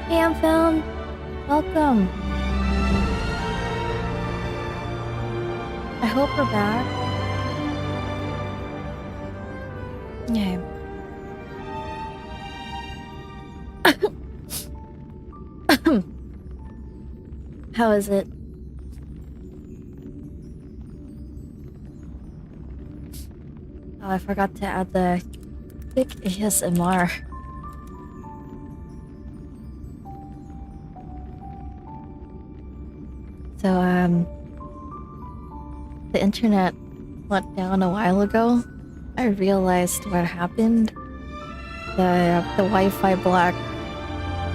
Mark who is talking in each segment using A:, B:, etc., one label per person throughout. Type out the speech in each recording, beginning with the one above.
A: Hey, Film. Welcome. I hope we're back. Yeah. How is it? Oh, I forgot to add the thick ASMR. So, the internet went down a while ago. I realized what happened. The Wi-Fi block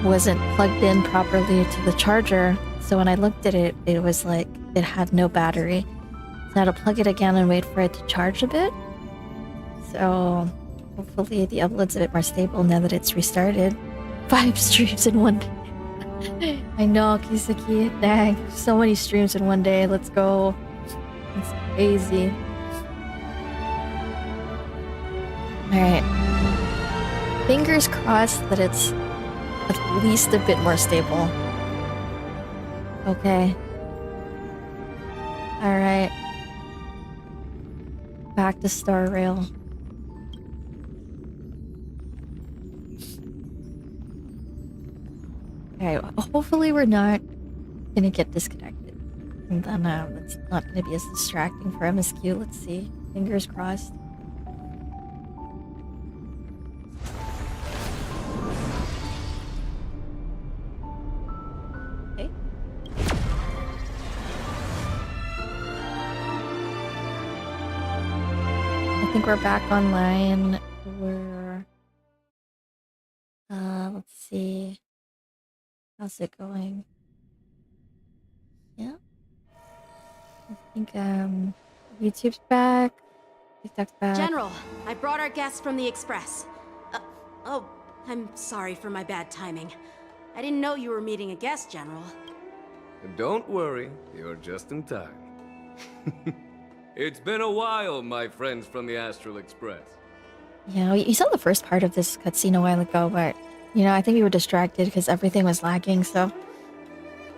A: wasn't plugged in properly to the charger, so when I looked at it, it was like it had no battery. So I had to plug it again and wait for it to charge a bit. So hopefully the upload's a bit more stable now that it's restarted. 5 streams in one day. I know, Kisaki. Dang, so many streams in one day. Let's go. It's crazy. Alright. Fingers crossed that it's at least a bit more stable. Okay. Alright. Back to Star Rail. Alright, hopefully we're not gonna get disconnected. And then it's not gonna be as distracting for MSQ. Let's see. Fingers crossed. Okay. I think we're back online. We're... let's see. How's it going? Yeah. I think, YouTube's back. TikTok's back.
B: General, I brought our guests from the Express. Oh, I'm sorry for my bad timing. I didn't know you were meeting a guest, General.
C: Don't worry, you're just in time. It's been a while, my friends from the Astral Express.
A: Yeah, you saw the first part of this cutscene a while ago, but, you know, I think we were distracted because everything was lagging, so...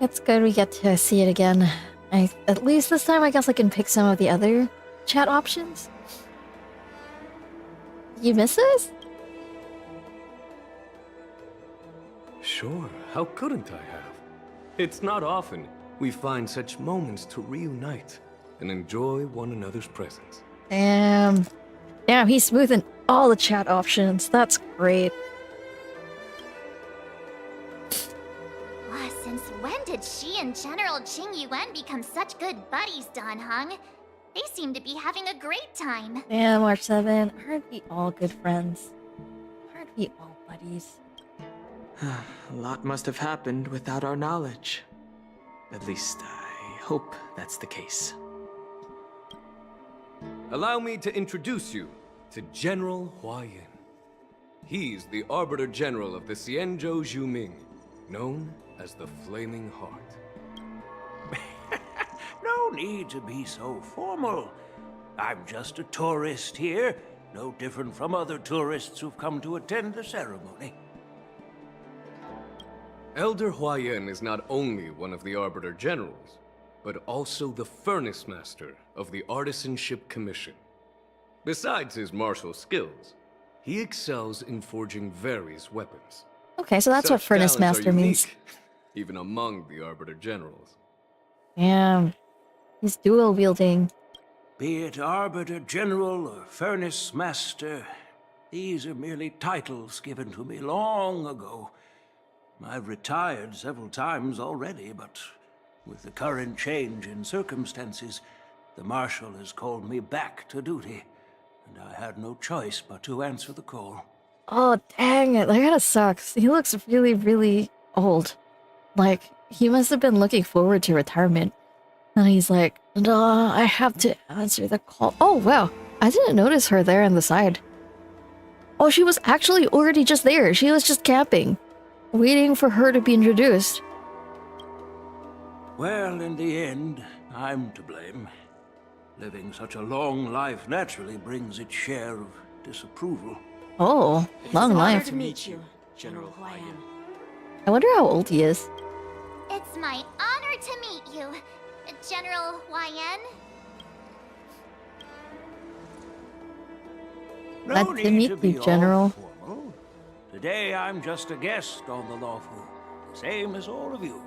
A: It's good we get to see it again. At least this time, I guess I can pick some of the other chat options. You miss us?
C: Sure, how couldn't I have? It's not often we find such moments to reunite and enjoy one another's presence.
A: Damn. Damn, he's smoothing all the chat options. That's great.
D: Since when did she and General Qing Yuan become such good buddies, Dan Heng? They seem to be having a great time.
A: Damn, March 7. Aren't we all good friends? Aren't we all buddies?
E: A lot must have happened without our knowledge. At least, I hope that's the case.
C: Allow me to introduce you to General Huayan. He's the Arbiter General of the Xianzhou Zhuming, known as the Flaming Heart.
F: No need to be so formal. I'm just a tourist here, no different from other tourists who've come to attend the ceremony.
C: Elder Huayan is not only one of the Arbiter Generals, but also the Furnace Master of the Artisanship Commission. Besides his martial skills, he excels in forging various weapons.
A: Okay, so that's what
C: Such
A: Furnace
C: talents are
A: Master means.
C: unique, even among the Arbiter Generals.
A: Damn. He's dual wielding.
F: Be it Arbiter General or Furnace Master, these are merely titles given to me long ago. I've retired several times already, but with the current change in circumstances, the Marshal has called me back to duty, and I had no choice but to answer the call.
A: Oh, dang it. That kinda sucks. He looks really, really old. Like, he must have been looking forward to retirement. And he's like, no, I have to answer the call. Oh, wow. I didn't notice her there on the side. Oh, she was actually already just there. She was just camping, waiting for her to be introduced.
F: Well, in the end, I'm to blame. Living such a long life naturally brings its share of disapproval.
A: Oh, long
B: It's an honor
A: life.
B: to meet you, General Huayan.
A: I wonder how old he is.
D: It's my honor to meet you, General YN.
A: Glad to meet you,
F: be all
A: General.
F: formal. Today I'm just a guest on the lawful, same as all of you.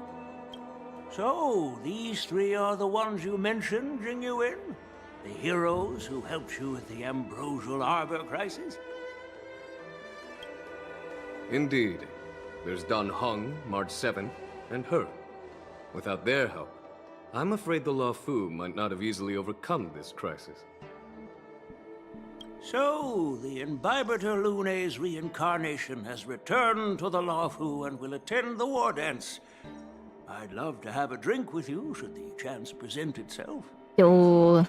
F: So, these three are the ones you mentioned, Jingyuin? The heroes who helped you with the Ambrosial Arbor crisis?
C: Indeed. There's Dan Heng, March 7th, and her. Without their help, I'm afraid the Luofu might not have easily overcome this crisis.
F: So, the Imbibitor Lune's reincarnation has returned to the Luofu and will attend the war dance. I'd love to have a drink with you, should the chance present itself.
A: Yo.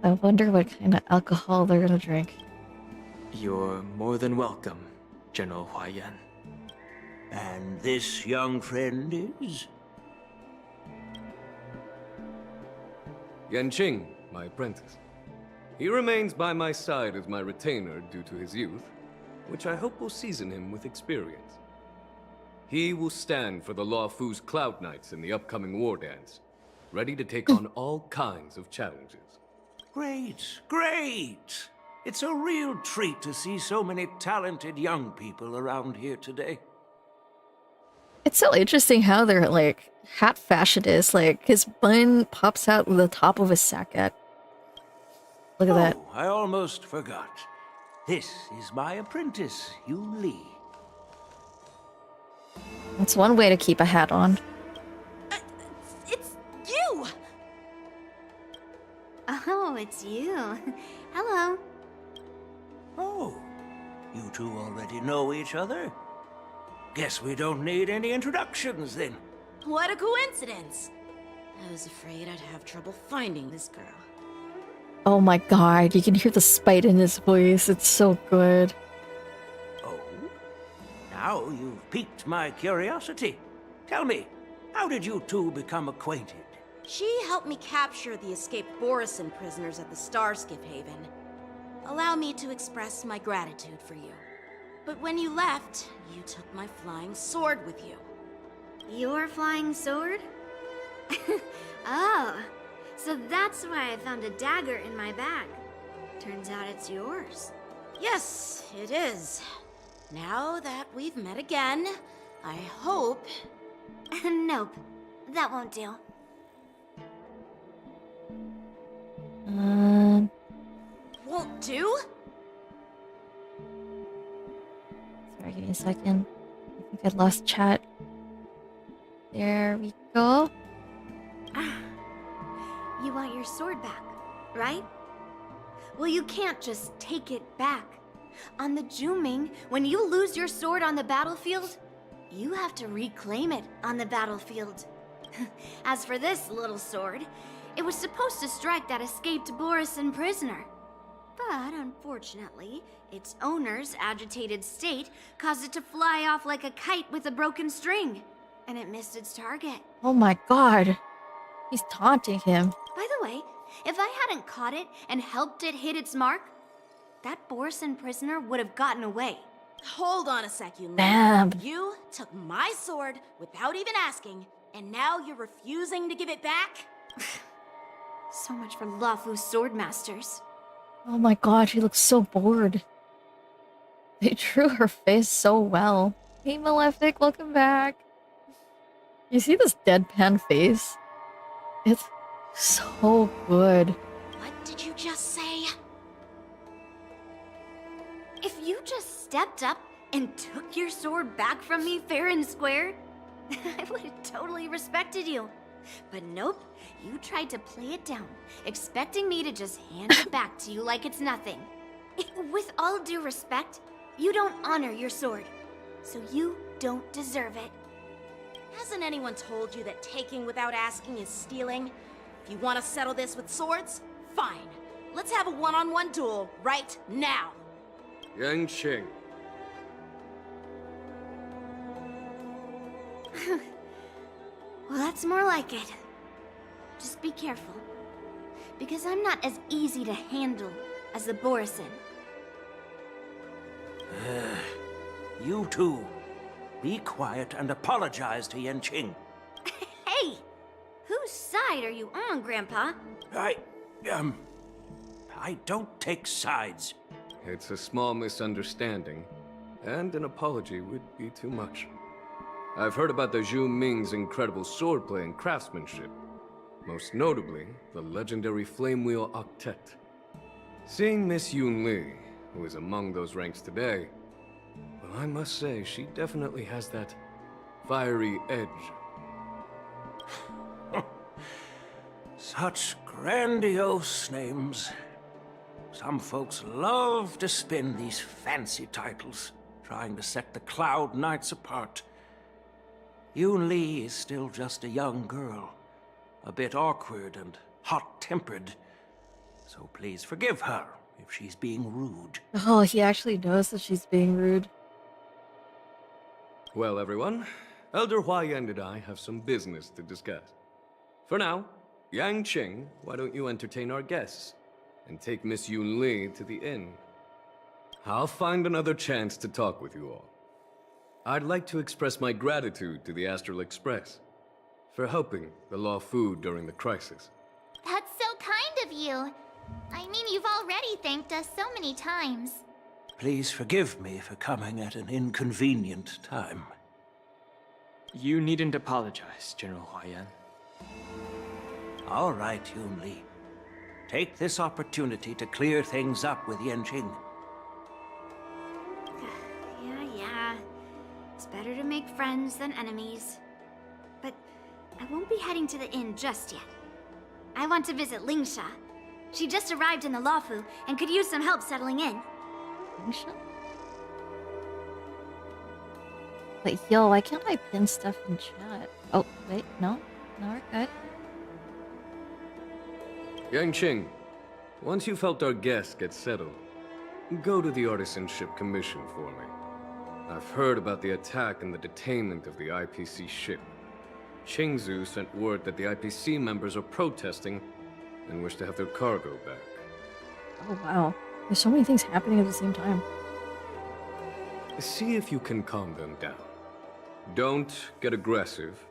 A: I wonder what kind of alcohol they're gonna drink.
E: You're more than welcome, General YN.
F: And this young friend is?
C: Yanqing, my apprentice. He remains by my side as my retainer due to his youth, which I hope will season him with experience. He will stand for the Luofu's Cloud Knights in the upcoming war dance, ready to take on all kinds of challenges.
F: Great, great! It's a real treat to see so many talented young people around here today.
A: It's so interesting how their, like, hat fashion is. Like, his bun pops out the top of his sacket. Look at that.
F: Oh, I almost forgot. This is my apprentice, Yu Li.
A: That's one way to keep a hat on.
B: It's you!
G: Oh, it's you. Hello.
F: Oh, you two already know each other? Guess we don't need any introductions then.
B: What a coincidence! I was afraid I'd have trouble finding this girl.
A: Oh my god, you can hear the spite in his voice. It's so good.
F: Oh? Now you've piqued my curiosity. Tell me, how did you two become acquainted?
B: She helped me capture the escaped Borison prisoners at the Starskiff Haven. Allow me to express my gratitude for you. But when you left, you took my flying sword with you.
G: Your flying sword? Oh, so that's why I found a dagger in my bag. Turns out it's yours.
B: Yes, it is. Now that we've met again, I hope...
G: Nope, that won't do.
B: Won't do?
A: Sorry, give me a second. I think I lost chat. There we go.
G: You want your sword back, right? Well, you can't just take it back. On the Juming, when you lose your sword on the battlefield, you have to reclaim it on the battlefield. As for this little sword, it was supposed to strike that escaped Borison prisoner. But unfortunately, its owner's agitated state caused it to fly off like a kite with a broken string, and it missed its target.
A: Oh my god. He's taunting him.
G: By the way, if I hadn't caught it and helped it hit its mark, that Borison prisoner would have gotten away.
B: Hold on a sec, you
A: Damn.
B: You took my sword without even asking, and now you're refusing to give it back?
G: So much for Luofu's swordmasters.
A: Oh my god, she looks so bored. They drew her face so well. Hey Malefic, welcome back. You see this deadpan face? It's so good.
B: What did you just say?
G: If you just stepped up and took your sword back from me fair and square, I would have totally respected you. But nope, you tried to play it down, expecting me to just hand it back to you like it's nothing. With all due respect, you don't honor your sword, so you don't deserve it.
B: Hasn't anyone told you that taking without asking is stealing? If you want to settle this with swords, fine. Let's have a one-on-one duel right now.
C: Yanqing.
G: Well, that's more like it. Just be careful, because I'm not as easy to handle as the Borison.
F: You two. Be quiet and apologize to Yanqing.
G: Hey! Whose side are you on, Grandpa?
F: I don't take sides.
C: It's a small misunderstanding, and an apology would be too much. I've heard about the Zhu Ming's incredible swordplay and craftsmanship, most notably the legendary Flame Wheel Octet. Seeing Miss Yunli, who is among those ranks today, well, I must say she definitely has that fiery edge.
F: Such grandiose names. Some folks love to spin these fancy titles, trying to set the Cloud Knights apart. Yun Li is still just a young girl, a bit awkward and hot-tempered. So please forgive her if she's being rude.
A: Oh, he actually knows that she's being rude.
C: Well, everyone, Elder Huayan and I have some business to discuss. For now, Yang Qing, why don't you entertain our guests and take Miss Yun Li to the inn? I'll find another chance to talk with you all. I'd like to express my gratitude to the Astral Express for helping the Law Fu during the crisis.
D: That's so kind of you. I mean, you've already thanked us so many times.
F: Please forgive me for coming at an inconvenient time.
E: You needn't apologize, General Huayan.
F: All right, Yun Li. Take this opportunity to clear things up with Yanqing.
G: Yeah. It's better to make friends than enemies. But I won't be heading to the inn just yet. I want to visit Lingsha. She just arrived in the Luofu and could use some help settling in.
A: Wait, yo, why can't I pin stuff in chat? Oh, wait, no, we're good.
C: Yang Qing, once you felt our guests get settled, go to the Artisanship Commission for me. I've heard about the attack and the detainment of the IPC ship. Qingzu sent word that the IPC members are protesting and wish to have their cargo back.
A: Oh, wow. There's so many things happening at the same time.
C: See if you can calm them down. Don't get aggressive.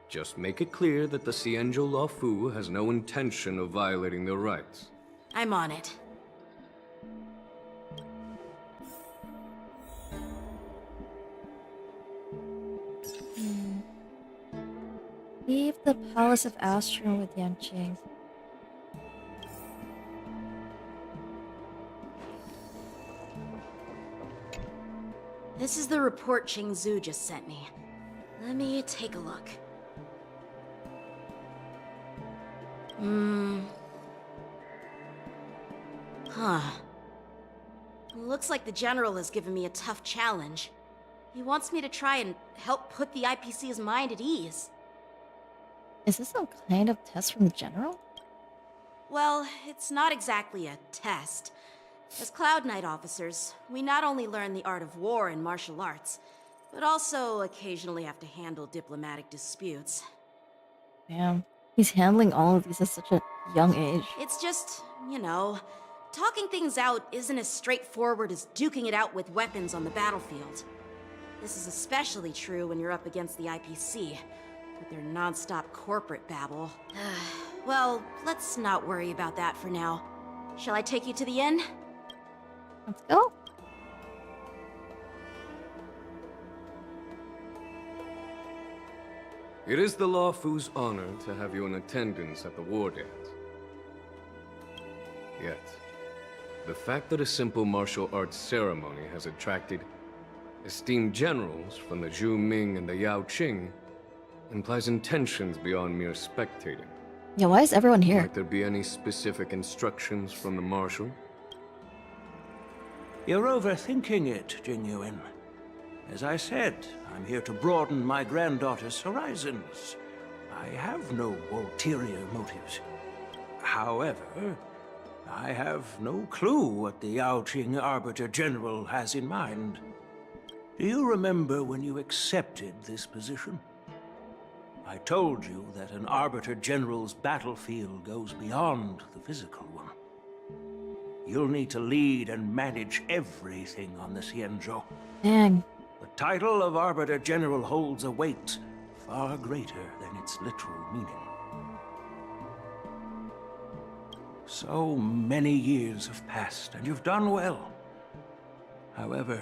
C: Just make it clear that the Xianzhou Law Fu has no intention of violating their rights.
B: I'm on it.
A: Leave the Palace of Astrum with Yanqing.
B: This is the report Qingzu just sent me. Let me take a look. Huh. Looks like the General has given me a tough challenge. He wants me to try and help put the IPC's mind at ease.
A: Is this some kind of test from the General?
B: Well, it's not exactly a test. As Cloud Knight officers, we not only learn the art of war and martial arts, but also occasionally have to handle diplomatic disputes.
A: Damn. He's handling all of these at such a young age.
B: It's just, you know, talking things out isn't as straightforward as duking it out with weapons on the battlefield. This is especially true when you're up against the IPC, with their non-stop corporate babble. Well, let's not worry about that for now. Shall I take you to the inn?
A: Let's go.
C: It is the Law Fu's honor to have you in attendance at the war dance. Yet, the fact that a simple martial arts ceremony has attracted esteemed generals from the Zhu Ming and the Yao Qing implies intentions beyond mere spectating.
A: Yeah, why is everyone here?
C: Might there be any specific instructions from the Marshal?
F: You're overthinking it, Jingyuan. As I said, I'm here to broaden my granddaughter's horizons. I have no ulterior motives. However, I have no clue what the Yaoqing Arbiter General has in mind. Do you remember when you accepted this position? I told you that an Arbiter General's battlefield goes beyond the physical one. You'll need to lead and manage everything on the Xianzhou.
A: Dang.
F: The title of Arbiter General holds a weight far greater than its literal meaning. So many years have passed, and you've done well. However,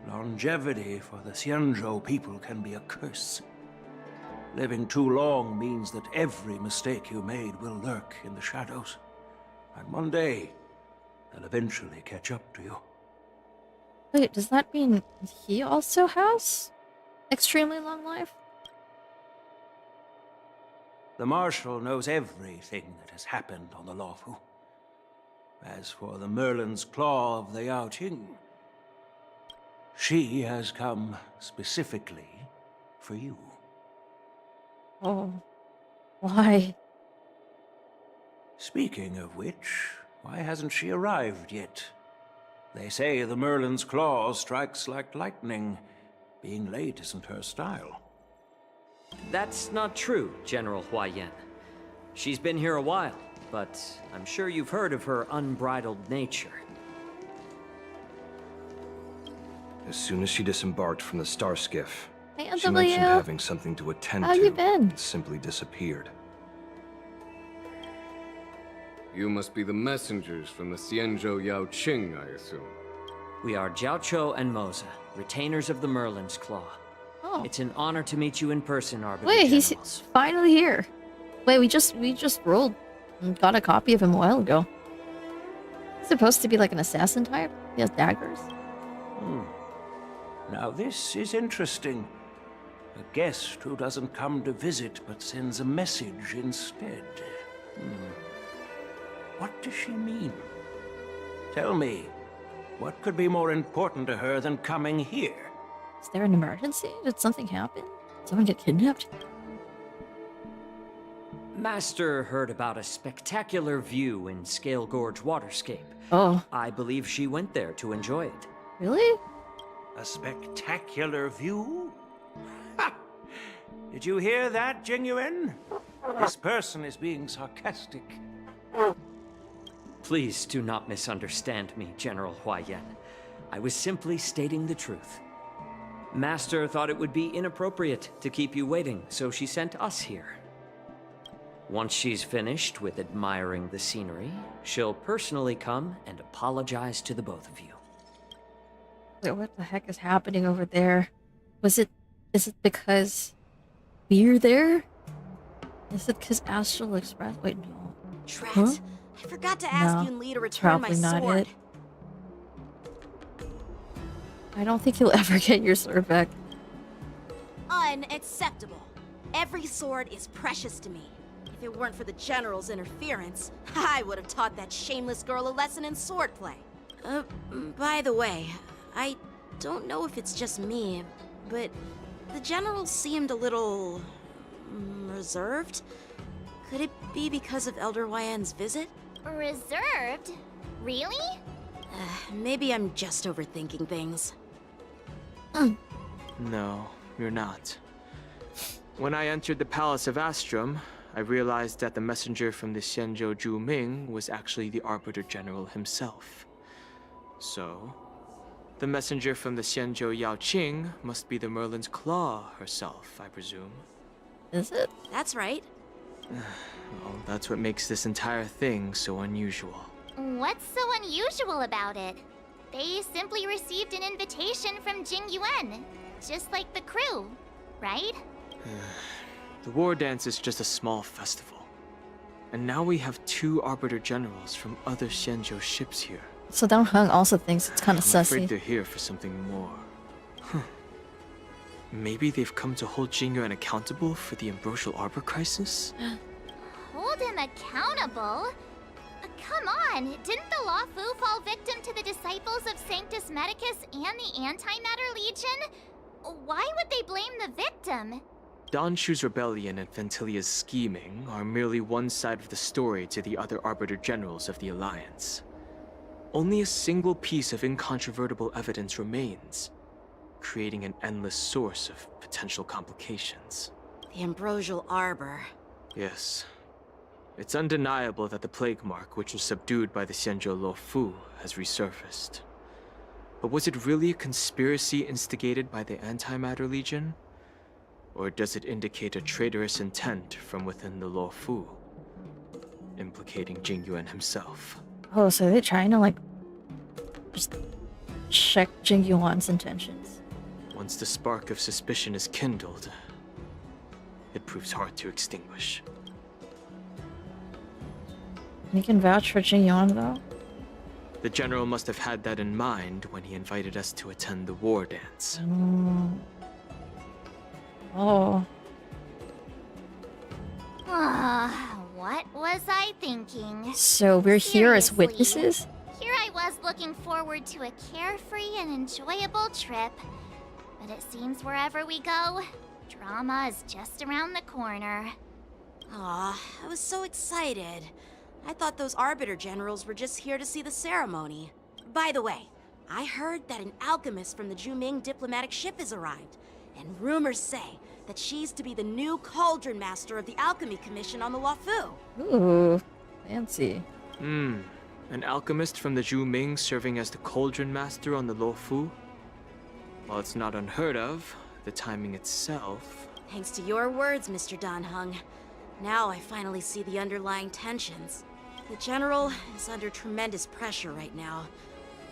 F: longevity for the Xianzhou people can be a curse. Living too long means that every mistake you made will lurk in the shadows. And one day, they'll eventually catch up to you.
A: Wait, does that mean he also has extremely long life?
F: The Marshal knows everything that has happened on the Luofu. As for the Merlin's Claw of the Yaoqing, she has come specifically for you.
A: Oh, why?
F: Speaking of which, why hasn't she arrived yet? They say the Merlin's Claw strikes like lightning. Being late isn't her style.
H: That's not true, General Huayan. She's been here a while, but I'm sure you've heard of her unbridled nature.
I: As soon as she disembarked from the star skiff,
A: Hey,
I: she mentioned
A: Angelio.
I: having something to attend
A: How
I: to
A: you been?
I: and simply disappeared.
C: You must be the messengers from the Xianzhou Yaoqing, I assume.
H: We are Jiaoqiu and Moza, retainers of the Merlin's Claw.
A: Oh.
H: It's an honor to meet you in person, Arbiter
A: Wait, he's
H: Generals.
A: finally here. Wait, we just rolled and got a copy of him a while ago. He's supposed to be like an assassin type. He has daggers.
F: Now this is interesting. A guest who doesn't come to visit but sends a message instead. What does she mean? Tell me, what could be more important to her than coming here?
A: Is there an emergency? Did something happen? Did someone get kidnapped?
H: Master heard about a spectacular view in Scale Gorge Waterscape.
A: Oh,
H: I believe she went there to enjoy it.
A: really?
F: A spectacular view? Ha! Did you hear that, Jingyuan? This person is being sarcastic.
H: Please do not misunderstand me, General Huayan. I was simply stating the truth. Master thought it would be inappropriate to keep you waiting, so she sent us here. Once she's finished with admiring the scenery, she'll personally come and apologize to the both of you.
A: Wait, what the heck is happening over there? Is it because we're there? Is it because Astral Express? Wait, no.
B: Drat.
A: Huh?
B: I forgot to ask
A: No,
B: Yun Li to return my
A: probably not
B: sword.
A: it. I don't think you'll ever get your sword back.
B: Unacceptable. Every sword is precious to me. If it weren't for the General's interference, I would have taught that shameless girl a lesson in swordplay. By the way, I don't know if it's just me, but the General seemed a little reserved. Could it be because of Elder Huayan's visit?
D: Reserved? Really?
B: Maybe I'm just overthinking things.
E: No, you're not. When I entered the Palace of Astrum, I realized that the messenger from the Xianzhou Zhuming was actually the Arbiter General himself. So, the messenger from the Xianzhou Yaoqing must be the Merlin's Claw herself, I presume.
A: Is it?
B: That's right.
E: Well, that's what makes this entire thing so unusual.
D: What's so unusual about it? They simply received an invitation from Jingyuan, just like the crew, right?
E: The war dance is just a small festival. And now we have 2 Arbiter Generals from other Xianzhou ships here.
A: So Don Hung also thinks it's kind of
E: I'm afraid
A: sussy.
E: they're here for something more. Maybe they've come to hold Jingyuan accountable for the Ambrosial Arbor crisis?
D: Hold him accountable? Come on, didn't the Luofu fall victim to the disciples of Sanctus Medicus and the Antimatter Legion? Why would they blame the victim?
E: Don Shu's rebellion and Ventilia's scheming are merely one side of the story to the other Arbiter Generals of the Alliance. Only a single piece of incontrovertible evidence remains, creating an endless source of potential complications.
B: The Ambrosial Arbor.
E: Yes. It's undeniable that the plague mark, which was subdued by the Xianzhou Luofu, has resurfaced. But was it really a conspiracy instigated by the Antimatter Legion? Or does it indicate a traitorous intent from within the Luofu, implicating Jing Yuan himself?
A: Oh, so they're trying to, like, just check Jing Yuan's intentions.
E: Once the spark of suspicion is kindled, it proves hard to extinguish.
A: You can vouch for Jing Yuan, though?
E: The General must have had that in mind when he invited us to attend the war dance.
A: Oh.
D: What was I thinking?
A: So we're here as
D: Seriously,
A: witnesses?
D: Here I was looking forward to a carefree and enjoyable trip. But it seems wherever we go, drama is just around the corner.
B: Aw, I was so excited. I thought those Arbiter Generals were just here to see the ceremony. By the way, I heard that an alchemist from the Juming diplomatic ship has arrived. And rumors say that she's to be the new Cauldron Master of the Alchemy Commission on the Luofu.
A: Ooh, fancy.
E: An alchemist from the Juming serving as the Cauldron Master on the Luofu? While it's not unheard of, the timing itself...
B: Thanks to your words, Mr. Danheng. Now I finally see the underlying tensions. The General is under tremendous pressure right now,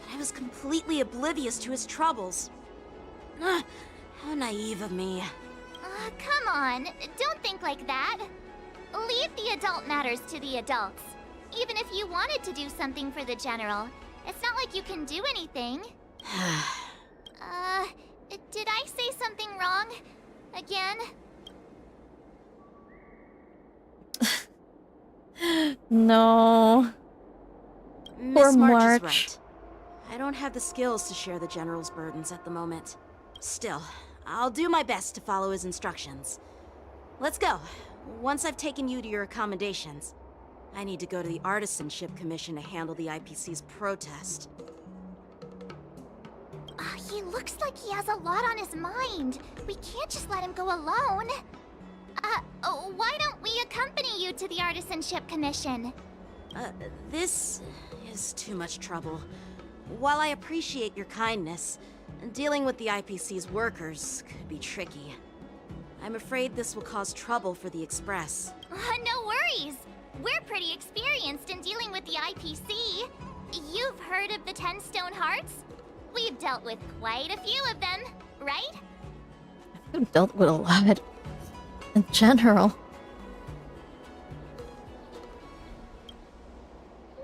B: but I was completely oblivious to his troubles. How naive of me.
D: Come on, don't think like that. Leave the adult matters to the adults. Even if you wanted to do something for the General, it's not like you can do anything. Did I say something wrong? Again?
A: No.
B: Miss March
A: March.
B: is right. I don't have the skills to share the General's burdens at the moment. Still, I'll do my best to follow his instructions. Let's go. Once I've taken you to your accommodations, I need to go to the Artisanship Commission to handle the IPC's protest.
D: He looks like he has a lot on his mind. We can't just let him go alone. Why don't we accompany you to the Artisanship Commission?
B: This is too much trouble. While I appreciate your kindness, dealing with the IPC's workers could be tricky. I'm afraid this will cause trouble for the Express.
D: No worries. We're pretty experienced in dealing with the IPC. You've heard of the 10 Stone Hearts? We've dealt with quite a few of them, right?
A: I've dealt with a lot. In general.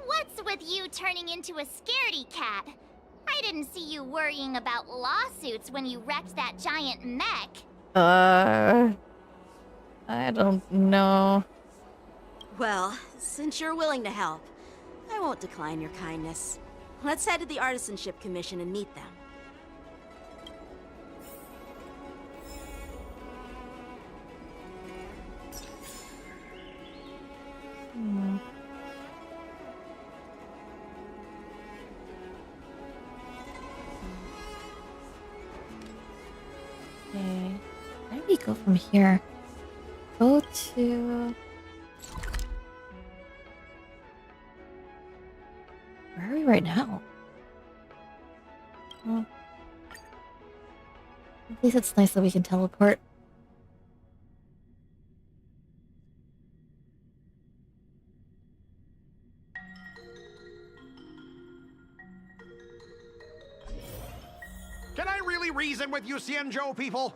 D: What's with you turning into a scaredy cat? I didn't see you worrying about lawsuits when you wrecked that giant mech.
A: I don't know.
B: Well, since you're willing to help, I won't decline your kindness. Let's head to the Artisanship Commission and meet them.
A: Okay. Where do we go from here? Go to... Where are we right now? Well, at least it's nice that we can teleport.
J: Can I really reason with you Xianzhou people?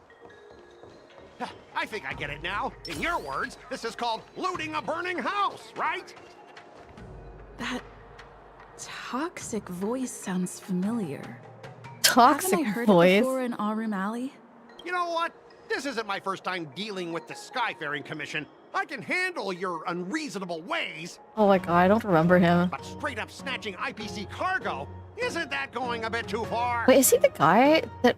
J: I think I get it now. In your words, this is called looting a burning house, right?
K: That toxic voice sounds familiar.
A: Toxic
K: Haven't I heard
A: voice?
K: it before in Aurum Alley?
J: You know what? This isn't my first time dealing with the Skyfaring Commission. I can handle your unreasonable ways,
A: Oh my god, I don't remember him.
J: but straight up snatching IPC cargo, isn't that going a bit too far?
A: Wait, is he the guy that...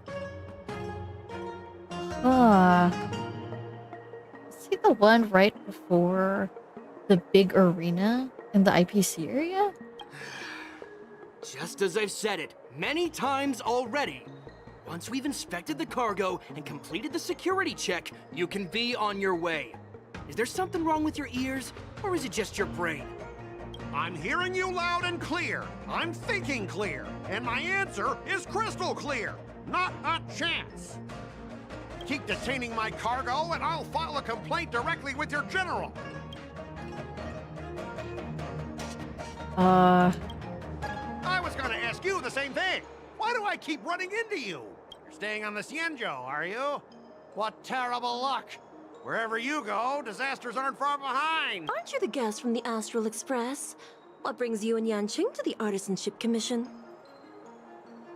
A: Is he the one right before the big arena in the IPC area?
L: Just as I've said it many times already. Once we've inspected the cargo and completed the security check, you can be on your way. Is there something wrong with your ears, or is it just your brain?
J: I'm hearing you loud and clear. I'm thinking clear. And my answer is crystal clear. Not a chance. Keep detaining my cargo, and I'll file a complaint directly with your general. I was gonna ask you the same thing. Why do I keep running into you? You're staying on the Xianzhou, are you? What terrible luck. Wherever you go, disasters aren't far behind.
M: Aren't you the guest from the Astral Express? What brings you and Yanqing to the Artisanship Commission?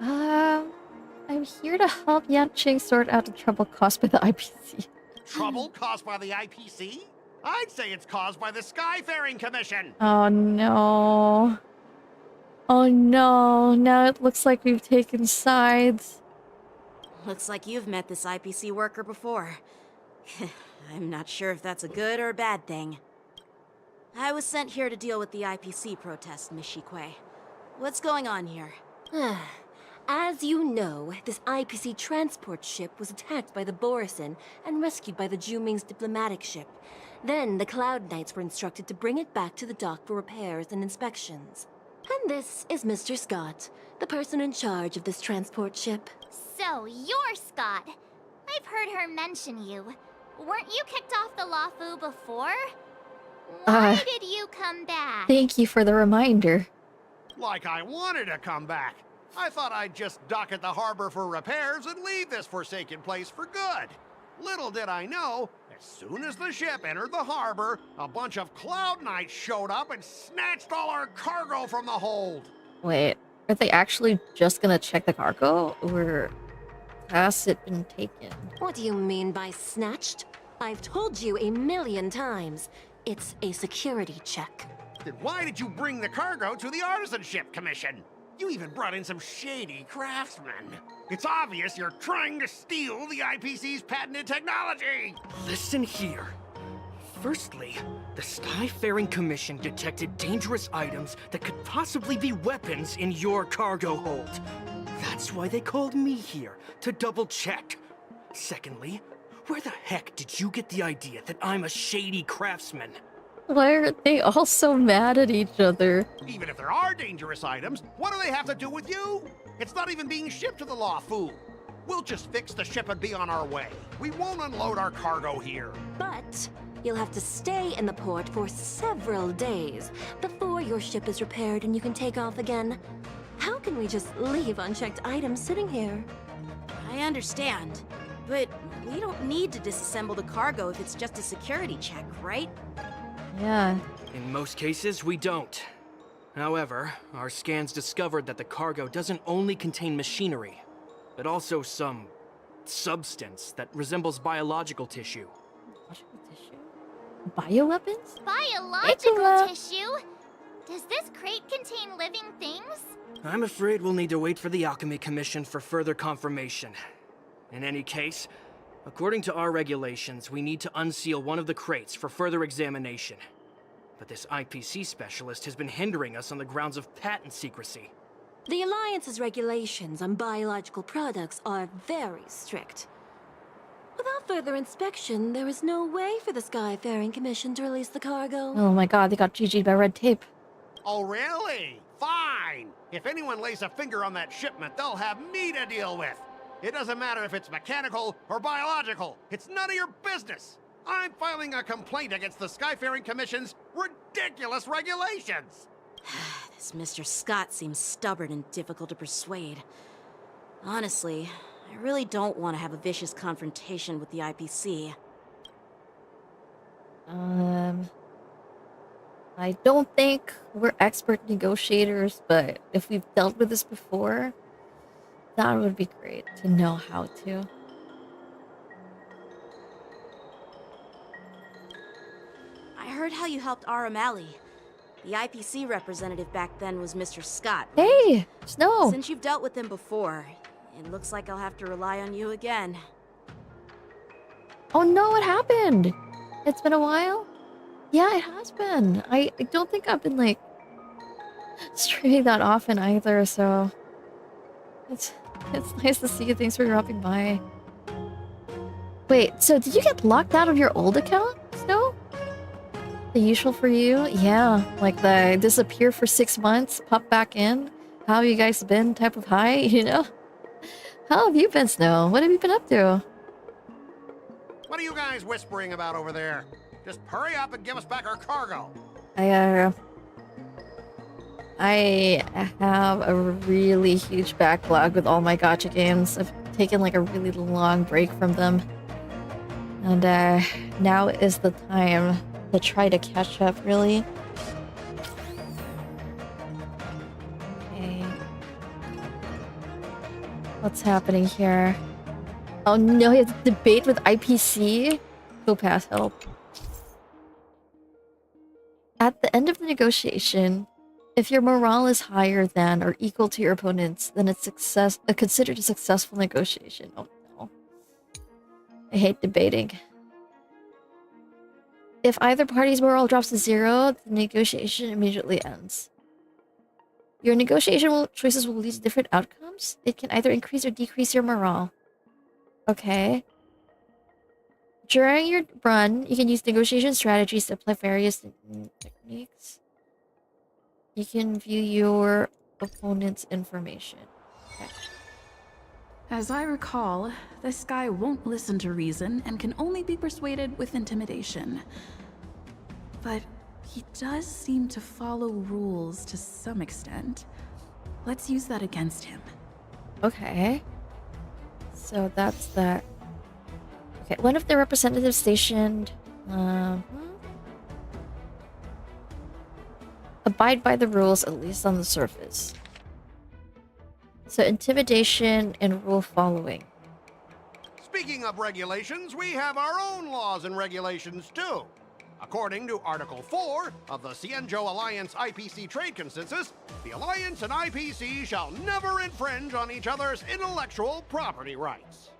A: I'm here to help Yanqing sort out the trouble caused by the IPC.
J: Trouble caused by the IPC? I'd say it's caused by the Skyfaring Commission.
A: Oh no. Oh no, now it looks like we've taken sides.
B: Looks like you've met this IPC worker before. I'm not sure if that's a good or a bad thing. I was sent here to deal with the IPC protest, Miss Shikue. What's going on here?
M: As you know, this IPC transport ship was attacked by the Borisin and rescued by the Juming's diplomatic ship. Then the Cloud Knights were instructed to bring it back to the dock for repairs and inspections. And this is Mr. Scott, the person in charge of this transport ship.
D: So, you're Scott. I've heard her mention you. Weren't you kicked off the Lawfu before? Why did you come back?
A: Thank you for the reminder.
J: Like I wanted to come back. I thought I'd just dock at the harbor for repairs and leave this forsaken place for good. Little did I know, as soon as the ship entered the harbor, a bunch of Cloud Knights showed up and snatched all our cargo from the hold.
A: Wait, are they actually just gonna check the cargo, or has it been taken?
M: What do you mean by snatched? I've told you 1,000,000 times. It's a security check.
J: Then why did you bring the cargo to the Artisanship Commission? You even brought in some shady craftsmen. It's obvious you're trying to steal the IPC's patented technology!
L: Listen here. Firstly, the Skyfaring Commission detected dangerous items that could possibly be weapons in your cargo hold. That's why they called me here, to double-check. Secondly, where the heck did you get the idea that I'm a shady craftsman?
A: Why are they all so mad at each other?
J: Even if there are dangerous items, what do they have to do with you? It's not even being shipped to the Lawfu. We'll just fix the ship and be on our way. We won't unload our cargo here.
M: But you'll have to stay in the port for several days before your ship is repaired and you can take off again. How can we just leave unchecked items sitting here?
B: I understand, but we don't need to disassemble the cargo if it's just a security check, right?
A: Yeah.
L: In most cases, we don't. However, our scans discovered that the cargo doesn't only contain machinery, but also some substance that resembles biological tissue.
A: Biological tissue? Bioweapons?
D: Biological tissue? Does this crate contain living things?
L: I'm afraid we'll need to wait for the Alchemy Commission for further confirmation. In any case, according to our regulations, we need to unseal one of the crates for further examination. But this IPC specialist has been hindering us on the grounds of patent secrecy.
M: The Alliance's regulations on biological products are very strict. Without further inspection, there is no way for the Skyfaring Commission to release the cargo.
A: Oh my god, they got GG'd by red tape.
J: Oh, really? Fine. If anyone lays a finger on that shipment, they'll have me to deal with. It doesn't matter if it's mechanical or biological. It's none of your business. I'm filing a complaint against the Skyfaring Commission's ridiculous regulations.
B: This Mr. Scott seems stubborn and difficult to persuade. Honestly, I really don't want to have a vicious confrontation with the IPC.
A: I don't think we're expert negotiators, but if we've dealt with this before, that would be great to know how to.
B: I heard how you helped Aramali. The IPC representative back then was Mr. Scott.
A: Hey, Snow!
B: Since you've dealt with him before, it looks like I'll have to rely on you again.
A: Oh no, what happened? It's been a while? Yeah, it has been. I don't think I've been, like, streaming that often either, so... It's nice to see you. Thanks for dropping by. Wait, so did you get locked out of your old account, Snow? The usual for you? Yeah, like the disappear for 6 months, pop back in. How have you guys been type of high, you know? How have you been, Snow? What have you been up to?
J: What are you guys whispering about over there? Just hurry up and give us back our cargo.
A: I have a really huge backlog with all my gacha games. I've taken like a really long break from them. And now is the time to try to catch up, really. Okay. What's happening here? Oh no, he has to debate with IPC? Go pass help. At the end of the negotiation, if your morale is higher than or equal to your opponent's, then it's considered a successful negotiation. Oh no. I hate debating. If either party's morale drops to 0, the negotiation immediately ends. Your negotiation choices will lead to different outcomes. It can either increase or decrease your morale. Okay. During your run, you can use negotiation strategies to apply various techniques. You can view your opponent's information. Okay.
K: As I recall, this guy won't listen to reason and can only be persuaded with intimidation. But he does seem to follow rules to some extent. Let's use that against him.
A: Okay. So that's that. Okay, one of the representatives stationed... abide by the rules, at least on the surface. So intimidation and rule following.
J: Speaking of regulations, we have our own laws and regulations too. According to Article 4 of the Xianzhou Alliance IPC Trade Consensus, the Alliance and IPC shall never infringe on each other's intellectual property rights.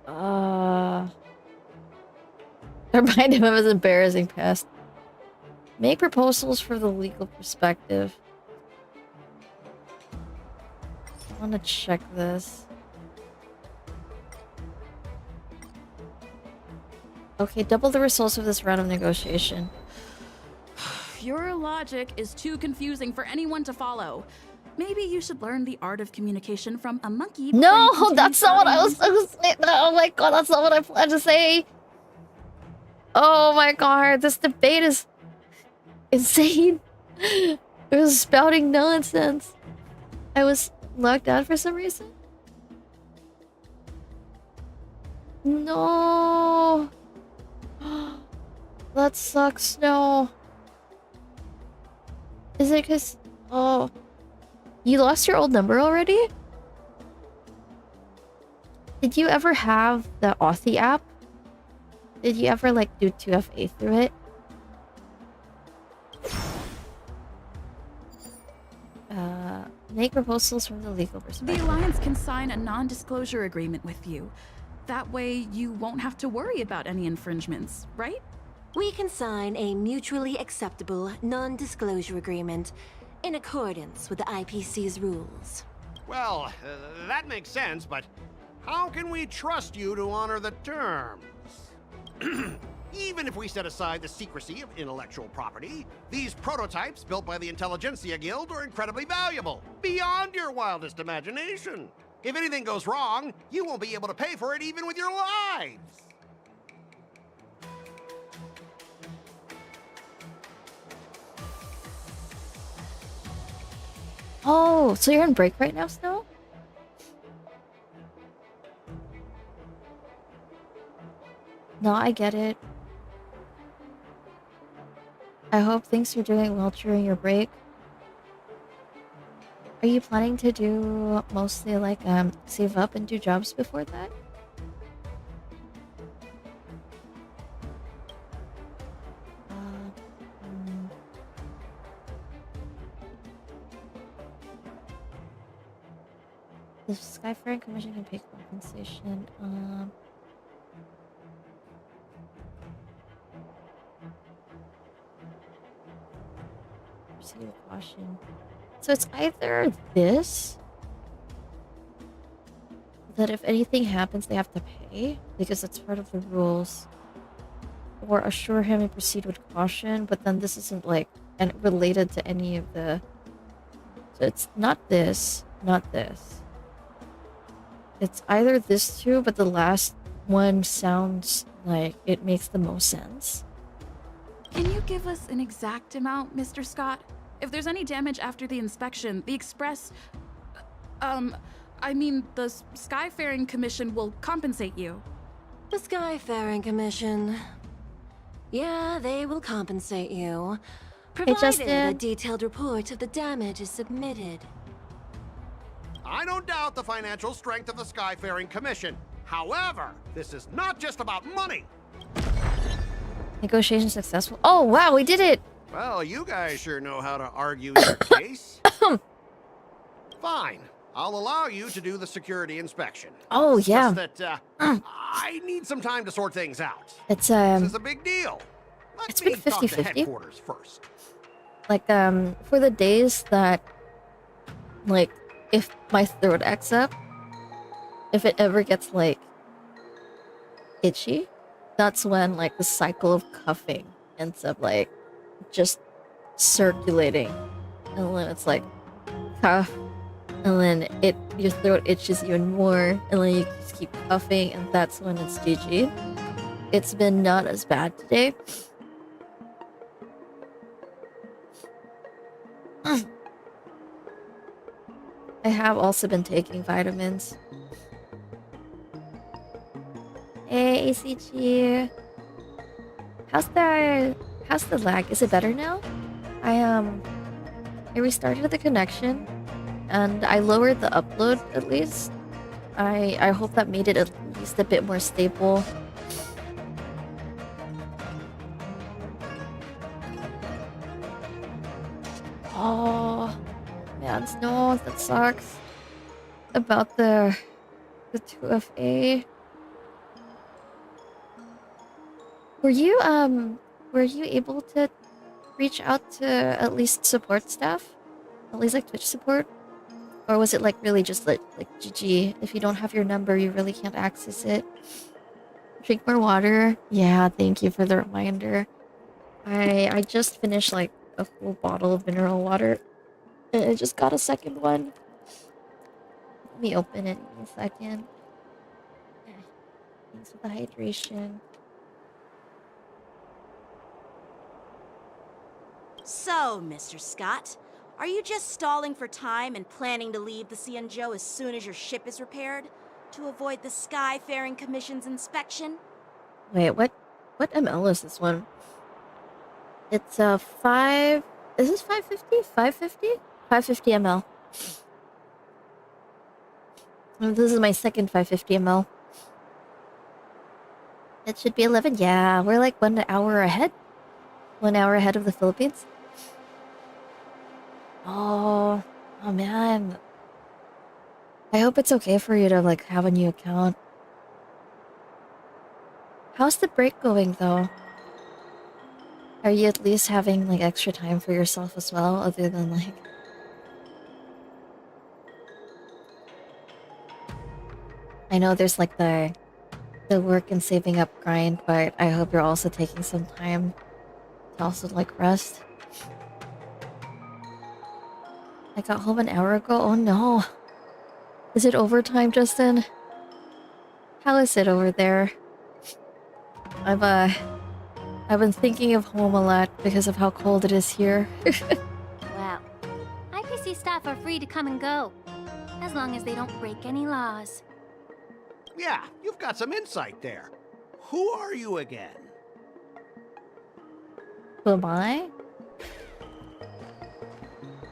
A: Remind him of his embarrassing past. Make proposals for the legal perspective. I want to check this. Okay, double the results of this round of negotiation.
K: Your logic is too confusing for anyone to follow. Maybe you should learn the art of communication from a monkey.
A: No, that's not what I was saying. Oh my god, that's not what I planned to say. Oh my god, this debate is insane. It was spouting nonsense. I was locked out for some reason. No. That sucks, no. Is it because... Oh. You lost your old number already? Did you ever have the Authy app? Did you ever, like, do 2FA through it? Make proposals from the legal perspective.
K: The Alliance can sign a non-disclosure agreement with you. That way, you won't have to worry about any infringements, right?
M: We can sign a mutually acceptable non-disclosure agreement in accordance with the IPC's rules.
J: Well, that makes sense, but how can we trust you to honor the terms? Even if we set aside the secrecy of intellectual property, these prototypes built by the Intelligentsia Guild are incredibly valuable, beyond your wildest imagination. If anything goes wrong, you won't be able to pay for it even with your lives.
A: Oh, so you're on break right now, Snow? No, I get it. I hope things are doing well during your break. Are you planning to do mostly like save up and do jobs before that? The Skyfaring Commission can pay compensation. Proceed with caution. So it's either this, that if anything happens, they have to pay, because it's part of the rules. or assure him to proceed with caution, but then this isn't like related to any of the. So it's not this, not this. It's either this two, but the last one sounds like it makes the most sense.
K: Can you give us an exact amount, Mr. Scott? If there's any damage after the inspection, the Express... I mean, the Skyfaring Commission will compensate you.
M: The Skyfaring Commission. Yeah, they will compensate you. Provided a detailed report of the damage is submitted.
J: I don't doubt the financial strength of the Skyfaring Commission. However, this is not just about money.
A: Negotiation successful. Oh, wow, we did it!
J: Well, you guys sure know how to argue your case. Fine. I'll allow you to do the security inspection.
A: Oh,
J: It's
A: yeah.
J: just that, I need some time to sort things out.
A: It's,
J: This is a big deal.
A: it's
J: Let me
A: been
J: talk to
A: 50-50.
J: headquarters first.
A: Like, for the days that, like, if my throat acts up, if it ever gets, like, itchy, that's when, like, the cycle of coughing ends up, like, just circulating. And then it's like, cough, and then your throat itches even more, and then you just keep coughing, and that's when it's GG. It's been not as bad today. I have also been taking vitamins. Hey, ACG. How's the lag? Is it better now? I restarted the connection and I lowered the upload at least. I hope that made it at least a bit more stable. Oh man, no, that sucks. About the 2FA. Were you able to reach out to at least support staff? At least like Twitch support? Or was it like really just like GG? If you don't have your number, you really can't access it. Drink more water. Yeah, thank you for the reminder. I just finished like a full bottle of mineral water. And I just got a second one. Let me open it in a second. Thanks for the hydration.
B: So, Mr. Scott, are you just stalling for time and planning to leave the Cienjo as soon as your ship is repaired? To avoid the Skyfaring Commission's inspection?
A: Wait, what ML is this one? It's 5... Is this 550? 550? 550 ml. This is my second 550 ml. It should be 11. Yeah, we're like 1 hour ahead. 1 hour ahead of the Philippines. Oh man. I hope it's okay for you to like have a new account. How's the break going though? Are you at least having like extra time for yourself as well, other than like... I know there's like the work and saving up grind, but I hope you're also taking some time to also like rest. I got home an hour ago. Oh no. Is it overtime, Justin? How is it over there? I've been thinking of home a lot because of how cold it is here.
D: Well, IPC staff are free to come and go, as long as they don't break any laws.
J: Yeah, you've got some insight there. Who are you again?
A: Who am I?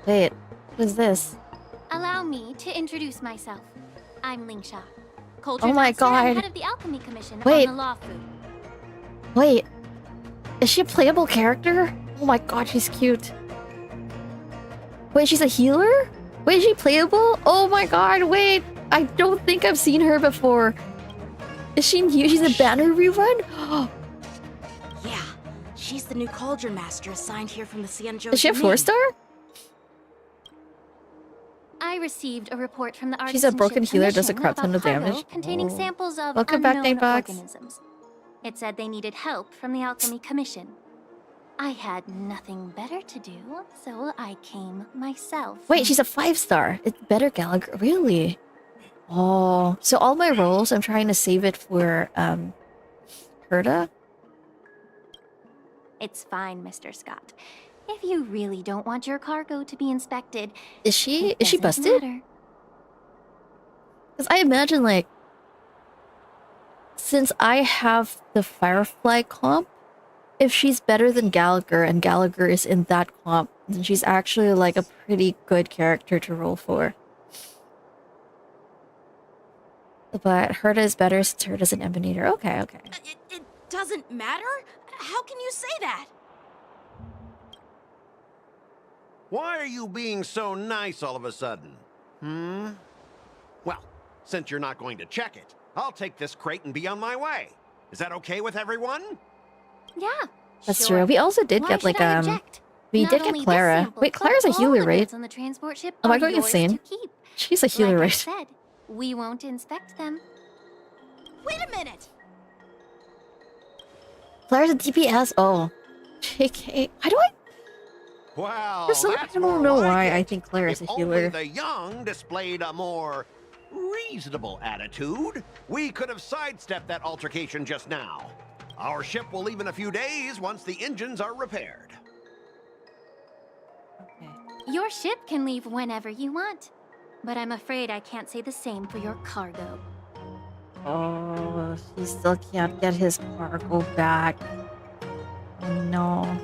A: Wait, who's this?
D: Allow me to introduce myself. I'm Lingsha, Culture
A: Oh my
D: Master and
A: God.
D: head of the Alchemy Commission
A: Wait.
D: on the Law Fu.
A: Wait, is she a playable character? Oh my god, she's cute. Wait, she's a healer? Wait, is she playable? Oh my god, wait. I don't think I've seen her before. Is she new? She's a banner rerun?
B: Yeah, she's the new Cauldron Master assigned here from the Cienjo.
A: Is she a 4-star?
D: I received a report from the
A: She's a broken
D: Artisanship
A: healer, does a
D: Commission
A: crap ton
D: about
A: of damage.
D: cargo containing samples of
A: Welcome back,
D: unknown
A: Nightbox.
D: organisms. It said they needed help from the Alchemy Commission. I had nothing better to do, so I came myself.
A: Wait, she's a 5-star. It's better Gallagher. Really? Oh, so all my rolls, I'm trying to save it for Herta.
D: It's fine, Mr. Scott. If you really don't want your cargo to be inspected,
A: Is she
D: it doesn't
A: busted?
D: matter.
A: Because I imagine, like, since I have the Firefly comp, if she's better than Gallagher and Gallagher is in that comp, then she's actually like a pretty good character to roll for. But Herta is better since Herta's an Emanator. Okay, okay.
B: It doesn't matter? How can you say that?
J: Why are you being so nice all of a sudden? Well, since you're not going to check it, I'll take this crate and be on my way. Is that okay with everyone?
D: Yeah.
A: That's
D: sure.
A: true. We also did
D: Why
A: get
D: should
A: like
D: I object?
A: we
D: Not
A: did get
D: only this
A: Clara.
D: sample,
A: Wait,
D: but
A: Clara's a
D: all
A: healer,
D: the
A: right?
D: goods on the transport ship
A: Am I
D: are
A: going
D: yours
A: insane?
D: to keep.
A: She's a healer,
D: Like I
A: right?
D: said, we won't inspect them.
B: Wait a minute!
A: Clara's a DPS. Oh. JK. Why do I...
J: Well,
A: For some-
J: that's
A: I
J: more
A: don't know
J: like
A: why
J: it.
A: I think Clara's
J: If
A: a
J: only
A: healer.
J: the young displayed a more reasonable attitude, we could have sidestepped that altercation just now. Our ship will leave in a few days once the engines are repaired.
A: Okay.
D: Your ship can leave whenever you want. But I'm afraid I can't say the same for your cargo.
A: Oh, he still can't get his cargo back. Oh, no.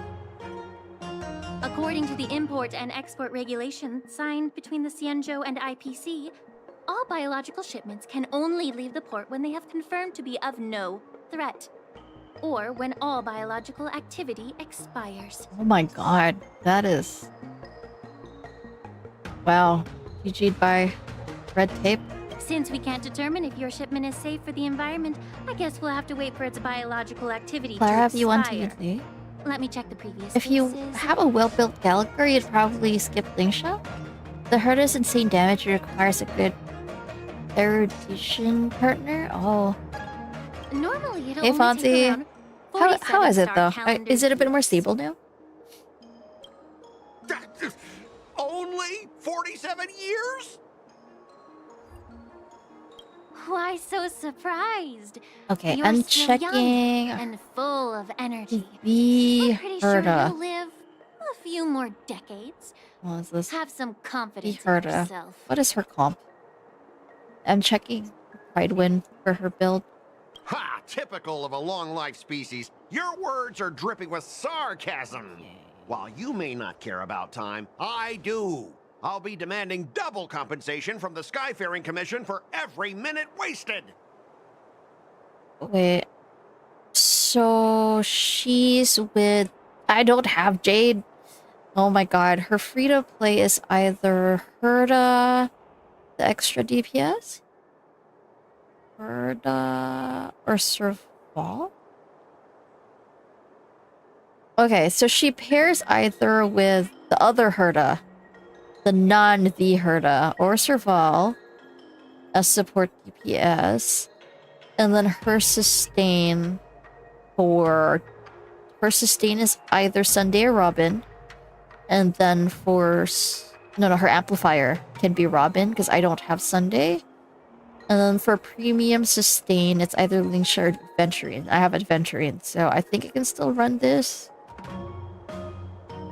D: According to the import and export regulation signed between the Xianzhou and IPC, all biological shipments can only leave the port when they have confirmed to be of no threat, or when all biological activity expires.
A: Oh my god. That is... Wow. GG'd by red tape.
D: Since we can't determine if your shipment is safe for the environment, I guess we'll have to wait for its biological activity
A: Clara,
D: to
A: if you want
D: expire.
A: to leave.
D: Let me check the previous
A: If you
D: cases.
A: have a well-built Gallagher, you'd probably skip Lingsha. The Herta's insane damage requires a good erudition partner. Oh.
D: Normally, it'll
A: Hey,
D: only
A: Fonzie.
D: take around
A: How is it,
D: 47
A: though?
D: star
A: Is it a bit
D: calendar
A: more
D: years.
A: stable now?
J: Only 47 years?
D: Why so surprised?
A: Okay,
D: You're
A: I'm
D: still young
A: checking
D: and full of energy.
A: the
D: I'm pretty sure
A: Herta.
D: you'll live a few more decades.
A: What is this?
D: Have some
A: The
D: confidence in
A: Herta.
D: yourself.
A: What is her comp? I'm checking Pridewind for her build.
J: Ha! Typical of a long-life species. Your words are dripping with sarcasm. While you may not care about time, I do. I'll be demanding double compensation from the Skyfaring Commission for every minute wasted.
A: Wait. So she's with... I don't have Jade. Oh my god. Her free to play is either Herta, the extra DPS, Herta, or Serval? Okay, so she pairs either with the other Herta, the non-the Herta, or Serval as support DPS, and then her sustain for... Her sustain is either Sunday or Robin, and then for... No, her amplifier can be Robin, because I don't have Sunday. And then for premium sustain, it's either Lingsha or Adventuring. I have Adventuring, so I think I can still run this.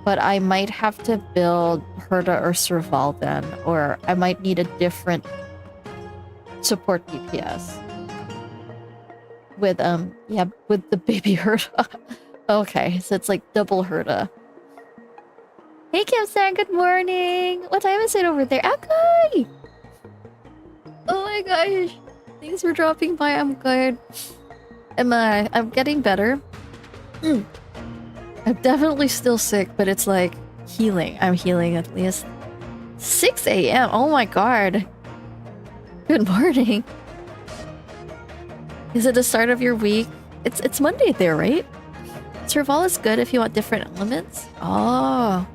A: But I might have to build Herta or Serval then, or I might need a different support DPS. With, yeah, with the baby Herta. Okay, so it's like double Herta. Hey Kim-san, good morning! What time is it over there? Akai! Oh my gosh! Thanks for dropping by, I'm good. I'm getting better. I'm definitely still sick, but it's like healing. I'm healing at least. 6 a.m. Oh my god. Good morning. Is it the start of your week? It's Monday there, right? Serval is good if you want different elements. Oh.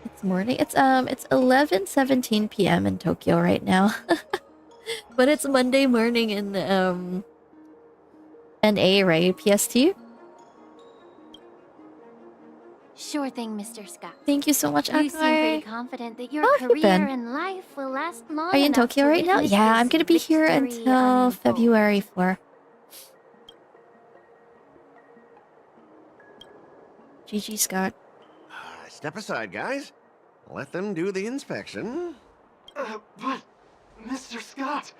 A: It's morning. It's 11:17 p.m. in Tokyo right now. But it's Monday morning in NA, right? PST?
D: Sure thing, Mr. Scott.
A: Thank you so much,
D: You seem pretty
A: Akai.
D: confident that your
A: How have you
D: career
A: been?
D: and life will last long
A: Are you in
D: enough
A: Tokyo
D: to
A: right now?
D: witness
A: Yeah, I'm
D: this
A: gonna be here
D: victory
A: until
D: unfold.
A: February 4. GG, Scott.
J: Step aside, guys. Let them do the inspection.
L: But, Mr. Scott...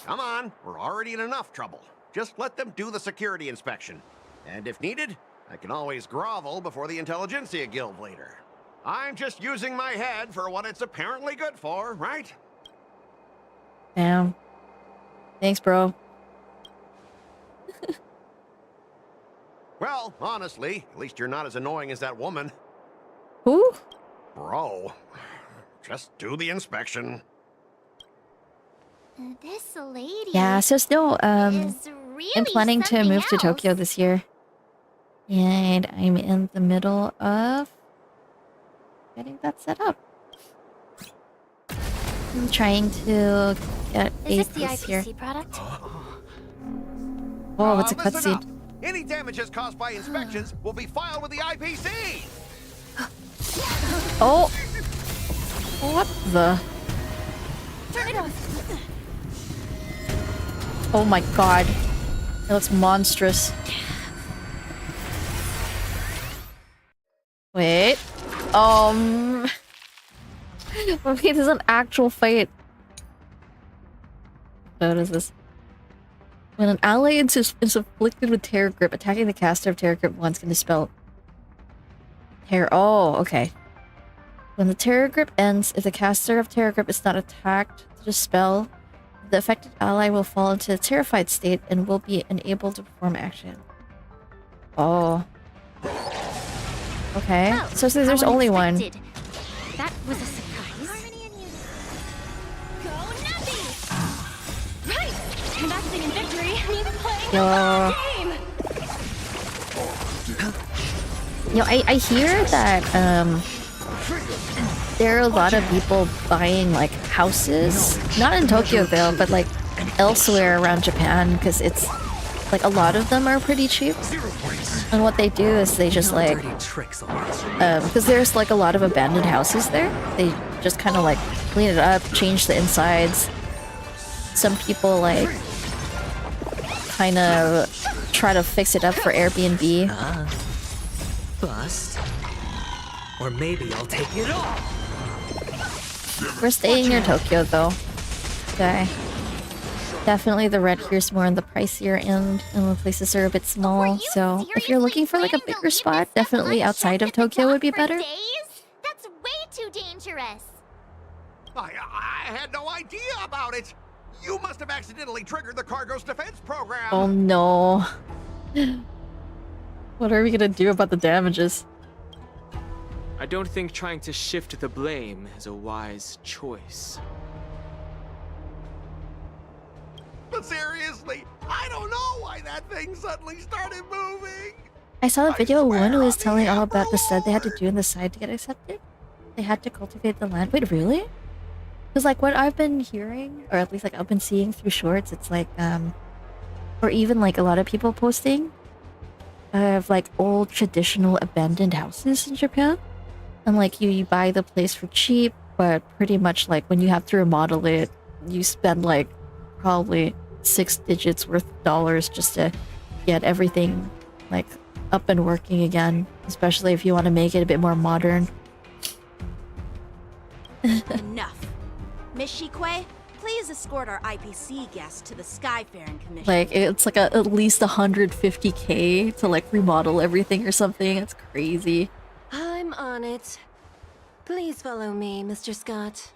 J: Come on, we're already in enough trouble. Just let them do the security inspection. And if needed, I can always grovel before the Intelligentsia Guild later. I'm just using my head for what it's apparently good for, right?
A: Damn. Thanks, bro.
J: Well, honestly, at least you're not as annoying as that woman.
A: Who?
J: Bro, just do the inspection.
D: This lady
A: Yeah, so Snow,
D: is really
A: I'm planning to move to Tokyo
D: else.
A: this year. And I'm in the middle of getting that set up. I'm trying to get
D: Is
A: a
D: this the
A: place here.
D: IPC product?
A: Whoa, what's a
J: Listen up.
A: cutscene?
J: Any damages caused by inspections will be filed with the IPC!
A: Oh! What the?
D: Turn it off.
A: Oh my god. It looks monstrous. Wait. Okay, there's an actual fight. What is this? When an ally is afflicted with Terror Grip, attacking the caster of Terror Grip once can dispel Terror. Oh, okay. When the Terror Grip ends, if the caster of Terror Grip is not attacked to dispel, the affected ally will fall into a terrified state and will be unable to perform action. Oh. Okay.
D: Well,
A: So there's
D: how
A: only one.
D: unexpected. That was a surprise. Go Nappy! Right! Investing in victory means playing
A: Yo.
D: the game!
A: I hear that there are a lot of people buying like houses, not in Tokyo though, but like elsewhere around Japan, because it's like a lot of them are pretty cheap. And what they do is they just like, because there's like a lot of abandoned houses there, they just kind of like clean it up, change the insides. Some people like kind of try to fix it up for Airbnb.
N: Bust. Or maybe I'll take it all.
A: We're staying near Tokyo though. Okay. Definitely the rent here's more on the pricier end, and the places are a bit small, so if you're looking for like a bigger spot, definitely outside of Tokyo would be better.
D: That's way too dangerous.
J: I had no idea about it! You must have accidentally triggered the cargo's defense program!
A: Oh no. What are we gonna do about the damages?
E: I don't think trying to shift the blame is a wise choice.
J: But seriously, I don't know why that thing suddenly started moving!
A: I saw the video of one who was telling all about the stuff they had to do on the side to get accepted. They had to cultivate the land. Wait, really? Because like what I've been hearing, or at least like I've been seeing through shorts, it's like or even like a lot of people posting of like old traditional abandoned houses in Japan. And like you buy the place for cheap, but pretty much like when you have to remodel it, you spend like probably 6 digits worth of dollars just to get everything like up and working again, especially if you want to make it a bit more modern.
B: Enough. Miss Shikwe, please escort our IPC guests to the Skyfaring Commission.
A: Like it's like at least 150k to like remodel everything or something. It's crazy.
M: I'm on it. Please follow me, Mr. Scott.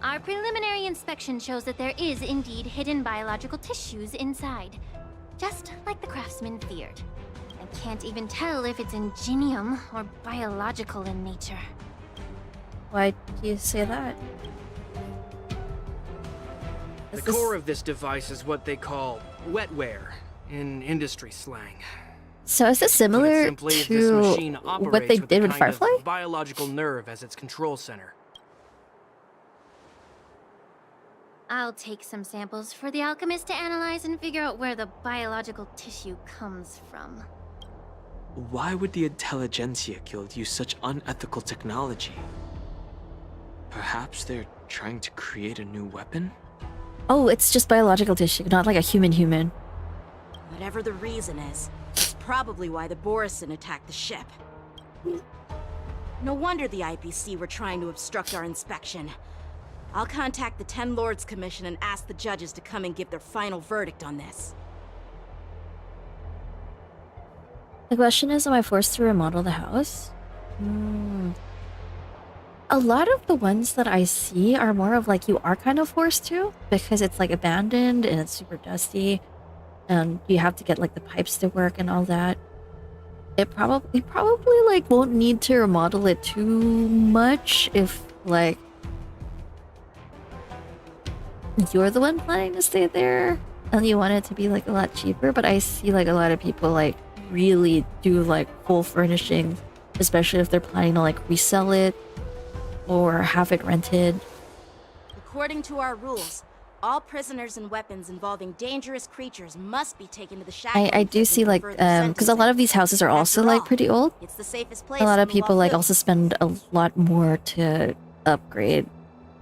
D: Our preliminary inspection shows that there is indeed hidden biological tissues inside. Just like the craftsman feared. I can't even tell if it's ingenium or biological in nature.
A: Why do you say that?
L: The core of this device is what they call wetware in industry slang.
A: So is this
L: Put it
A: similar
L: simply, this
A: to
L: machine
A: what they
L: operates with
A: did
L: a
A: with
L: kind
A: Firefly?
L: of biological nerve as its control center.
D: I'll take some samples for the alchemist to analyze and figure out where the biological tissue comes from.
E: Why would the Intelligentsia Guild use such unethical technology? Perhaps they're trying to create a new weapon?
A: Oh, it's just biological tissue, not like a human.
B: Whatever the reason is, it's probably why the Borison attacked the ship. No wonder the IPC were trying to obstruct our inspection. I'll contact the Ten Lords Commission and ask the judges to come and give their final verdict on this.
A: The question is, am I forced to remodel the house? A lot of the ones that I see are more of like you are kind of forced to, because it's like abandoned and it's super dusty and you have to get like the pipes to work and all that. It probably like won't need to remodel it too much if like you're the one planning to stay there and you want it to be like a lot cheaper. But I see like a lot of people like really do like full furnishing, especially if they're planning to like resell it or have it rented.
B: According to our rules, all prisoners and weapons involving dangerous creatures must be taken to the shackle.
A: I do see like because a lot of these houses are also like pretty old.
B: It's the safest place
A: A lot
B: on
A: of
B: the
A: people like
B: Wafu.
A: also spend a lot more to upgrade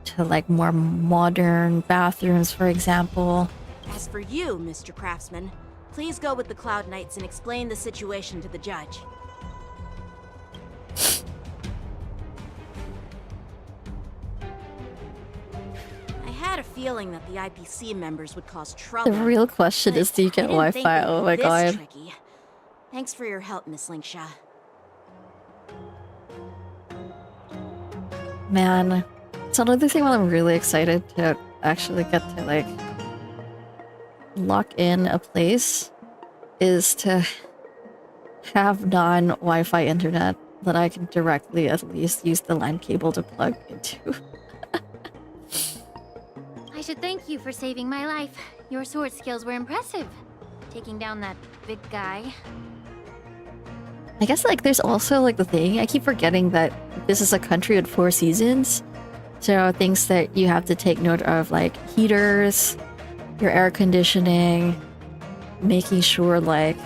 A: to like more modern bathrooms, for example.
B: As for you, Mr. Craftsman, please go with the Cloud Knights and explain the situation to the judge. I had a feeling that the IPC members would cause trouble.
A: The real question is, do you get
B: I didn't think
A: Wi-Fi?
B: they'd
A: Oh
B: be
A: my
B: this
A: god.
B: tricky. Thanks for your help, Miss Linksha.
A: Man, it's another thing I'm really excited to actually get to like lock in a place is to have non-Wi-Fi internet that I can directly at least use the LAN cable to plug into.
D: I should thank you for saving my life. Your sword skills were impressive. Taking down that big guy.
A: I guess like there's also like the thing, I keep forgetting that this is a country with 4 seasons. So things that you have to take note of like heaters, your air conditioning, making sure like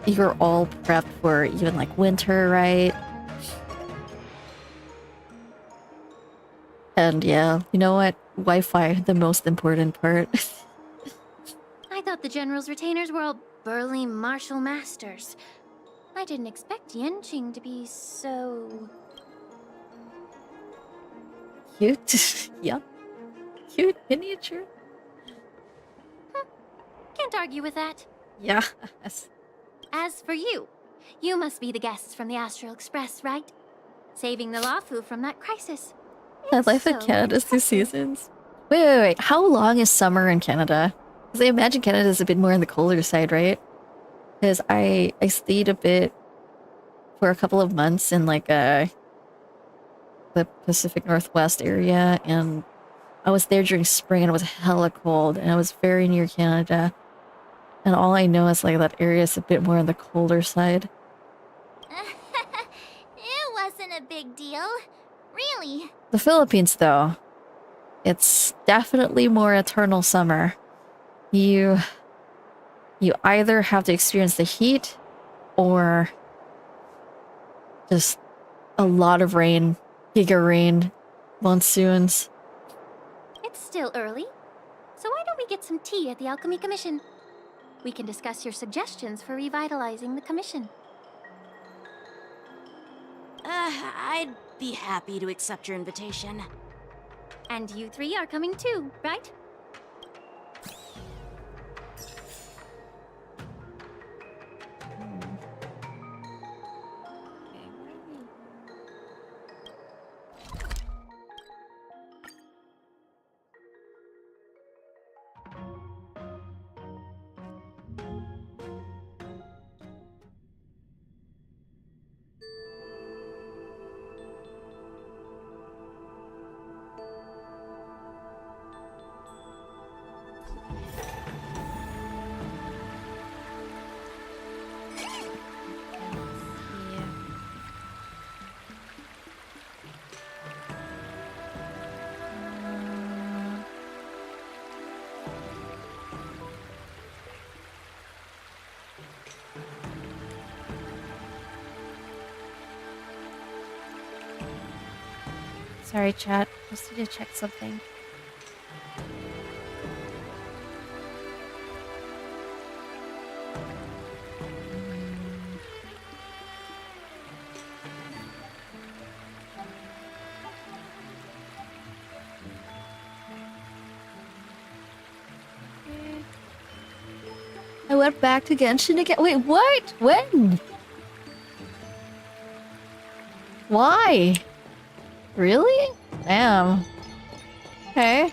A: you're all prepped for even like winter, right? And yeah, you know what? Wi-Fi, the most important part.
D: I thought the General's retainers were all burly martial masters. I didn't expect Yenching to be so...
A: Cute. Yeah. Cute miniature.
D: Can't argue with that.
A: Yeah.
D: As for you, you must be the guests from the Astral Express, right? Saving the Lafu from that crisis.
A: I like that Canada's 2 seasons. Wait. How long is summer in Canada? Because I imagine Canada is a bit more on the colder side, right? Because I stayed a bit for a couple of months in like the Pacific Northwest area, and I was there during spring and it was hella cold and I was very near Canada. And all I know is like that area is a bit more on the colder side.
D: It wasn't a big deal. Really.
A: The Philippines though, it's definitely more eternal summer. You either have to experience the heat or just a lot of rain, giga rain, monsoons.
D: It's still early. So why don't we get some tea at the Alchemy Commission? We can discuss your suggestions for revitalizing the commission.
B: I'd be happy to accept your invitation.
D: And you 3 are coming too, right?
A: Sorry, chat. Just need to check something. I went back to Genshin again. Wait, what? When? Why? Really? Damn. Okay.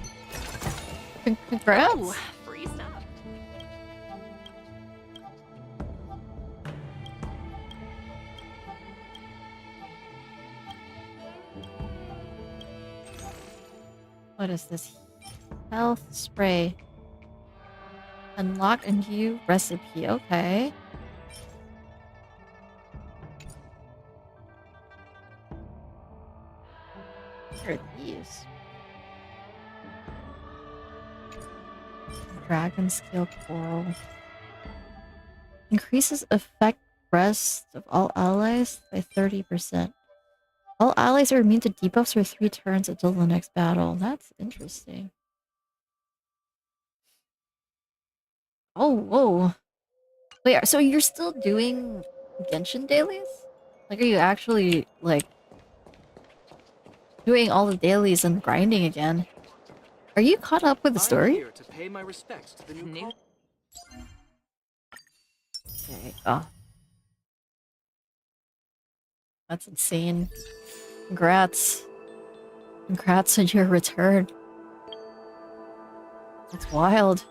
A: Congrats.
O: Oh, free stuff.
A: What is this? Health spray. Unlock a new recipe. Okay. What are these? Dragon scale coral. Increases effect rest of all allies by 30%. All allies are immune to debuffs for 3 turns until the next battle. That's interesting. Oh, whoa. Wait, so you're still doing Genshin dailies? Like, are you actually, like, doing all the dailies and grinding again? Are you caught up with the
E: I'm
A: story?
E: here to pay my respects to the new
A: Okay. Oh. That's insane. Congrats. Congrats on your return. That's wild.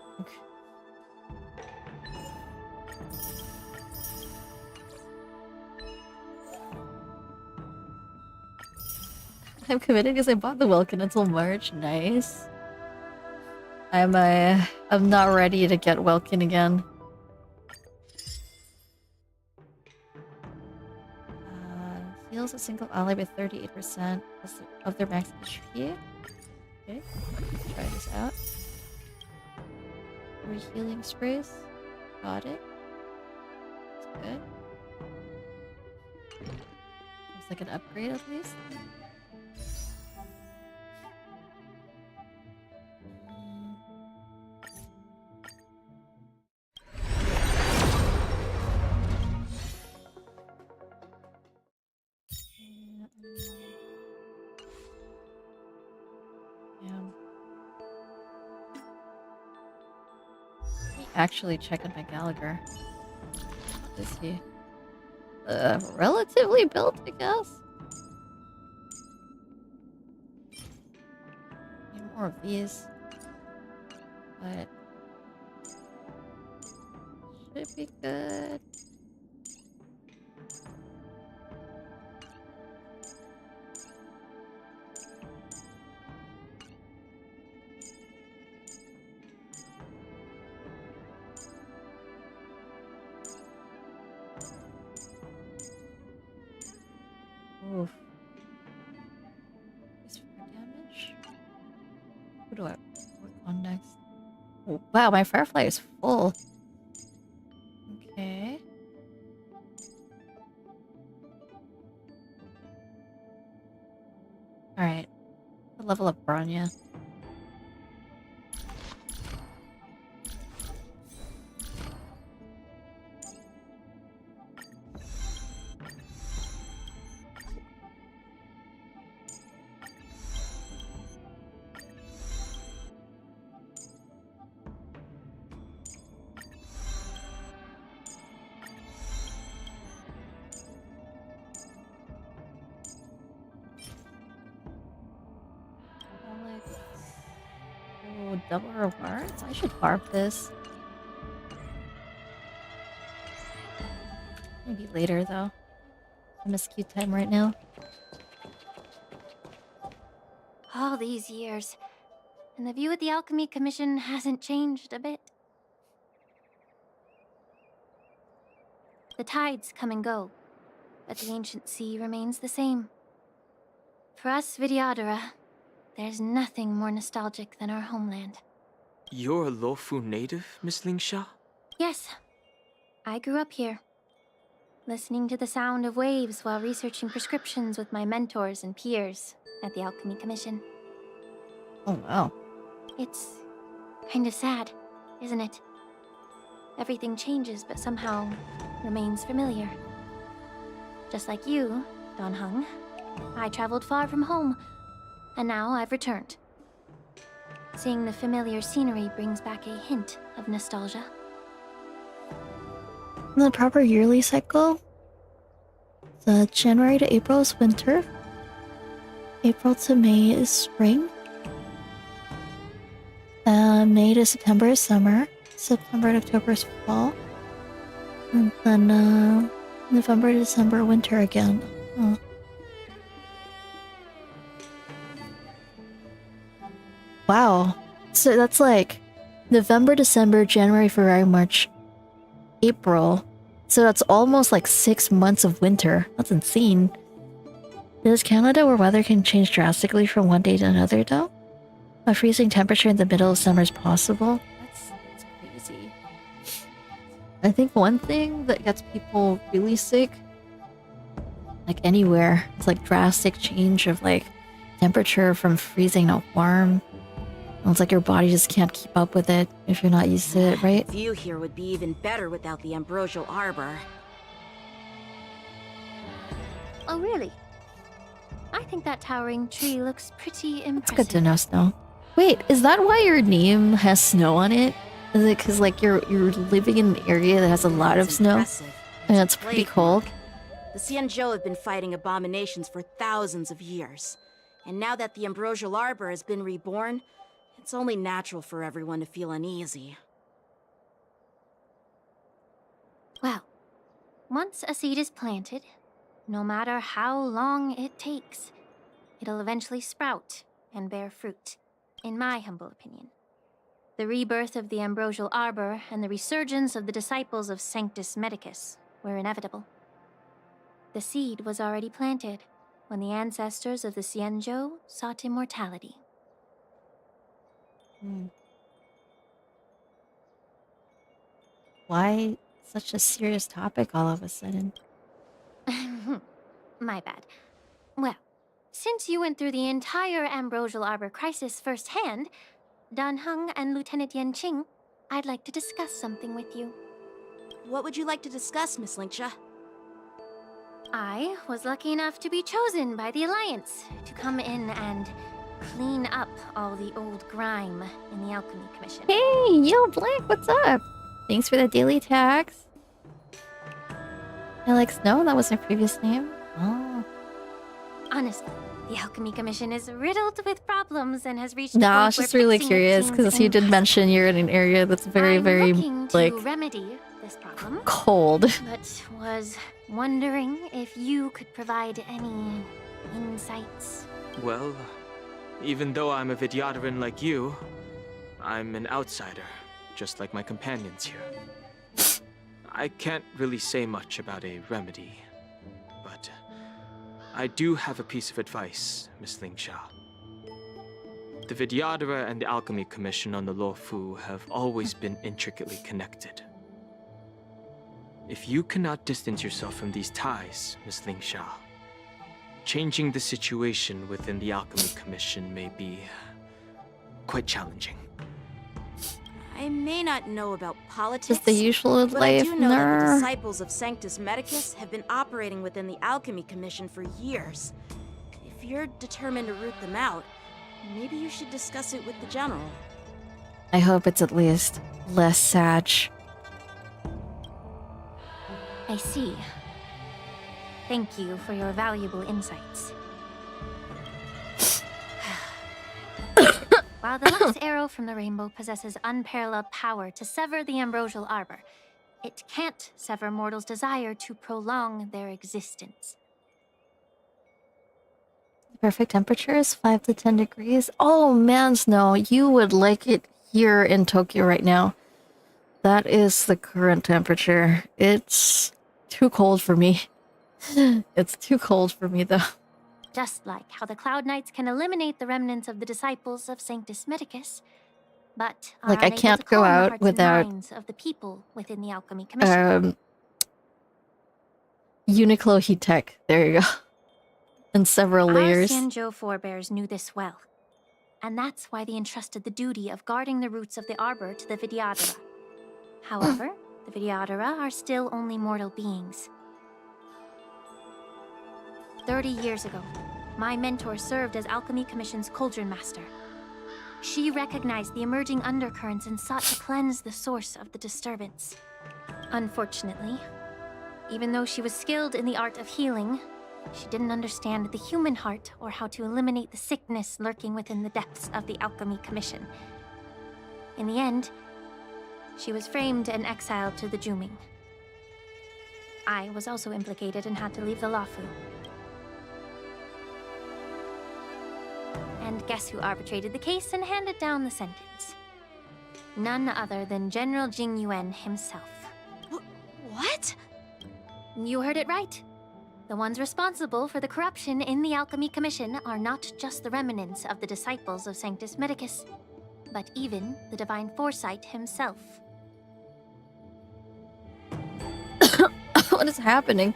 A: I'm committed because I bought the Welkin until March. Nice. I'm not ready to get Welkin again. Heals a single ally by 38% of their max HP. Okay, let's try this out. 3 healing sprays. Got it. That's good. Looks like an upgrade at least. Actually checking my Gallagher. What is he? Relatively built, I guess. Need more of these. But should be good. Oof. Is 4 damage? Who do I work on next? Oh, wow, my Firefly is full. Okay. Alright. Level up Bronya. Oh, double rewards? I should farm this. Maybe later, though. MSQ time right now.
D: All these years, and the view of the Alchemy Commission hasn't changed a bit. The tides come and go, but the ancient sea remains the same. For us Vidyadhara, there's nothing more nostalgic than our homeland.
E: You're a Lofu native, Miss Lingsha?
D: Yes, I grew up here. listening to the sound of waves while researching prescriptions with my mentors and peers at the Alchemy Commission.
A: Oh, wow.
D: It's kind of sad, isn't it? Everything changes, but somehow remains familiar. Just like you, Don Hung, I traveled far from home, and now I've returned. Seeing the familiar scenery brings back a hint of nostalgia.
A: In the proper yearly cycle, the January to April is winter, April to May is spring, May to September is summer, September to October is fall, and then November to December winter again. Oh. Wow. So that's like November, December, January, February, March, April. So that's almost like 6 months of winter. That's insane. Is Canada where weather can change drastically from one day to another though? A freezing temperature in the middle of summer is possible? That's crazy. I think one thing that gets people really sick, like anywhere, it's like drastic change of like temperature from freezing to warm. It's like your body just can't keep up with it if you're not used to it, right?
B: The view here would be even better without the ambrosial arbor.
D: Oh, really? I think that towering tree looks pretty impressive.
A: It's good to know, Snow. Wait, is that why your name has snow on it? Is it because like you're living in an area that has a lot of snow?
B: Impressive.
A: And it's pretty cold?
B: The Xianzhou have been fighting abominations for thousands of years. And now that the ambrosial arbor has been reborn, it's only natural for everyone to feel uneasy.
D: Well, once a seed is planted, no matter how long it takes, it'll eventually sprout and bear fruit, in my humble opinion. The rebirth of the ambrosial arbor and the resurgence of the disciples of Sanctus Medicus were inevitable. The seed was already planted when the ancestors of the Xianzhou sought immortality.
A: Why such a serious topic all of a sudden?
D: My bad. Well, since you went through the entire ambrosial arbor crisis firsthand, Dan Heng and Lieutenant Yan Qing, I'd like to discuss something with you.
B: What would you like to discuss, Miss Linksha?
D: I was lucky enough to be chosen by the Alliance to come in and clean up all the old grime in the Alchemy Commission.
A: Hey, yo, Blank, what's up? Thanks for the daily tags. I like Snow, that was my previous name. Oh.
D: Honestly, the Alchemy Commission is riddled with problems and has reached.
A: No, I was just really curious because you did mention you're in an area that's very, very like
D: remedy this problem,
A: cold.
D: But was wondering if you could provide any insights.
E: Well, even though I'm a Vidyadharan like you, I'm an outsider, just like my companions here. I can't really say much about a remedy, but I do have a piece of advice, Miss Lingsha. The Vidyadhara and the Alchemy Commission on the Luofu have always been intricately connected. If you cannot distance yourself from these ties, Miss Lingsha, changing the situation within the Alchemy Commission may be quite challenging.
B: I may not know about politics,
A: Just the usual
B: but
A: life,
B: I do know that the
A: ner.
B: disciples of Sanctus Medicus have been operating within the Alchemy Commission for years. If you're determined to root them out, maybe you should discuss it with the General.
A: I hope it's at least less Sag.
D: I see. Thank you for your valuable insights. While the last arrow from the rainbow possesses unparalleled power to sever the ambrosial arbor, it can't sever mortals' desire to prolong their existence.
A: The perfect temperature is 5 to 10 degrees. Oh man, Snow, you would like it here in Tokyo right now. That is the current temperature. It's too cold for me. It's too cold for me though.
D: Just like how the Cloud Knights can eliminate the remnants of the disciples of Sanctus Medicus, but are
A: Like I
D: unable
A: can't
D: to
A: go
D: calm the
A: out
D: hearts and
A: without
D: minds of the people within the Alchemy Commission.
A: Uniqlo heat tech. There you go. And several layers.
D: Our Xianzhou forebears knew this well, and that's why they entrusted the duty of guarding the roots of the arbor to the Vidyadhara. However, the Vidyadhara are still only mortal beings. 30 years ago, my mentor served as Alchemy Commission's Cauldron Master. She recognized the emerging undercurrents and sought to cleanse the source of the disturbance. Unfortunately, even though she was skilled in the art of healing, she didn't understand the human heart or how to eliminate the sickness lurking within the depths of the Alchemy Commission. In the end, she was framed and exiled to the Juming. I was also implicated and had to leave the Luofu. And guess who arbitrated the case and handed down the sentence? None other than General Jing Yuan himself.
B: What?
D: You heard it right. The ones responsible for the corruption in the Alchemy Commission are not just the remnants of the disciples of Sanctus Medicus, but even the Divine Foresight himself.
A: What is happening?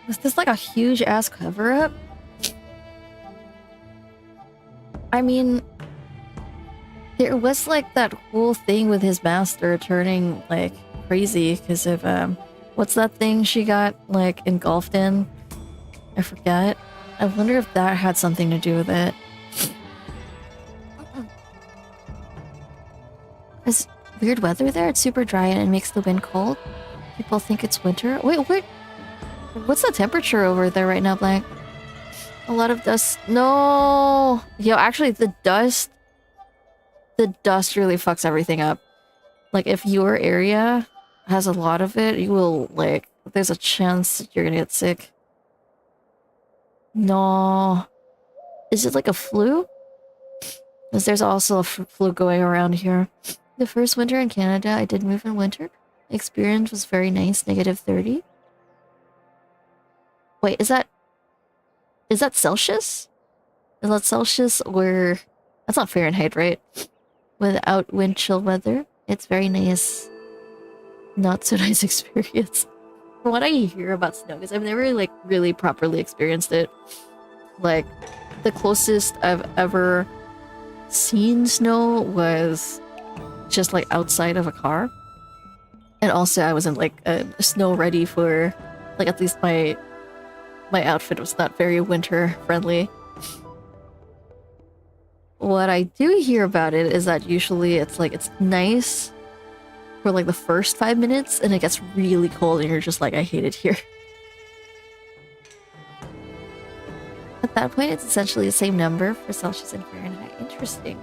A: Was this like a huge ass cover-up? I mean, there was like that whole thing with his master turning like crazy because of what's that thing she got like engulfed in? I forget. I wonder if that had something to do with it. There's weird weather there. It's super dry and it makes the wind cold. People think it's winter. Wait, what's the temperature over there right now, Blank? A lot of dust. No! Yo, actually, the dust really fucks everything up. Like, if your area has a lot of it, you will, like, there's a chance that you're gonna get sick. No. Is it like a flu? Because there's also a flu going around here. The first winter in Canada, I did move in winter. The experience was very nice, -30. Wait, is that Celsius? Is that Celsius or... That's not Fahrenheit, right? Without wind chill weather. It's very nice. Not so nice experience. From what I hear about snow, because I've never like really properly experienced it. Like, the closest I've ever seen snow was just like outside of a car. And also I wasn't like snow ready for... Like, at least my outfit was not very winter friendly. What I do hear about it is that usually it's like, it's nice for like the first 5 minutes and it gets really cold and you're just like, I hate it here. At that point, it's essentially the same number for Celsius and Fahrenheit. Interesting.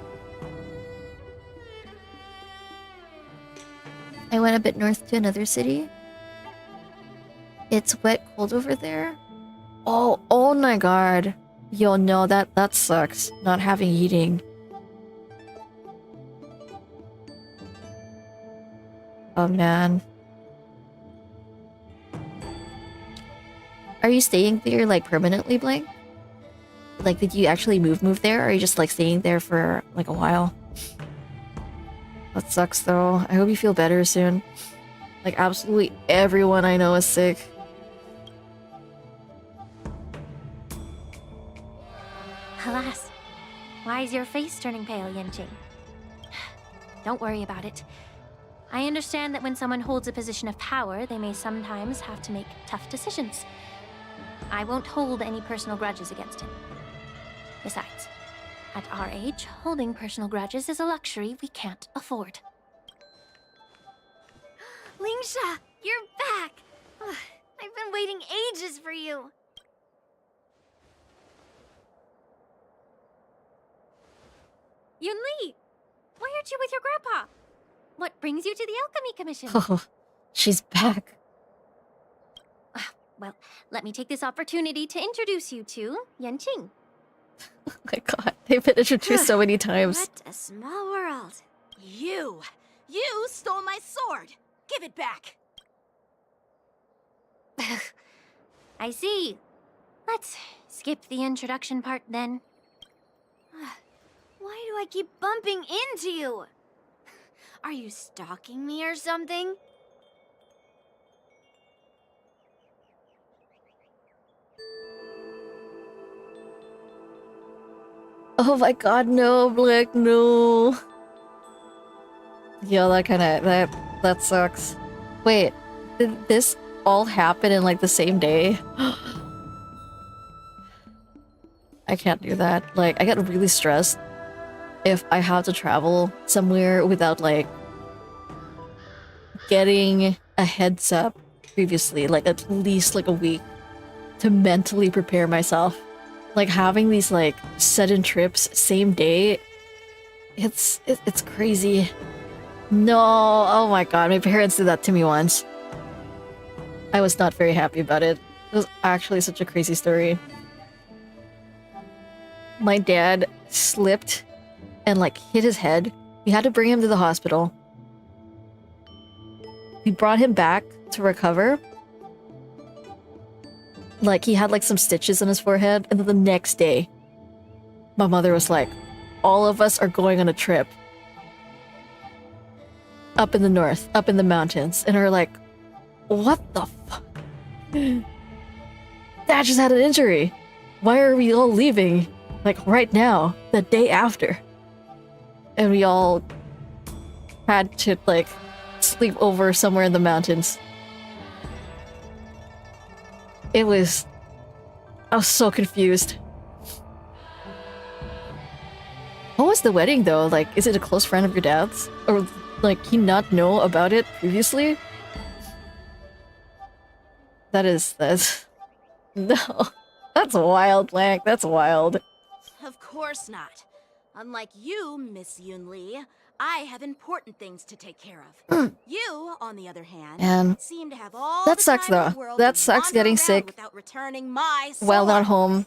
A: I went a bit north to another city. It's wet, cold over there. Oh my god. Yo, no, that sucks. Not having heating. Oh man. Are you staying there like permanently, Blank? Like, did you actually move there, or are you just like staying there for like a while? That sucks though. I hope you feel better soon. Like, absolutely everyone I know is sick.
D: Alas, why is your face turning pale, Yanqing? Don't worry about it. I understand that when someone holds a position of power, they may sometimes have to make tough decisions. I won't hold any personal grudges against him. Besides, at our age, holding personal grudges is a luxury we can't afford.
G: Lingsha, you're back! Ugh, I've been waiting ages for you.
D: Yunli! Why aren't you with your grandpa? What brings you to the Alchemy Commission?
A: Oh, she's back.
D: Well, let me take this opportunity to introduce you to Yanqing.
A: Oh my god, they've been introduced so many times.
B: What a small world. You stole my sword. Give it back.
D: I see. Let's skip the introduction part then.
G: Why do I keep bumping into you? Are you stalking me or something?
A: Oh my god, no, Black, no. Yeah, that sucks. Wait, did this all happen in like the same day? I can't do that. Like, I get really stressed if I have to travel somewhere without like getting a heads up previously, like at least like a week to mentally prepare myself. Like having these like sudden trips same day, it's crazy. No, oh my god, my parents did that to me once. I was not very happy about it. It was actually such a crazy story. My dad slipped and like hit his head. We had to bring him to the hospital. We brought him back to recover. Like he had like some stitches on his forehead, and then the next day, my mother was like, all of us are going on a trip. Up in the north, up in the mountains. And we're like, what the fuck? Dad just had an injury. Why are we all leaving? Like right now, the day after. And we all had to like sleep over somewhere in the mountains. I was so confused. What was the wedding though? Like, is it a close friend of your dad's? Or like he not know about it previously? That's no. That's wild, Blank. That's wild.
B: Of course not. Unlike you, Miss Yunli, I have important things to take care of. You, on the other hand,
A: Man,
B: seem to have all
A: that
B: the
A: sucks
B: time in
A: though.
B: the world
A: That
B: to
A: sucks
B: wander
A: getting
B: around
A: sick
B: without returning my
A: while not
B: sword.
A: home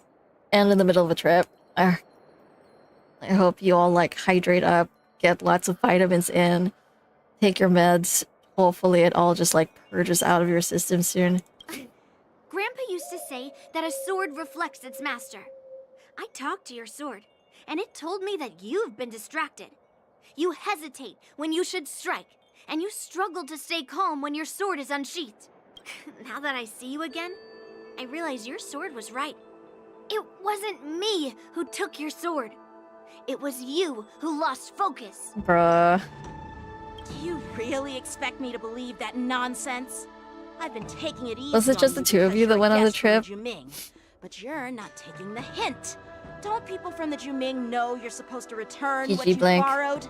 A: and in the middle of a trip. I hope you all like hydrate up, get lots of vitamins in, take your meds. Hopefully it all just like purges out of your system soon.
G: Grandpa used to say that a sword reflects its master. I talked to your sword, and it told me that you've been distracted. You hesitate when you should strike, and you struggle to stay calm when your sword is unsheathed. Now that I see you again, I realize your sword was right. It wasn't me who took your sword. It was you who lost focus.
A: Bruh.
B: Do you really expect me to believe that nonsense? I've been taking it easy.
A: Was it just the two of you that went on the trip?
B: But you're not taking the hint. Don't people from the Juming know you're supposed to return what
A: GG
B: you
A: Blank.
B: borrowed?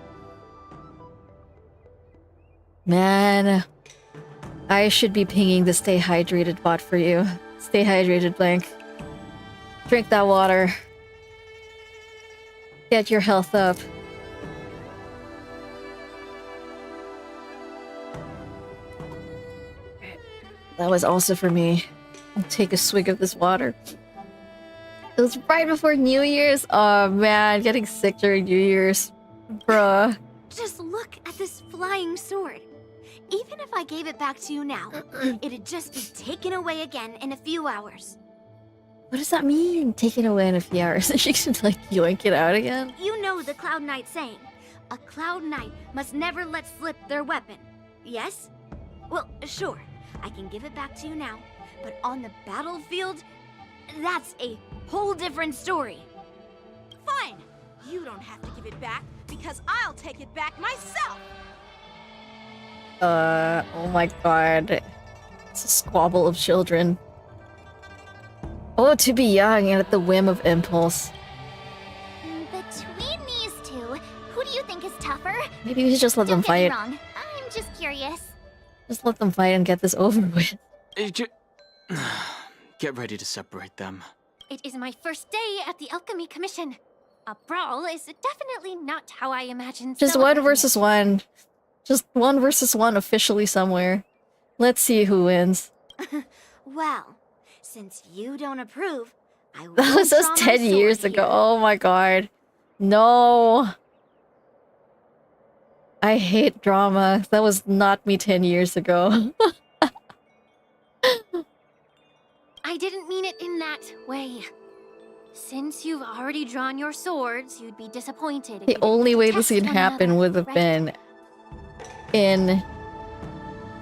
A: Man, I should be pinging the stay hydrated bot for you. Stay hydrated, Blank. Drink that water. Get your health up. That was also for me. I'll take a swig of this water. It was right before New Year's. Oh man, getting sick during New Year's. Bruh.
G: Just look at this flying sword. Even if I gave it back to you now, it'd just be taken away again in a few hours.
A: What does that mean? Taken away in a few hours? She should like yoink it out again?
G: You know the Cloud Knight saying, a Cloud Knight must never let slip their weapon. Yes? Well, sure, I can give it back to you now, but on the battlefield, that's a whole different story.
B: Fine. You don't have to give it back, because I'll take it back myself.
A: Oh my god. It's a squabble of children. Oh, to be young and at the whim of impulse.
D: Between these two, who do you think is tougher?
A: Maybe we should just let them
D: Don't get me
A: fight.
D: wrong. I'm just curious.
A: Just let them fight and get this over with.
E: Get ready to separate them.
D: It is my first day at the Alchemy Commission. A brawl is definitely not how I imagined.
A: Just one versus one. Just one versus one officially somewhere. Let's see who wins.
G: Well, since you don't approve, I will
A: That was
G: draw
A: just
G: my
A: 10 years
G: sword
A: ago.
G: here.
A: Oh my god. No. I hate drama. That was not me 10 years ago.
D: I didn't mean it in that way. Since you've already drawn your swords, you'd be disappointed. if
A: The
D: you didn't
A: only way
D: test
A: this could
D: one
A: happen
D: another,
A: would have
D: right?
A: been in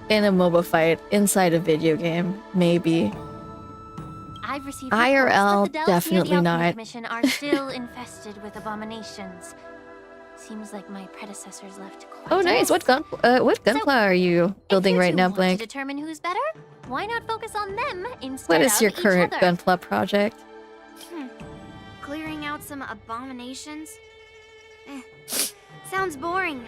A: a MOBA fight inside a video game. Maybe.
D: I've received
A: IRL,
D: reports that the dells near
A: definitely
D: the Alchemy
A: not.
D: Commission are still infested with abominations. Seems like my predecessors left quite
A: Oh,
D: a
A: nice.
D: mess.
A: What gunpla are you building right now,
D: Want
A: Blank?
D: to determine who's better? Why not focus on them instead
A: What is
D: of
A: your
D: each
A: current
D: other?
A: gunpla project?
G: Clearing out some abominations? Sounds boring.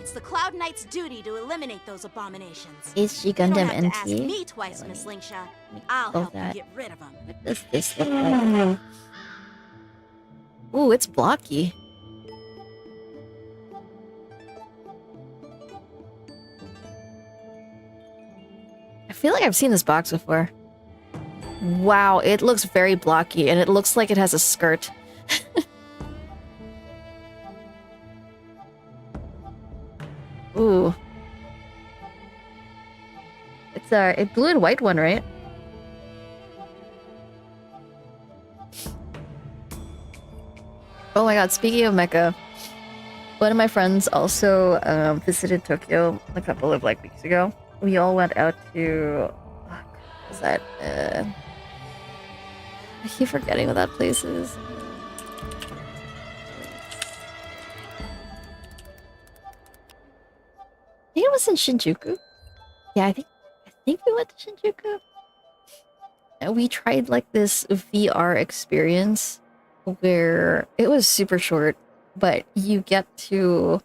B: It's the Cloud Knight's duty to eliminate those abominations.
A: Is she
B: You don't
A: Gundam
B: have to ask
A: NT?
B: me twice, Miss Lingsha. I'll
A: Oh,
B: help you
A: that.
B: get rid of them.
A: What does this look like? Ooh, it's blocky. I feel like I've seen this box before. Wow, it looks very blocky, and it looks like it has a skirt. Ooh. It's a blue and white one, right? Oh my god, speaking of mecha, one of my friends also visited Tokyo a couple of weeks ago. We all went out to what was that? I keep forgetting what that place is. I think it was in Shinjuku. Yeah, I think we went to Shinjuku. And we tried this VR experience where it was super short, but you get to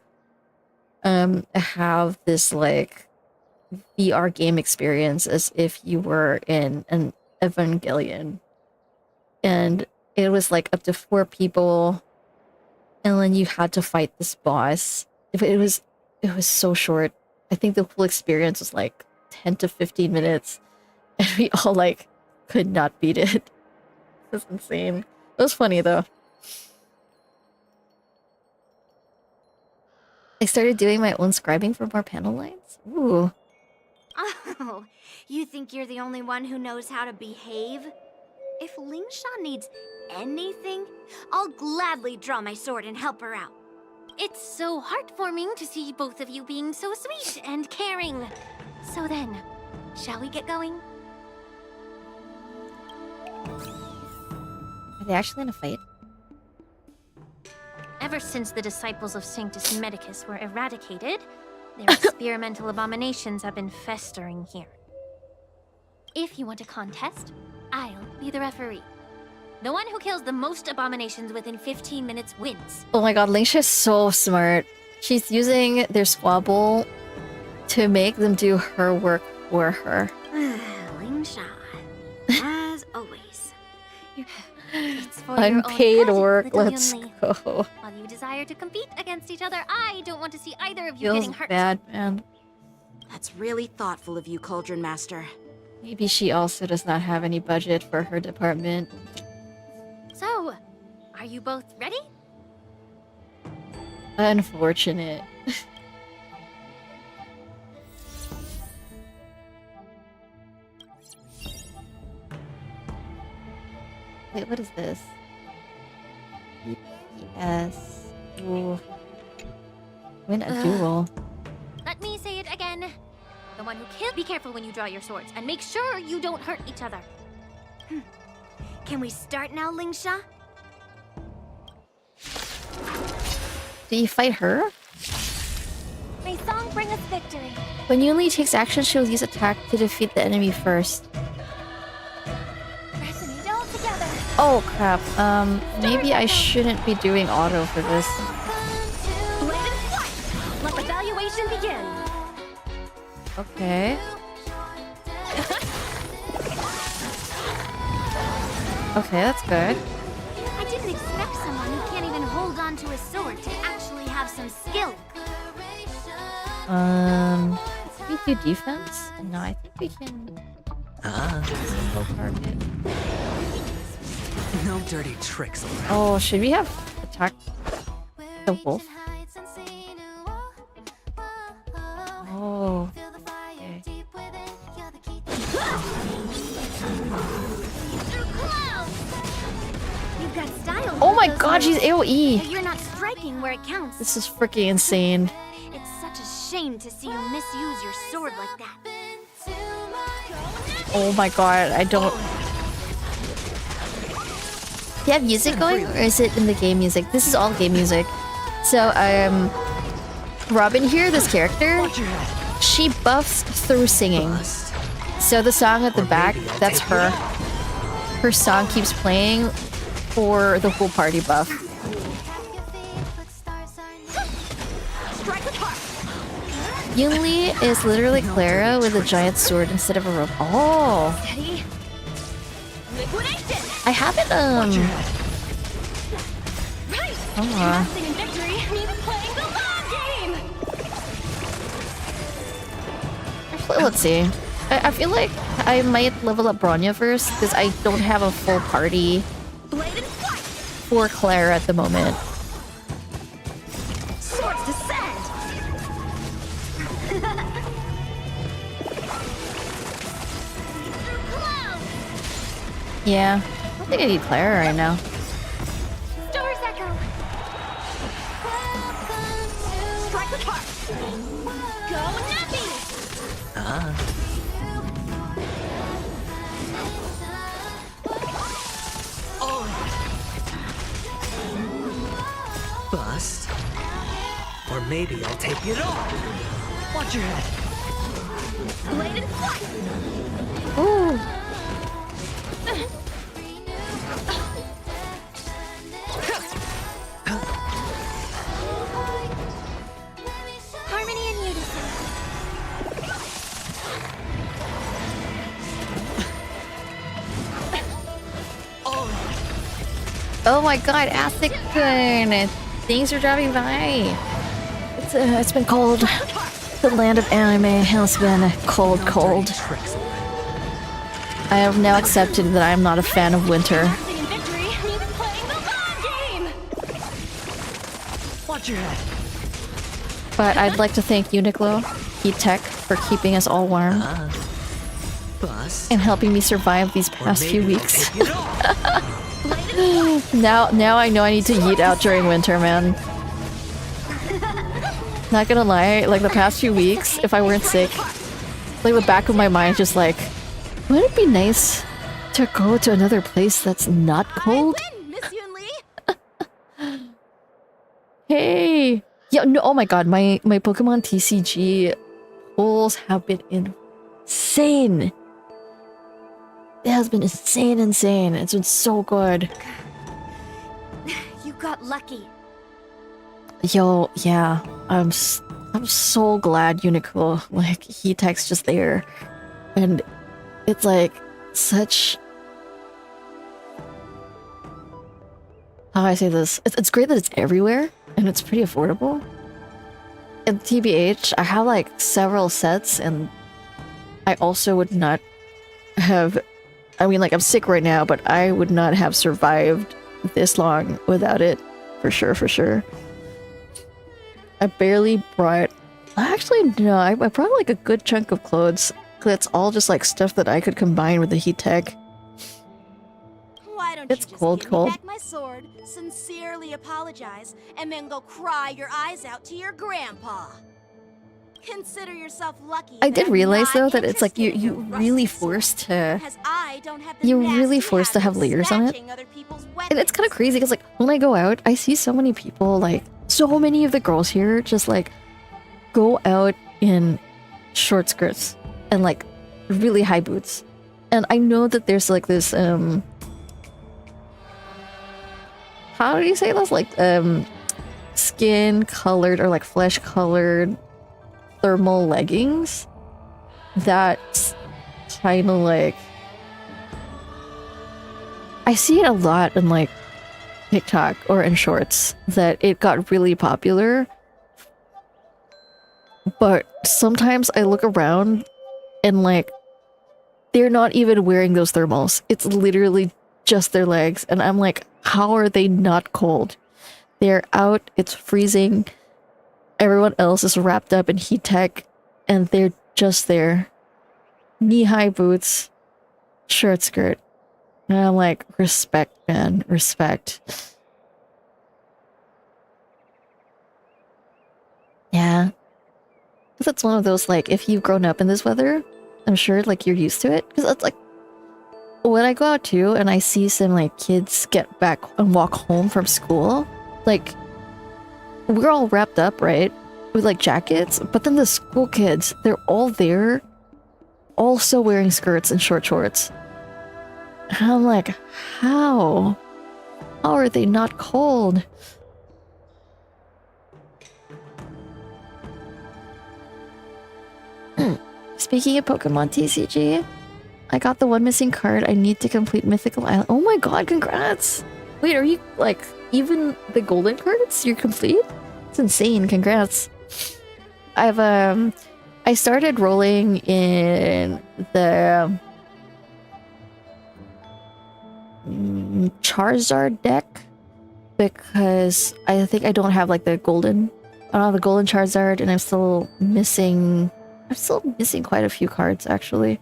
A: have this VR game experience as if you were in an Evangelion. And it was up to 4 people, and then you had to fight this boss. It was so short. I think the whole experience was 10 to 15 minutes, and we all could not beat it. It was insane. It was funny though. I started doing my own scribing for more panel lines. Ooh.
G: Oh, you think you're the only one who knows how to behave? If Lingsha needs anything, I'll gladly draw my sword and help her out.
D: It's so heartwarming to see both of you being so sweet and caring. So then, shall we get going?
A: Are they actually gonna fight?
D: Ever since the disciples of Sanctus Medicus were eradicated, their experimental abominations have been festering here. If you want a contest, I'll be the referee. The one who kills the most abominations within 15 minutes wins.
A: Oh my god, Lingsha is so smart. She's using their squabble to make them do her work for her.
G: Lingsha, as always.
D: It's for your own
A: Unpaid
D: good,
A: work,
D: little
A: let's
D: Yunli.
A: go.
D: While you desire to compete against each other, I don't want to see either of you
A: Feels
D: getting hurt.
A: bad, man.
B: That's really thoughtful of you, Cauldron Master.
A: Maybe she also does not have any budget for her department.
D: So, are you both ready?
A: Unfortunate. Wait, what is this? Yes. Ooh. Win a duel.
D: Let me say it again. The one who kills. Be careful when you draw your swords, and make sure you don't hurt each other.
G: Can we start now, Lingsha?
A: Do you fight her?
D: May song bring us victory.
A: When Yunli takes action, she'll use attack to defeat the enemy first.
D: Resonate all together.
A: Oh crap. Maybe I shouldn't be doing auto for this.
M: Let the evaluation begin.
A: Okay. Okay, that's good.
G: I didn't expect someone who can't even hold on to a sword to actually have some skill.
A: Can we do defense? No, I think we can. Single target.
N: No dirty tricks around.
A: Oh, should we have attack the wolf? Oh. Okay.
G: You've got style.
A: Oh
G: with
A: my
G: those
A: god, she's
G: moves,
A: AoE!
G: but you're not striking where it counts.
A: This is freaking insane.
G: It's such a ashamed to see you misuse your sword like that.
A: Oh my god, I don't... Do you have music going, or is it in the game music? This is all game music. So, Robin here, this character, she buffs through singing. So the song at the back, that's her. Her song keeps playing for the whole party buff. Yunli is literally Clara with a giant sword instead of a rope. Oh! I haven't, Actually, let's see. I feel like I might level up Bronya first, because I don't have a full party for Clara at the moment.
G: Swords descend!
A: Yeah, I think I need Clara right now.
G: Stars echo! Strike with heart! Go Nappy!
N: Bust. Or maybe I'll take it all. Watch your head.
G: Blade and flight!
A: Ooh.
G: Harmony and unison.
A: Oh my god, Athicun! Thanks for dropping by. It's been cold. The land of anime has been cold. I have now accepted that I am not a fan of winter.
N: Watch your head.
A: But I'd like to thank Uniqlo, Heat Tech, for keeping us all warm.
N: Bust.
A: And helping me survive these past few weeks. Now I know I need to yeet out during winter, man. Not gonna lie, like the past few weeks, if I weren't sick, like the back of my mind just like, wouldn't it be nice to go to another place that's not cold? Hey! Yeah, no, oh my god, my Pokemon TCG pulls have been insane. It has been insane. It's been so good.
G: You got lucky.
A: Yo, yeah, I'm so glad Uniqlo, like, Heat Tech's just there. And it's like such... How do I say this? It's great that it's everywhere, and it's pretty affordable. And TBH, I have like several sets, and I also would not have... I mean, like, I'm sick right now, but I would not have survived this long without it. For sure. I barely brought... Actually, no, I brought like a good chunk of clothes. It's all just like stuff that I could combine with the Heat Tech.
B: Why don't
A: It's
B: you just
A: cold,
B: give
A: cold.
B: me back my sword, sincerely apologize, and then go cry your eyes out to your grandpa? Consider yourself lucky.
A: I did
B: that I'm
A: realize
B: not
A: though that it's like
B: interested in
A: you
B: your
A: really
B: rusty
A: forced to...
B: because I don't have the
A: You're really
B: nasty
A: forced to have
B: habit of
A: layers on it.
B: snatching other people's
A: And it's kind of
B: weapons.
A: crazy because like when I go out, I see so many people, like so many of the girls here just like go out in short skirts and like really high boots. And I know that there's like this how do you say this? Like skin colored or like flesh colored thermal leggings that's kind of like... I see it a lot in like TikTok or in shorts that it got really popular. But sometimes I look around and like they're not even wearing those thermals. It's literally just their legs. And I'm like, how are they not cold? They're out, it's freezing. Everyone else is wrapped up in Heat Tech and they're just there. Knee-high boots, short skirt. And I'm like, respect, man, respect. Yeah. Because it's one of those, like, if you've grown up in this weather, I'm sure, like, you're used to it. Because it's like, when I go out too and I see some, like, kids get back and walk home from school, like, we're all wrapped up, right? With, like, jackets. But then the school kids, they're all there, also wearing skirts and short shorts. And I'm like, how? How are they not cold? Speaking of Pokemon TCG, I got the one missing card I need to complete Mythical Island. Oh my god, congrats! Wait, are you, like, even the golden cards? You're complete? It's insane, congrats. I started rolling in the Charizard deck because I think I don't have, like, the golden. I don't have the golden Charizard and I'm still missing quite a few cards, actually.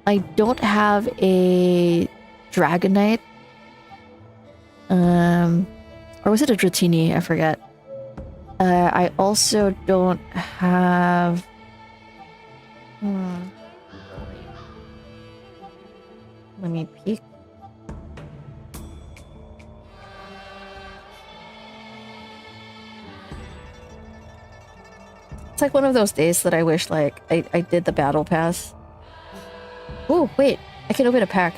A: I don't have a Dragonite. Or was it a Dratini? I forget. I also don't have... Let me peek. It's like one of those days that I wish, like, I did the battle pass. Oh, wait. I can open a pack.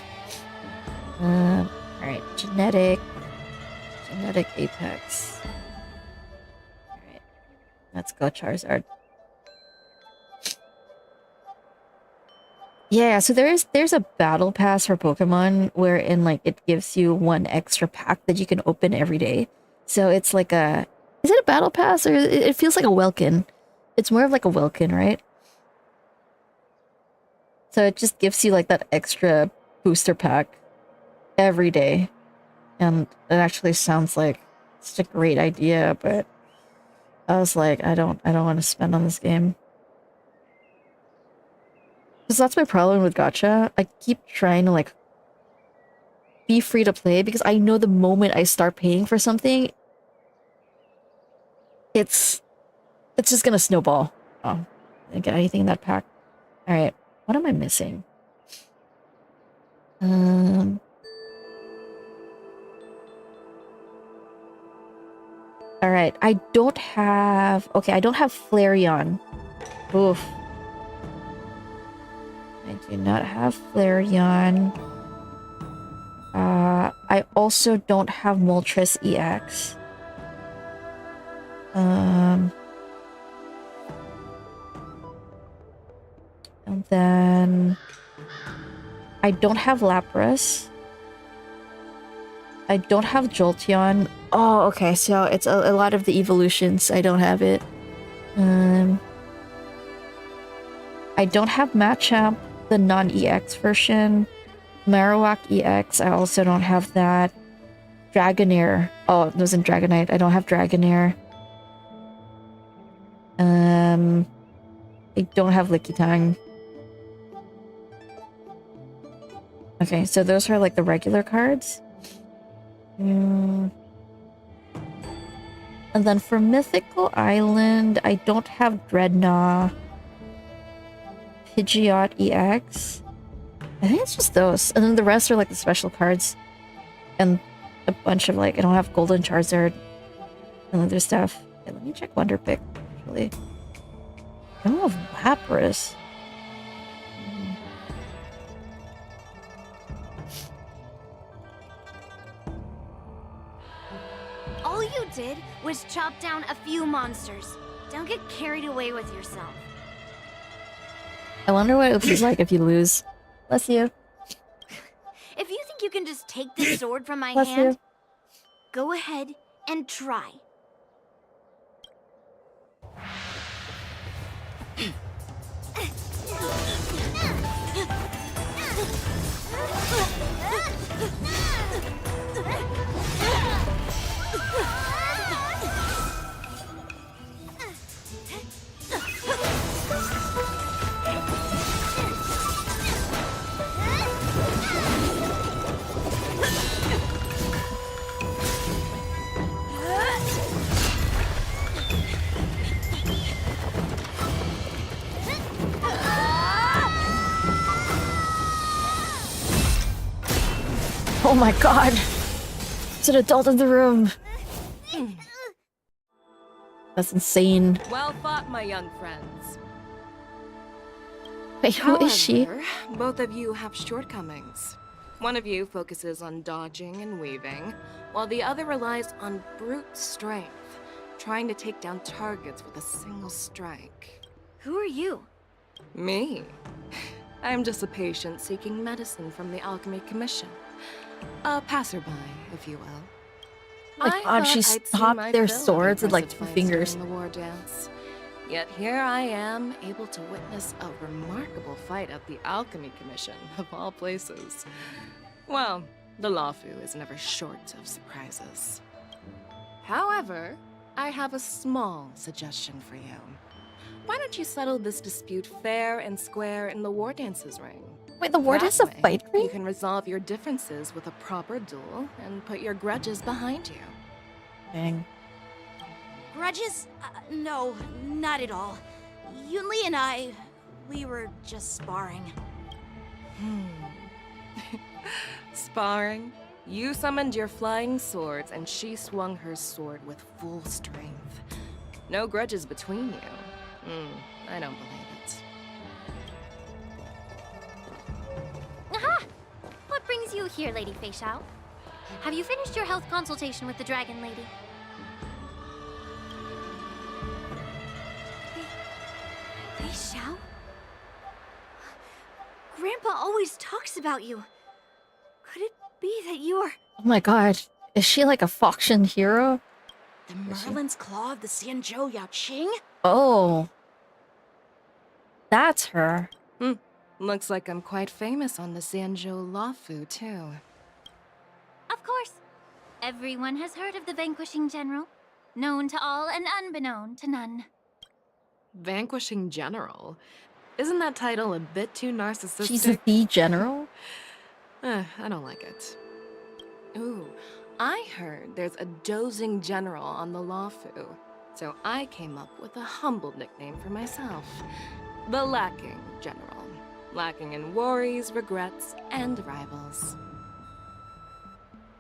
A: Alright. Genetic Apex. Alright. Let's go, Charizard. Yeah, so there's a battle pass for Pokemon wherein, like, it gives you one extra pack that you can open every day. So it's like a... Is it a battle pass? Or it feels like a Welkin. It's more of like a Welkin, right? So it just gives you, like, that extra booster pack every day. And it actually sounds like such a great idea, but I was like, I don't want to spend on this game. Because that's my problem with gacha. I keep trying to, like, be free to play because I know the moment I start paying for something, it's just gonna snowball. Oh, I didn't get anything in that pack. Alright, what am I missing? Alright, I don't have... Okay, I don't have Flareon. Oof. I do not have Flareon. I also don't have Moltres EX. And then... I don't have Lapras. I don't have Jolteon. Oh, okay, so it's a lot of the evolutions. I don't have it. I don't have Machamp, the non-EX version. Marowak EX, I also don't have that. Dragonair. Oh, it wasn't Dragonite. I don't have Dragonair. I don't have Lickitung. Okay, so those are, like, the regular cards. And then for Mythical Island, I don't have Dreadnought. Pidgeot EX. I think it's just those. And then the rest are, like, the special cards. And a bunch of, like, I don't have Golden Charizard and other stuff. Okay, let me check Wonder Pick, actually. I don't have Lapras.
G: All you did was chop down a few monsters. Don't get carried away with yourself.
A: I wonder what it would be like if you lose. Bless you.
G: If you think you can just take this sword from my
A: Bless
G: hand,
A: you.
G: go ahead and try.
A: Oh my god! There's an adult in the room! That's insane.
O: Well fought, my young friends.
A: Wait, who is she?
O: However, both of you have shortcomings. One of you focuses on dodging and weaving, while the other relies on brute strength, trying to take down targets with a single strike.
G: Who are you?
O: Me? I'm just a patient seeking medicine from the Alchemy Commission. A passerby, if you will.
A: Oh my god, she stopped their swords with like 2 fingers.
O: The war dance. Yet here I am, able to witness a remarkable fight at the Alchemy Commission, of all places. Well, the Lawfu is never short of surprises. However, I have a small suggestion for you. Why don't you settle this dispute fair and square in the war dances ring?
A: Wait, the war dance is a fight ring?
O: You can resolve your differences with a proper duel and put your grudges behind you.
A: Dang.
B: Grudges? No, not at all. Yunli and I, we were just sparring.
O: Sparring? You summoned your flying swords and she swung her sword with full strength. No grudges between you. I don't believe it.
D: Aha! What brings you here, Lady Fei Xiao? Have you finished your health consultation with the Dragon Lady?
G: Fei Xiao? Grandpa always talks about you. Could it be that you are...
A: Oh my god. Is she like a Foxian hero?
B: The Merlin's Claw of the Xianzhou Yao Qing?
A: Oh. That's her.
O: Looks like I'm quite famous on the Xianzhou Lawfu, too.
D: Of course. Everyone has heard of the Vanquishing General. Known to all and unbeknown to none.
O: Vanquishing General? Isn't that title a bit too narcissistic?
A: She's the general?
O: I don't like it. Ooh, I heard there's a dozing general on the Lawfu, so I came up with a humble nickname for myself. The Lacking General. Lacking in worries, regrets, and rivals.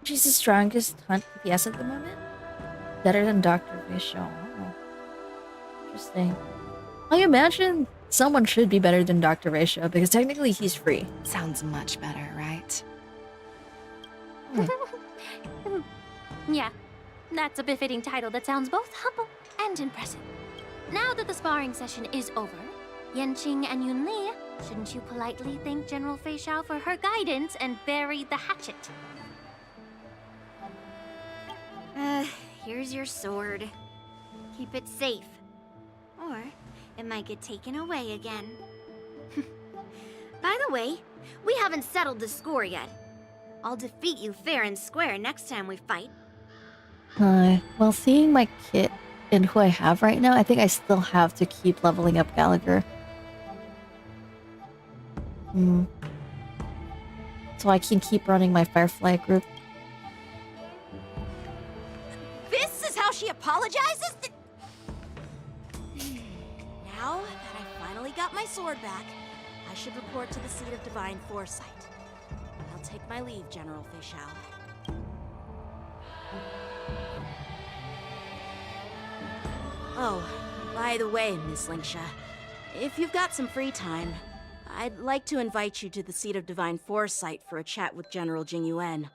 A: She's the strongest hunt DPS at the moment? Better than Dr. Vishal. Oh. Interesting. I imagine someone should be better than Dr. Ratio because technically he's free.
O: Sounds much better, right?
D: Yeah, that's a befitting title that sounds both humble and impressive. Now that the sparring session is over, Yanqing and Yunli, shouldn't you politely thank General Fei Xiao for her guidance and bury the hatchet?
G: Here's your sword. Keep it safe. Or it might get taken away again. By the way, we haven't settled the score yet. I'll defeat you fair and square next time we fight.
A: Well, seeing my kit and who I have right now, I think I still have to keep leveling up Gallagher. So I can keep running my Firefly group.
B: This is how she apologizes? Now that I finally got my sword back, I should report to the seat of Divine Foresight. I'll take my leave, General Fei Xiao. Oh, by the way, Miss Lingsha, if you've got some free time, I'd like to invite you to the seat of Divine Foresight for a chat with General Jingyuan.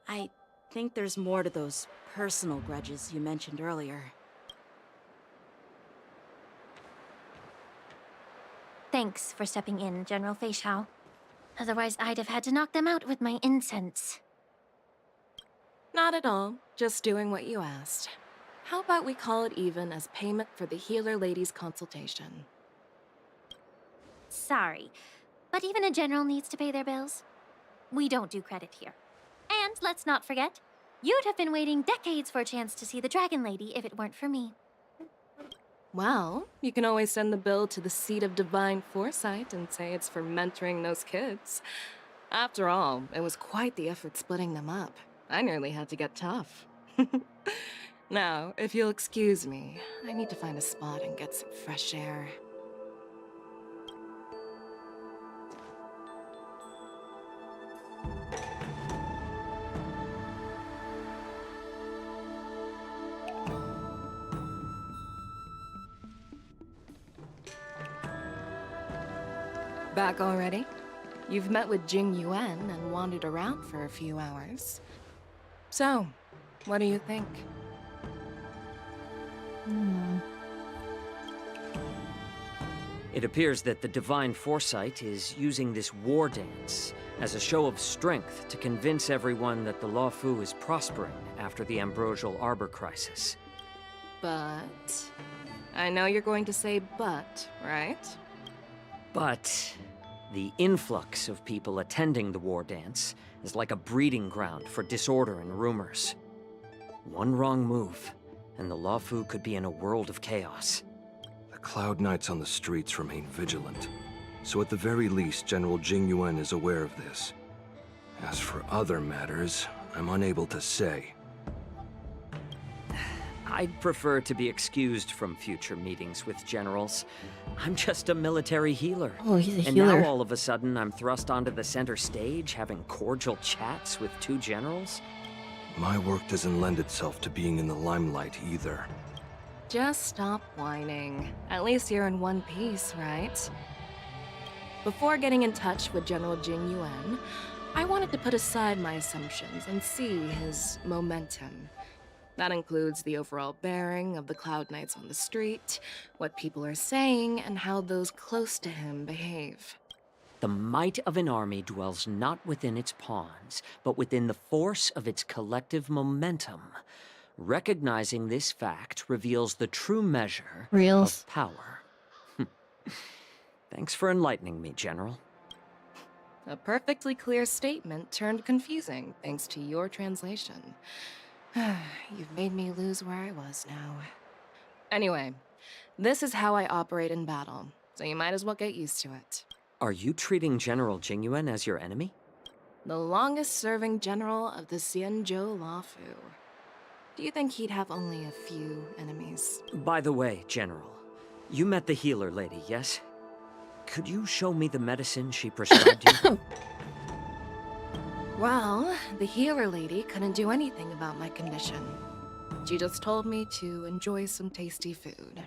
B: I think there's more to those personal grudges you mentioned earlier.
D: Thanks for stepping in, General Fei Xiao. Otherwise, I'd have had to knock them out with my incense.
O: Not at all. Just doing what you asked. How about we call it even as payment for the healer lady's consultation?
D: Sorry, but even a general needs to pay their bills. We don't do credit here. And let's not forget, you'd have been waiting decades for a chance to see the Dragon Lady if it weren't for me.
O: Well, you can always send the bill to the seat of Divine Foresight and say it's for mentoring those kids. After all, it was quite the effort splitting them up. I nearly had to get tough. Now, if you'll excuse me, I need to find a spot and get some fresh air. Back already? You've met with Jing Yuan and wandered around for a few hours. So, what do you think?
H: It appears that the Divine Foresight is using this war dance as a show of strength to convince everyone that the Luofu is prospering after the Ambrosial Arbor crisis.
O: But... I know you're going to say but, right?
H: But the influx of people attending the war dance is like a breeding ground for disorder and rumors. One wrong move, and the Luofu could be in a world of chaos.
I: The Cloud Knights on the streets remain vigilant, so at the very least, General Jing Yuan is aware of this. As for other matters, I'm unable to say.
H: I'd prefer to be excused from future meetings with generals. I'm just a military healer.
A: Oh, he's a
H: and
A: healer.
H: now all of a sudden I'm thrust onto the center stage having cordial chats with two generals?
I: My work doesn't lend itself to being in the limelight either.
O: Just stop whining. At least you're in one piece, right? Before getting in touch with General Jing Yuan, I wanted to put aside my assumptions and see his momentum. That includes the overall bearing of the Cloud Knights on the street, what people are saying, and how those close to him behave.
H: The might of an army dwells not within its pawns, but within the force of its collective momentum. Recognizing this fact reveals the true measure of power. Thanks for enlightening me, General.
O: A perfectly clear statement turned confusing thanks to your translation. You've made me lose where I was now. Anyway, this is how I operate in battle, so you might as well get used to it.
H: Are you treating General Jing Yuan as your enemy?
O: The longest-serving general of the Xianzhou Luofu. Do you think he'd have only a few enemies?
H: By the way, General, you met the healer lady, yes? Could you show me the medicine she prescribed you?
O: Well, the healer lady couldn't do anything about my condition. She just told me to enjoy some tasty food.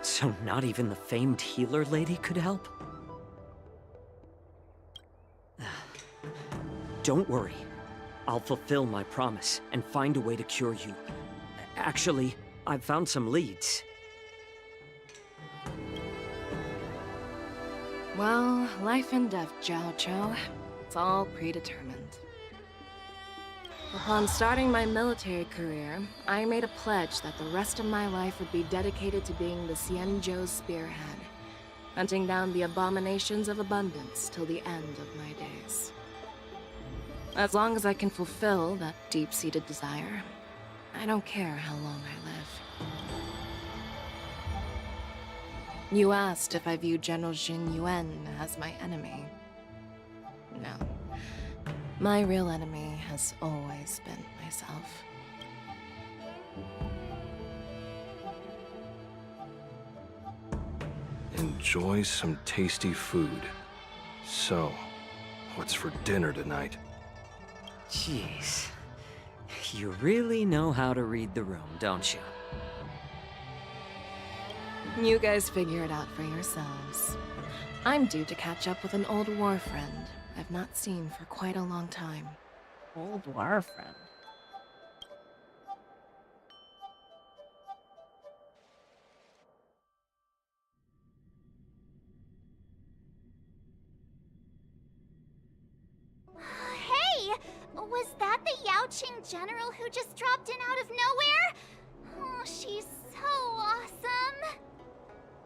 H: So not even the famed healer lady could help? Don't worry. I'll fulfill my promise and find a way to cure you. Actually, I've found some leads.
O: Well, life and death, Jiao Chou. It's all predetermined. Upon starting my military career, I made a pledge that the rest of my life would be dedicated to being the Xianzhou spearhead, hunting down the abominations of abundance till the end of my days. As long as I can fulfill that deep-seated desire, I don't care how long I live. You asked if I view General Jing Yuan as my enemy. No. My real enemy has always been myself.
I: Enjoy some tasty food. So, what's for dinner tonight?
H: Jeez. You really know how to read the room, don't you?
O: You guys figure it out for yourselves. I'm due to catch up with an old war friend I've not seen for quite a long time.
A: Old war friend.
D: Hey! Was that the Yaoqing general who just dropped in out of nowhere? Oh, she's so awesome.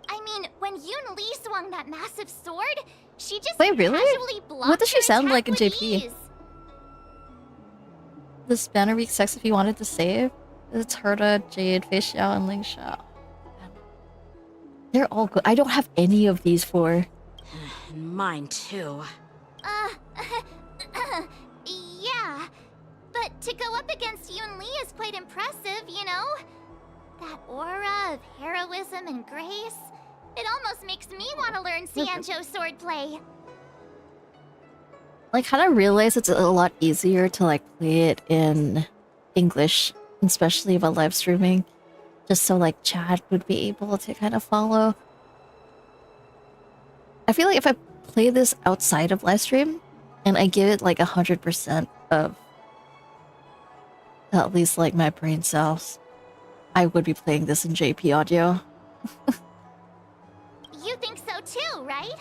D: I mean, when Yun Li swung that massive sword, she just
A: Wait, really?
D: casually blocked
A: What does she
D: her
A: sound like
D: attack
A: in
D: with
A: JP?
D: ease.
A: This banner week sex if you wanted to save. It's Herta, Jade, Fei Xiao, and Ling Xiao. They're all good. I don't have any of these four.
B: Mine too.
D: Yeah. But to go up against Yun Li is quite impressive, you know? That aura of heroism and grace. It almost makes me want to learn Xianzhou swordplay.
A: Like, kind of realize it's a lot easier to like play it in English, especially while live streaming, just so like chat would be able to kind of follow. I feel like if I play this outside of live stream and I give it like 100% of at least like my brain cells, I would be playing this in JP audio.
D: You think so too, right?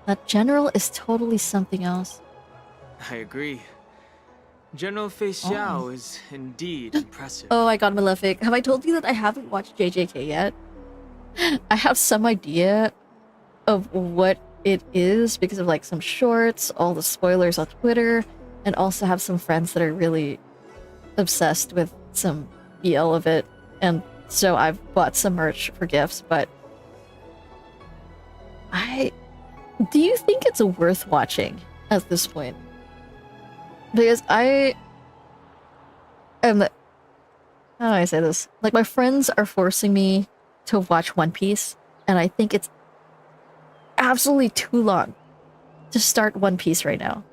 A: That general is totally something else.
E: I agree. General Fei Xiao is indeed impressive.
A: Oh my god, Malefic. Have I told you that I haven't watched JJK yet? I have some idea of what it is because of like some shorts, all the spoilers on Twitter, and also have some friends that are really obsessed with some BL of it. And so I've bought some merch for gifts, but do you think it's worth watching at this point? Because I am... How do I say this? Like, my friends are forcing me to watch One Piece, and I think it's absolutely too long to start One Piece right now.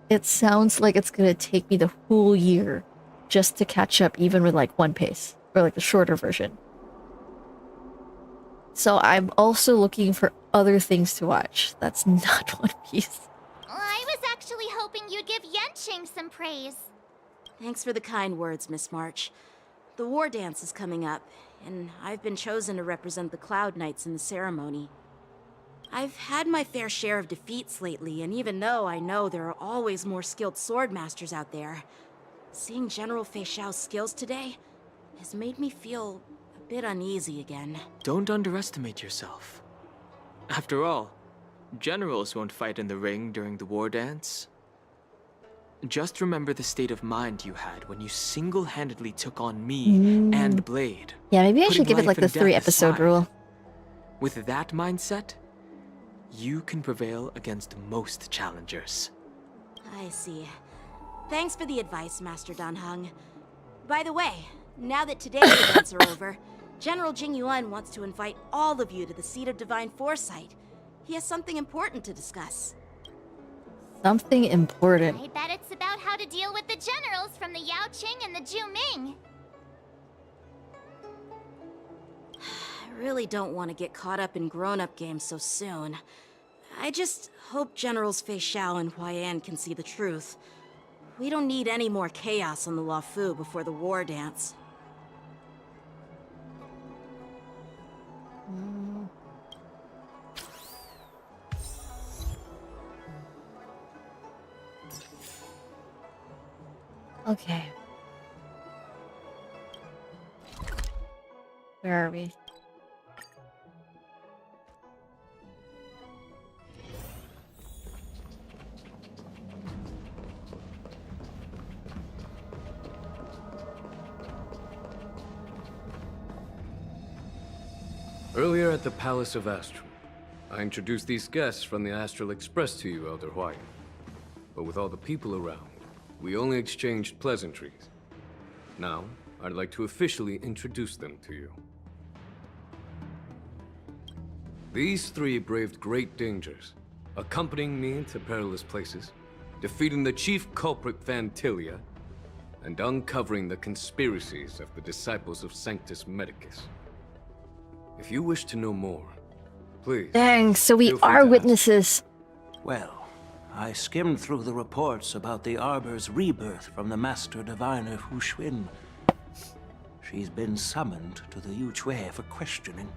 A: It sounds like it's gonna take me the whole year just to catch up even with, like, One Piece, or, like, the shorter version. So I'm also looking for other things to watch. That's not One Piece.
D: I was actually hoping you'd give Yenching some praise.
B: Thanks for the kind words, Miss March. The war dance is coming up, and I've been chosen to represent the Cloud Knights in the ceremony. I've had my fair share of defeats lately, and even though I know there are always more skilled sword masters out there, seeing General Fei Xiao's skills today has made me feel a bit uneasy again.
E: Don't underestimate yourself. After all, generals won't fight in the ring during the war dance. Just remember the state of mind you had when you single-handedly took on me and Blade.
A: Yeah, maybe I should give it like the 3-episode rule.
E: With that mindset, you can prevail against most challengers.
B: I see. Thanks for the advice, Master Danheng. By the way, now that today's events are over, General Jing Yuan wants to invite all of you to the Seat of Divine Foresight. He has something important to discuss.
A: Something important.
D: I bet it's about how to deal with the generals from the Yao Qing and the Zhu Ming.
B: I really don't want to get caught up in grown-up games so soon. I just hope Generals Fei Xiao and Huaiyan can see the truth. We don't need any more chaos on the Luofu before the war dance.
A: Okay. Where are we?
C: Earlier at the Palace of Astral, I introduced these guests from the Astral Express to you, Elder Huaiyan. But with all the people around, we only exchanged pleasantries. Now, I'd like to officially introduce them to you. These three braved great dangers, accompanying me into perilous places, defeating the chief culprit Vantilia, and uncovering the conspiracies of the disciples of Sanctus Medicus. If you wish to know more, please.
A: Dang, so we are witnesses.
F: Well, I skimmed through the reports about the Arbor's rebirth from the Master Diviner Hu Xuan. She's been summoned to the Yu Chui for questioning.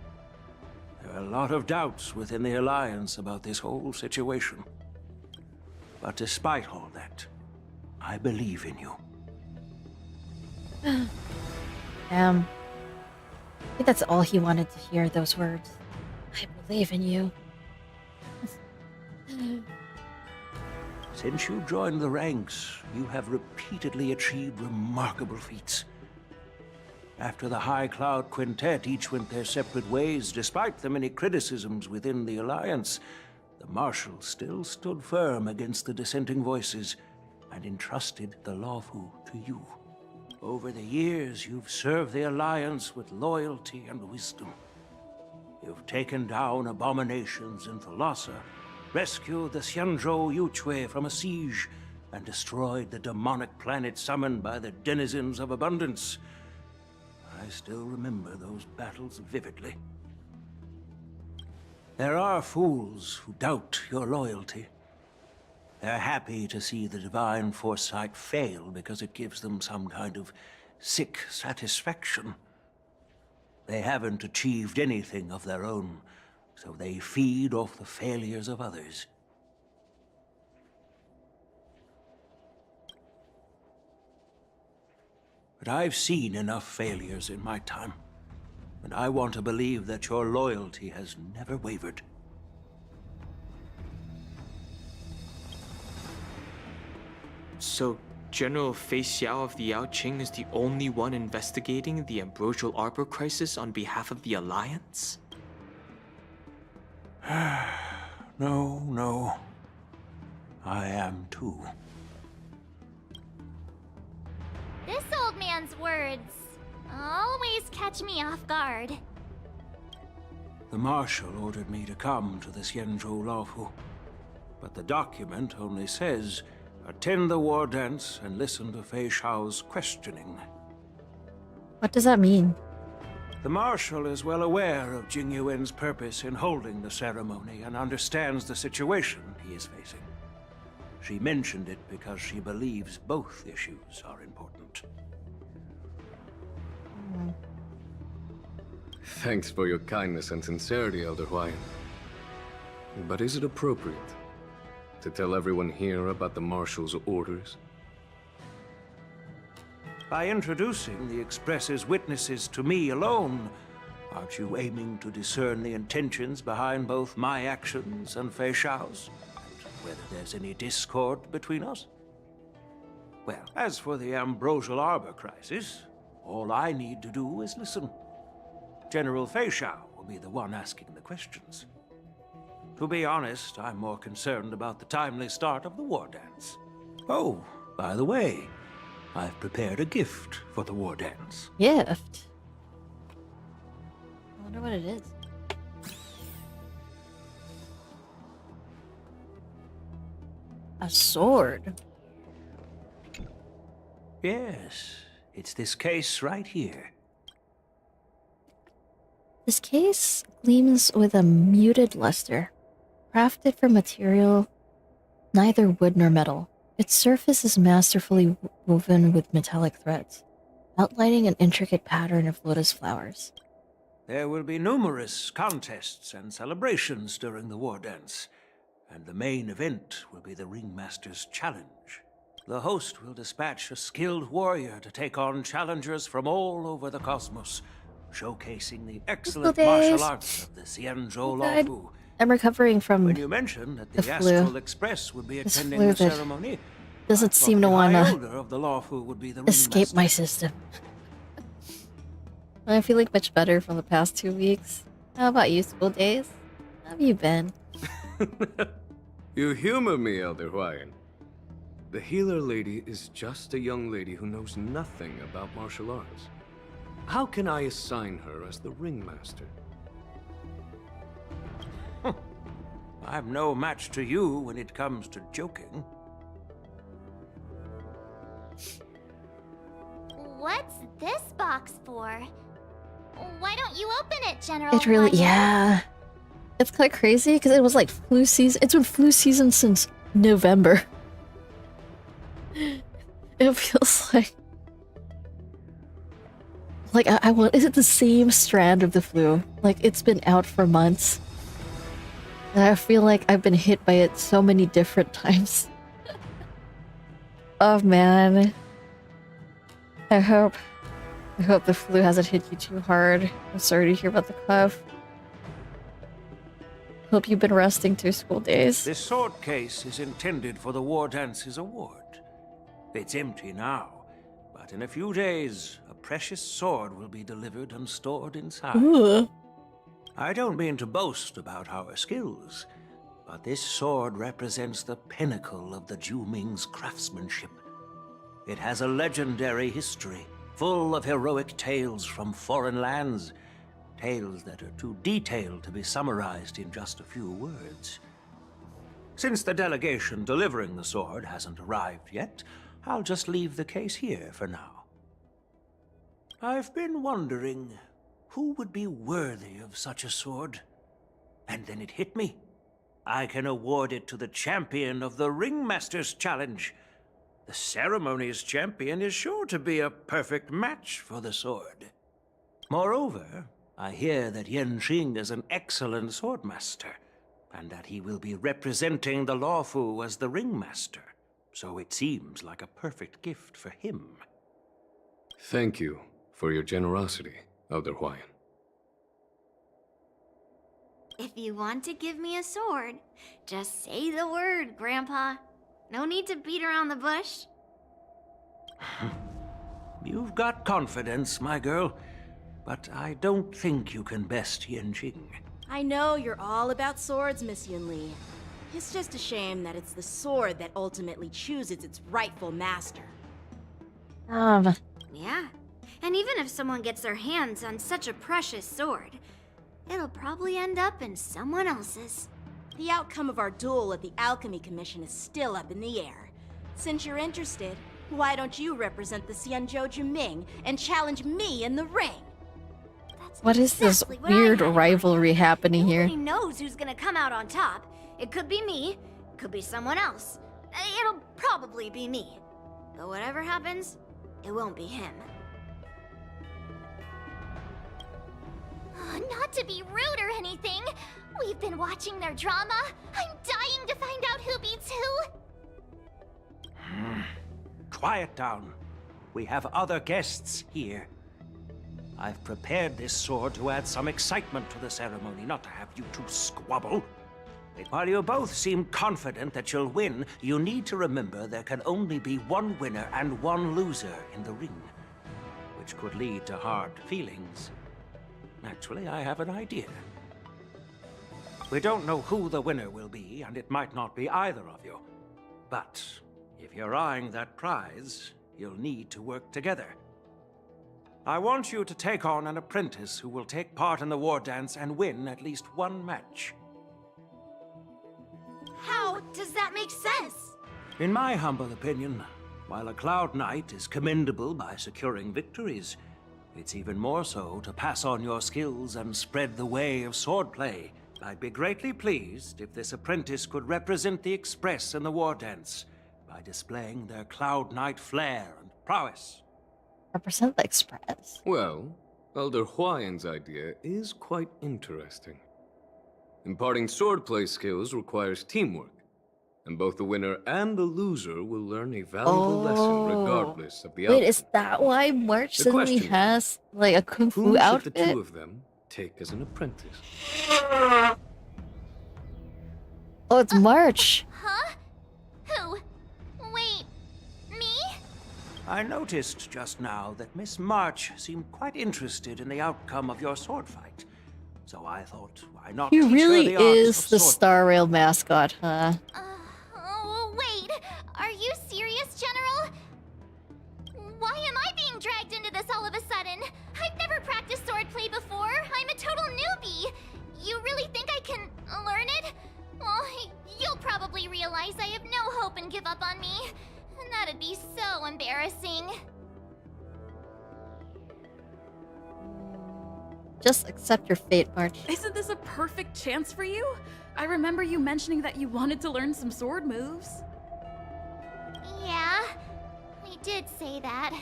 F: There are a lot of doubts within the Alliance about this whole situation. But despite all that, I believe in you.
A: I think that's all he wanted to hear, those words. I believe in you.
F: Since you joined the ranks, you have repeatedly achieved remarkable feats. After the High Cloud Quintet each went their separate ways, despite the many criticisms within the Alliance, the Marshal still stood firm against the dissenting voices and entrusted the Luofu to you. Over the years, you've served the Alliance with loyalty and wisdom. You've taken down abominations in Thalassa, rescued the Xianzhou Yu Chui from a siege, and destroyed the demonic planet summoned by the denizens of abundance. still remember those battles vividly. There are fools who doubt your loyalty. They're happy to see the divine foresight fail because it gives them some kind of sick satisfaction. They haven't achieved anything of their own, so they feed off the failures of others. But I've seen enough failures in my time, and I want to believe that your loyalty has never wavered.
E: So, General Fei Xiao of the Yaoqing is the only one investigating the Ambrosial Arbor crisis on behalf of the Alliance?
F: No. I am too.
D: This old man's words always catch me off guard.
F: The Marshal ordered me to come to the Xianzhou Laofu, but the document only says, attend the war dance and listen to Fei Xiao's questioning.
A: What does that mean?
F: The Marshal is well aware of Jing Yuan's purpose in holding the ceremony and understands the situation he is facing. She mentioned it because she believes both issues are important.
C: Thanks for your kindness and sincerity, Elder Huayan. But is it appropriate to tell everyone here about the Marshal's orders?
F: By introducing the Express's witnesses to me alone, aren't you aiming to discern the intentions behind both my actions and Fei Xiao's? And whether there's any discord between us? Well, as for the Ambrosial Arbor crisis, all I need to do is listen. General Fei Xiao will be the one asking the questions. To be honest, I'm more concerned about the timely start of the war dance. Oh, by the way, I've prepared a gift for the war dance.
A: Gift? I wonder what it is. A sword.
F: Yes, it's this case right here.
A: This case gleams with a muted luster, crafted from material neither wood nor metal. Its surface is masterfully woven with metallic threads, outlining an intricate pattern of lotus flowers.
F: There will be numerous contests and celebrations during the war dance, and the main event will be the Ringmaster's Challenge. The host will dispatch a skilled warrior to take on challengers from all over the cosmos, showcasing the excellent martial arts of the Xianzhou Laofu.
A: I'm recovering from
F: When you mentioned that the
A: flu.
F: Astral Express would be
A: This
F: attending
A: flu
F: the
A: that
F: ceremony,
A: doesn't
F: I thought
A: seem to
F: the
A: want
F: High
A: to
F: Elder of the Laofu would be the
A: escape
F: ringmaster.
A: my system. I'm feeling much better from the past 2 weeks. How about you, school days? How have you been?
C: You humor me, Elder Huayan. The healer lady is just a young lady who knows nothing about martial arts. How can I assign her as the ringmaster?
F: I'm no match to you when it comes to joking.
D: What's this box for? Why don't you open it, General?
A: It really,
D: Huayan?
A: yeah. It's kind of crazy because it was like flu season. It's been flu season since November. It feels like I want. Is it the same strand of the flu? Like it's been out for months. And I feel like I've been hit by it so many different times. Oh man. I hope the flu hasn't hit you too hard. I'm sorry to hear about the cough. Hope you've been resting through school days.
F: This sword case is intended for the War Dance's award. It's empty now, but in a few days, a precious sword will be delivered and stored inside.
A: Ooh.
F: I don't mean to boast about our skills, but this sword represents the pinnacle of the Zhuming's craftsmanship. It has a legendary history, full of heroic tales from foreign lands, tales that are too detailed to be summarized in just a few words. Since the delegation delivering the sword hasn't arrived yet, I'll just leave the case here for now. I've been wondering who would be worthy of such a sword. And then it hit me. I can award it to the champion of the Ringmaster's Challenge. The ceremony's champion is sure to be a perfect match for the sword. Moreover, I hear that Yanqing is an excellent swordmaster, and that he will be representing the Luofu as the Ringmaster. So it seems like a perfect gift for him.
C: Thank you for your generosity, Elder Huayan.
G: If you want to give me a sword, just say the word, Grandpa. No need to beat around the bush.
F: You've got confidence, my girl, but I don't think you can best Yanqing.
B: I know you're all about swords, Miss Yunli. It's just a shame that it's the sword that ultimately chooses its rightful master.
G: Yeah, and even if someone gets their hands on such a precious sword, it'll probably end up in someone else's.
B: The outcome of our duel at the Alchemy Commission is still up in the air. Since you're interested, why don't you represent the Xianzhou Juming and challenge me in the ring?
A: What is this
G: exactly what I
A: weird
G: had.
A: rivalry happening here?
G: Nobody knows who's gonna come out on top. It could be me, could be someone else. It'll probably be me. But whatever happens, it won't be him.
D: Not to be rude or anything, we've been watching their drama. I'm dying to find out who beats who.
F: Quiet down. We have other guests here. I've prepared this sword to add some excitement to the ceremony, not to have you two squabble. But while you both seem confident that you'll win, you need to remember there can only be one winner and one loser in the ring, which could lead to hard feelings. Actually, I have an idea. We don't know who the winner will be, and it might not be either of you. But if you're eyeing that prize, you'll need to work together. I want you to take on an apprentice who will take part in the war dance and win at least one match.
G: How does that make sense?
F: In my humble opinion, while a Cloud Knight is commendable by securing victories, it's even more so to pass on your skills and spread the way of swordplay. I'd be greatly pleased if this apprentice could represent the Express in the war dance by displaying their Cloud Knight flair and prowess.
A: Represent the Express.
C: Well, Elder Huayan's idea is quite interesting. Imparting swordplay skills requires teamwork, and both the winner and the loser will learn a valuable lesson regardless of the outcome.
A: Wait, is that why March
C: The
A: suddenly
C: question
A: has like a kung fu
C: Who should
A: outfit?
C: the two of them take as an apprentice?
A: Oh, it's March.
D: Huh? Who? Wait, me?
F: I noticed just now that Miss March seemed quite interested in the outcome of your sword fight. So I thought, why not
A: He
F: teach her
A: really
F: the arts
A: is
F: of
A: the
F: sword-
A: Star Rail mascot, huh?
D: Oh, wait. Are you serious, General? Why am I being dragged into this all of a sudden? I've never practiced swordplay before. I'm a total newbie. You really think I can learn it? Well, you'll probably realize I have no hope and give up on me. And that'd be so embarrassing.
A: Just accept your fate, March.
K: Isn't this a perfect chance for you? I remember you mentioning that you wanted to learn some sword moves.
D: Yeah, I did say that.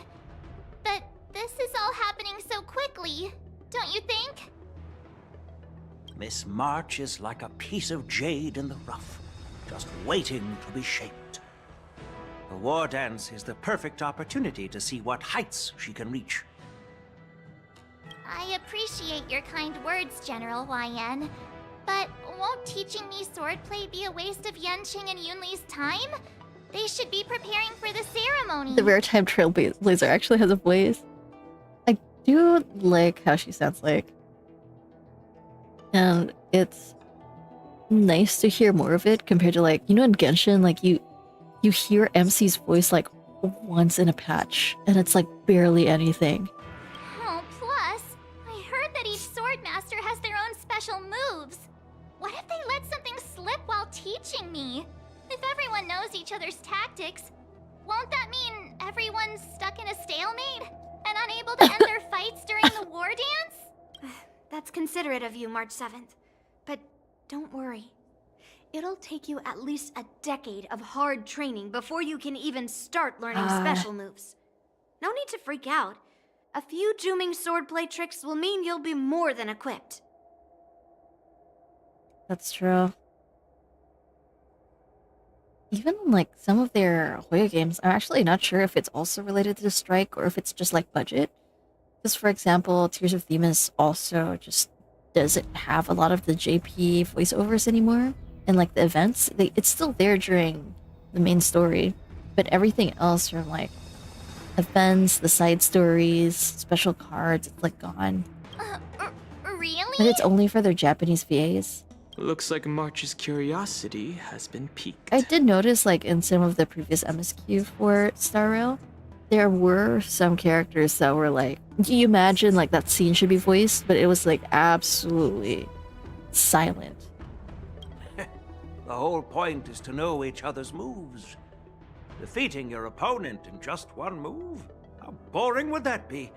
D: But this is all happening so quickly, don't you think?
F: Miss March is like a piece of jade in the rough, just waiting to be shaped. The war dance is the perfect opportunity to see what heights she can reach.
D: I appreciate your kind words, General Huayan. But won't teaching me swordplay be a waste of Yanqing and Yunli's time? They should be preparing for the ceremony.
A: The rare time Trailblazer actually has a voice. I do like how she sounds like. And it's nice to hear more of it compared to like, you know, in Genshin, like you hear MC's voice like once in a patch, and it's like barely anything.
D: Oh, plus, I heard that each swordmaster has their own special moves. What if they let something slip while teaching me? If everyone knows each other's tactics, won't that mean everyone's stuck in a stalemate? and unable to end their fights during the war dance?
G: That's considerate of you, March 7th. But don't worry. It'll take you at least a decade of hard training before you can even start learning special moves. No need to freak out. A few Juming swordplay tricks will mean you'll be more than equipped.
A: That's true. Even like some of their Hoya games, I'm actually not sure if it's also related to the strike or if it's just like budget. Because for example, Tears of Themis also just doesn't have a lot of the JP voiceovers anymore. And like the events, it's still there during the main story. But everything else from like events, the side stories, special cards, it's like gone.
D: Really?
A: But it's only for their Japanese VAs.
E: Looks like March's curiosity has been piqued.
A: I did notice, like, in some of the previous MSQ for Star Rail, there were some characters that were like, do you imagine, like, that scene should be voiced? But it was, like, absolutely silent.
F: The whole point is to know each other's moves. Defeating your opponent in just one move? How boring would that be?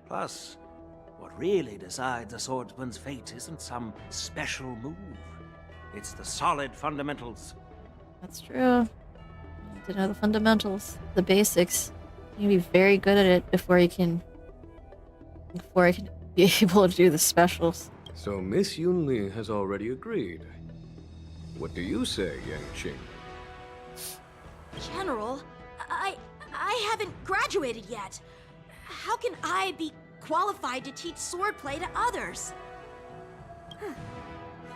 F: Plus, what really decides a swordsman's fate isn't some special move. It's the solid fundamentals.
A: That's true. You need to know the fundamentals, the basics. You need to be very good at it before I can be able to do the specials.
C: So Miss Yunli has already agreed. What do you say, Yang Qing?
B: General, I haven't graduated yet. How can I be qualified to teach swordplay to others?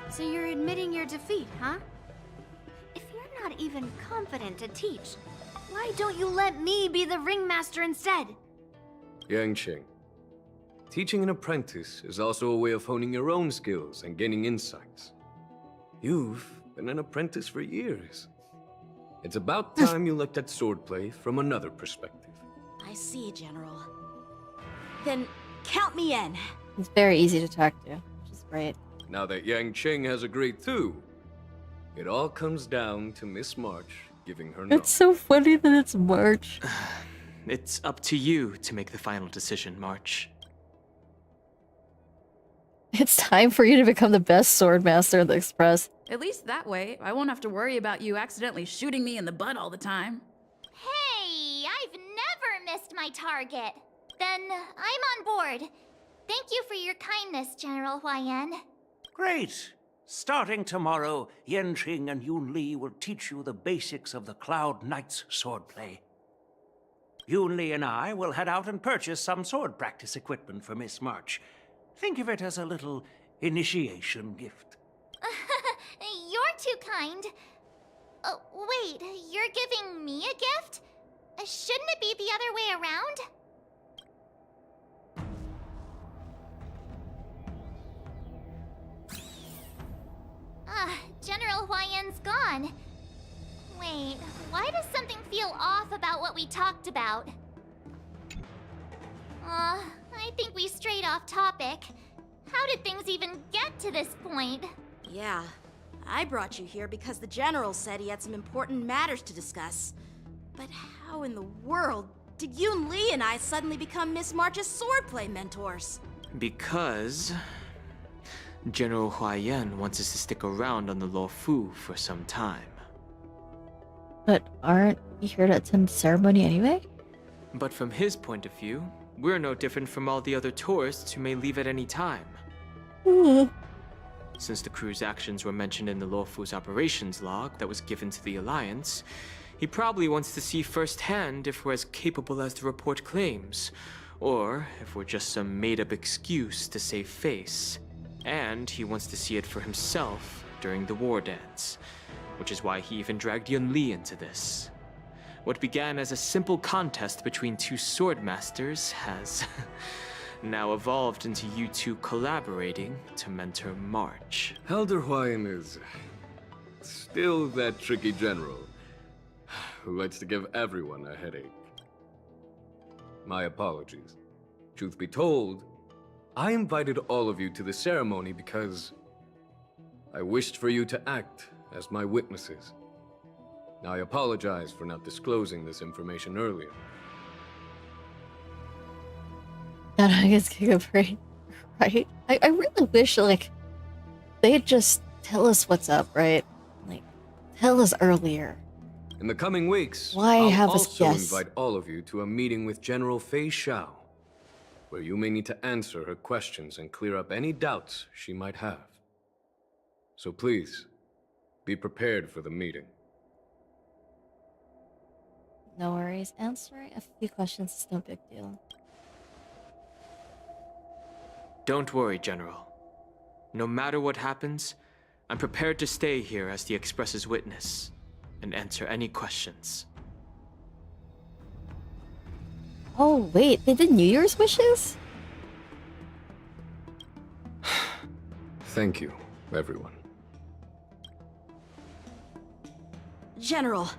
G: So you're admitting your defeat, huh? If you're not even confident to teach, why don't you let me be the ringmaster instead?
C: Yang Qing, teaching an apprentice is also a way of honing your own skills and gaining insights. You've been an apprentice for years. It's about time you looked at swordplay from another perspective.
B: I see, General. Then count me in.
A: It's very easy to talk to, which is great.
C: Now that Yang Qing has agreed too, it all comes down to Miss March giving her
A: It's so funny that it's March.
E: It's up to you to make the final decision, March.
A: It's time for you to become the best swordmaster in the Express.
K: At least that way, I won't have to worry about you accidentally shooting me in the butt all the time.
D: Hey, I've never missed my target. Then I'm on board. Thank you for your kindness, General Huayan.
F: Great! Starting tomorrow, Yanqing and Yunli will teach you the basics of the Cloud Knight's swordplay. Yunli and I will head out and purchase some sword practice equipment for Miss March. Think of it as a little initiation gift.
D: You're too kind. Wait, you're giving me a gift? Shouldn't it be the other way around? General Huayan's gone. Wait, why does something feel off about what we talked about? I think we strayed off topic. How did things even get to this point?
B: Yeah, I brought you here because the General said he had some important matters to discuss. But how in the world did Yun Li and I suddenly become Miss March's swordplay mentors?
E: Because General Huayan wants us to stick around on the Luofu for some time.
A: But aren't we here to attend the ceremony anyway?
E: But from his point of view, we're no different from all the other tourists who may leave at any time. Since the crew's actions were mentioned in the Luofu's operations log that was given to the Alliance, he probably wants to see firsthand if we're as capable as the report claims, or if we're just some made-up excuse to save face. And he wants to see it for himself during the war dance, which is why he even dragged Yun Li into this. What began as a simple contest between two sword masters has now evolved into you two collaborating to mentor March.
C: Elder Huayan is still that tricky general who likes to give everyone a headache. My apologies. Truth be told, I invited all of you to the ceremony because I wished for you to act as my witnesses. I apologize for not disclosing this information earlier.
A: That I guess Giga Brain, right? I really wish, like, they'd just tell us what's up, right? Like, tell us earlier.
C: In the coming weeks,
A: Why
C: I'll
A: have us
C: also
A: guess?
C: invite all of you to a meeting with General Fei Xiao, where you may need to answer her questions and clear up any doubts she might have. So please, be prepared for the meeting.
A: No worries. Answering a few questions is no big deal.
E: Don't worry, General. No matter what happens, I'm prepared to stay here as the Express's witness and answer any questions.
A: Oh, wait, they did New Year's wishes?
C: Thank you, everyone.
B: General,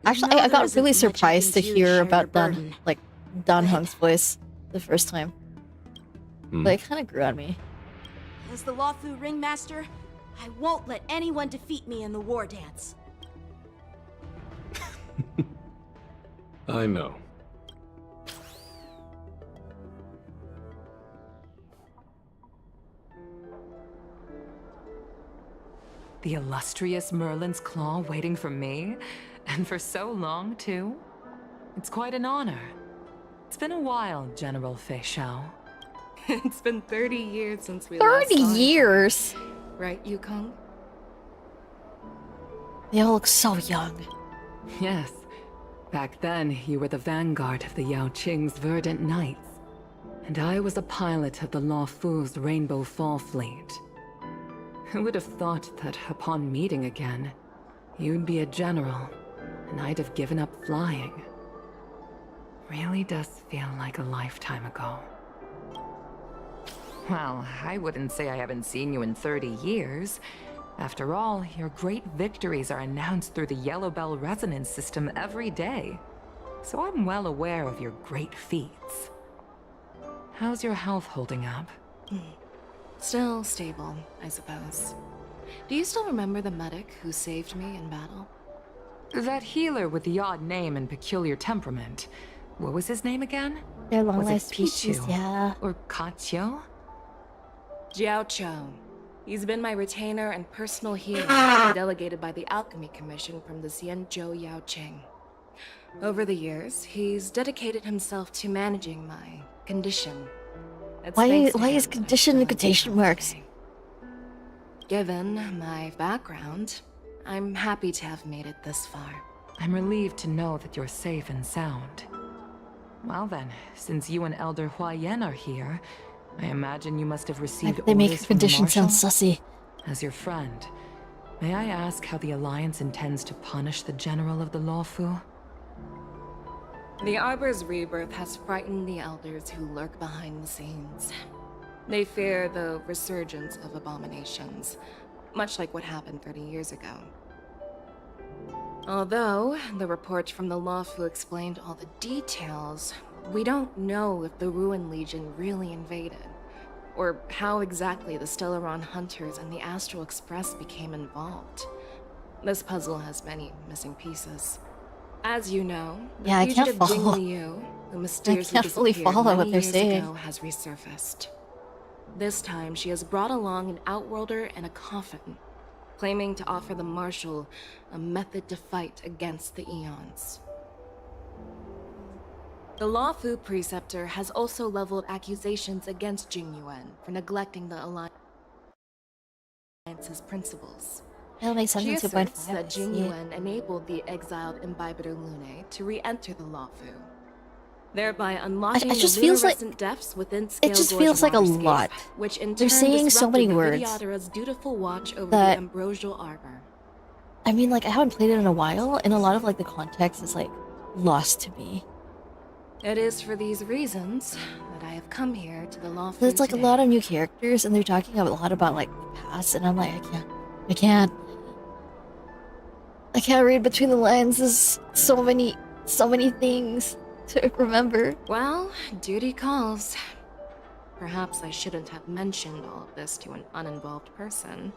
A: Actually, I got really surprised to hear about Dan Heng's voice the first time. But it kind of grew on me.
B: As the Lawfu Ringmaster, I won't let anyone defeat me in the war dance.
C: I know.
P: The illustrious Merlin's Claw waiting for me? And for so long, too? It's quite an honor. It's been a while, General Fei Xiao.
O: It's been 30 years since we last
A: 30
O: saw
A: years?
O: Right, Yukong?
A: They all look so young.
P: Yes. Back then, you were the vanguard of the Yao Qing's Verdant Knights. And I was a pilot of the Lawfu's Rainbow Fall Fleet. Who would have thought that upon meeting again, you'd be a general, and I'd have given up flying. Really does feel like a lifetime ago. Well, I wouldn't say I haven't seen you in 30 years. After all, your great victories are announced through the Yellow Bell resonance system every day. So I'm well aware of your great feats. How's your health holding up?
O: Still stable, I suppose. Do you still remember the medic who saved me in battle?
P: That healer with the odd name and peculiar temperament. What was his name again?
A: They're long
P: Was
A: life
P: it
A: species,
P: Pichu?
A: yeah.
P: Or Kachio?
O: Jiao Cho. He's been my retainer and personal healer, delegated by the Alchemy Commission from the Xianzhou Yao Qing. Over the years, he's dedicated himself to managing my condition. It's
A: Why
O: thanks to
A: is
O: him
A: condition in quotation marks?
O: Given my background, I'm happy to have made it this far.
P: I'm relieved to know that you're safe and sound. Well then, since you and Elder Huayan are here, I imagine you must have received
A: They make
P: orders
A: her
P: from the
A: condition sound
P: Marshal?
A: sussy.
P: As your friend, may I ask how the Alliance intends to punish the General of the Lawfu?
O: The Arbor's rebirth has frightened the elders who lurk behind the scenes. They fear the resurgence of abominations, much like what happened 30 years ago. Although the report from the Lawfu explained all the details, we don't know if the Ruin Legion really invaded, or how exactly the Stellaron Hunters and the Astral Express became involved. This puzzle has many missing pieces. As you know, the
A: Yeah, I can't
O: fugitive Jing
A: follow.
O: Liu, who mysteriously
A: can't fully
O: disappeared
A: follow what
O: many
A: they're
O: years
A: saying.
O: ago, has resurfaced. This time, she has brought along an outworlder and a coffin, claiming to offer the Marshal a method to fight against the Eons. The Lawfu Preceptor has also leveled accusations against Jing Yuan for neglecting the Alliance's principles.
A: That'll make sense
O: She
A: in
O: asserts
A: 2.5.
O: that Jing
A: see.
O: Yuan enabled the exiled Imbibitor Lune to re-enter the Lawfu, thereby unlocking
A: it just
O: the
A: feels like-
O: luminescent depths within Scale
A: It just
O: Gorge
A: feels like a
O: Waterscape,
A: lot.
O: which in
A: They're
O: turn
A: saying so many
O: disrupted
A: words
O: Vidyadhara's dutiful watch over
A: that-
O: the Ambrosial Arbor.
A: I mean, like, I haven't played it in a while, and a lot of, like, the context is, like, lost to me.
O: It is for these reasons that I have come here to the Lawfu
A: There's, like,
O: today.
A: a lot of new characters, and they're talking a lot about, like, the past, and I'm like, I can't read between the lines. There's so many things to remember.
O: Well, duty calls. Perhaps I shouldn't have mentioned all of this to an uninvolved person.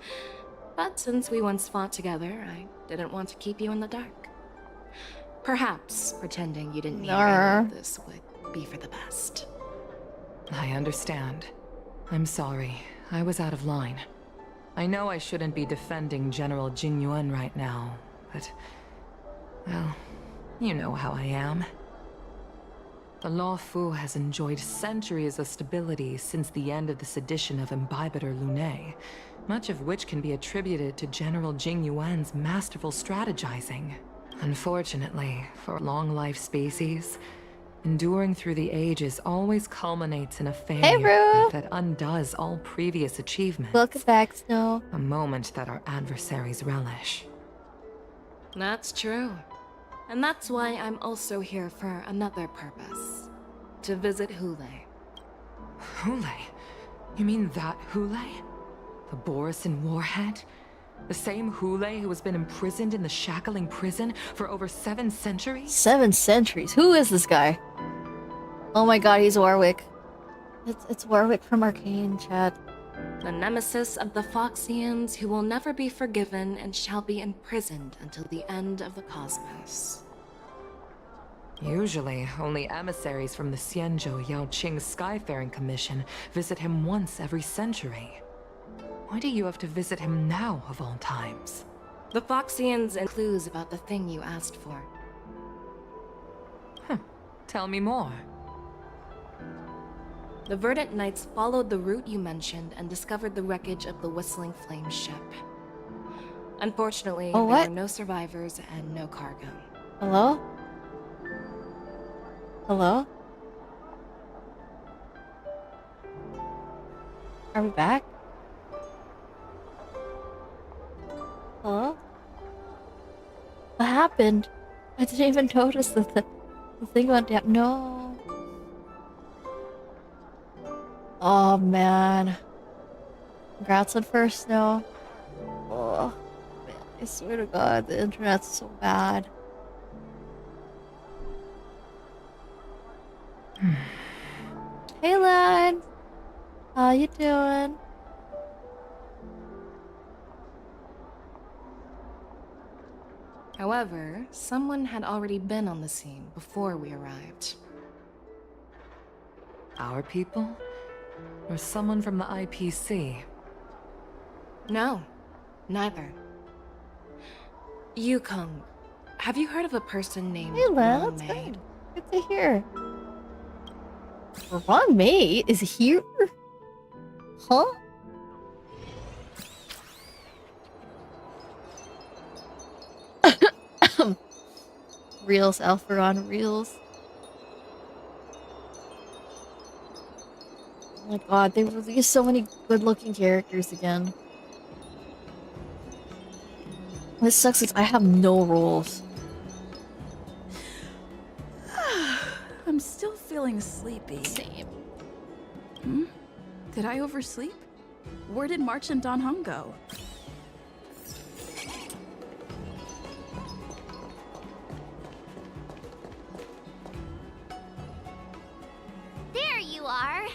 O: But since we once fought together, I didn't want to keep you in the dark. Perhaps pretending you didn't hear any of this would be for the best.
P: I understand. I'm sorry. I was out of line. I know I shouldn't be defending General Jing Yuan right now, but... well, you know how I am. The Law Fu has enjoyed centuries of stability since the end of the sedition of Imbibitor Lunae, much of which can be attributed to General Jing Yuan's masterful strategizing. Unfortunately, for a long-life species, enduring through the ages always culminates in a failure that undoes all previous achievements.
A: Welcome back, Snow.
P: A moment that our adversaries relish.
O: That's true. And that's why I'm also here for another purpose. To visit Hule.
P: Hule? You mean that Hule? The Borisin warhead? The same Hule who has been imprisoned in the shackling prison for over 7 centuries?
A: 7 centuries? Who is this guy? Oh my god, he's Warwick. It's Warwick from Arcane, chat.
O: The nemesis of the Foxians who will never be forgiven and shall be imprisoned until the end of the cosmos.
P: Usually, only emissaries from the Xianzhou Yaoqing Skyfaring Commission visit him once every century. Why do you have to visit him now, of all times?
O: The Foxians and clues about the thing you asked for.
P: Tell me more.
O: The Verdant Knights followed the route you mentioned and discovered the wreckage of the Whistling Flame ship. Unfortunately, there were no survivors and no cargo.
A: Hello? Hello? Are we back? Hello? What happened? I didn't even notice that the thing went down. No. Oh man. Congrats on first snow. Oh man, I swear to god, the internet's so bad. Hey Len! How you doing?
O: However, someone had already been on the scene before we arrived.
P: Our people? Or someone from the IPC?
O: No, neither. Yukong, have you heard of a person named
A: Hey Len,
O: Wang
A: that's
O: Mei?
A: good. Good to hear. Wrong Mei is here? Huh? Reels, Alpharon Reels. Oh my god, they released so many good-looking characters again. This sucks because I have no roles.
K: I'm still feeling sleepy.
A: Same.
K: Did I oversleep? Where did March and Don Hung go?
D: There you are.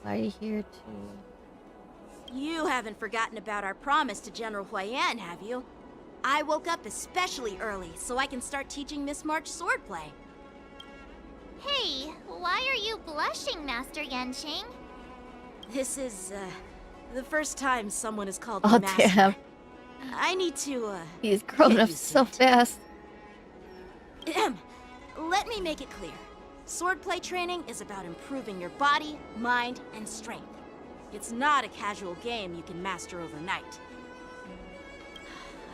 A: Why are you here too?
B: You haven't forgotten about our promise to General Huayan, have you? I woke up especially early so I can start teaching Miss March swordplay.
D: Hey, why are you blushing, Master Yanqing?
B: This is, the first time someone has called
A: Oh
B: me master.
A: damn.
B: I need to,
A: He's grown
B: get
A: up
B: used to
A: so
B: it.
A: fast.
B: Let me make it clear. Swordplay training is about improving your body, mind, and strength. It's not a casual game you can master overnight.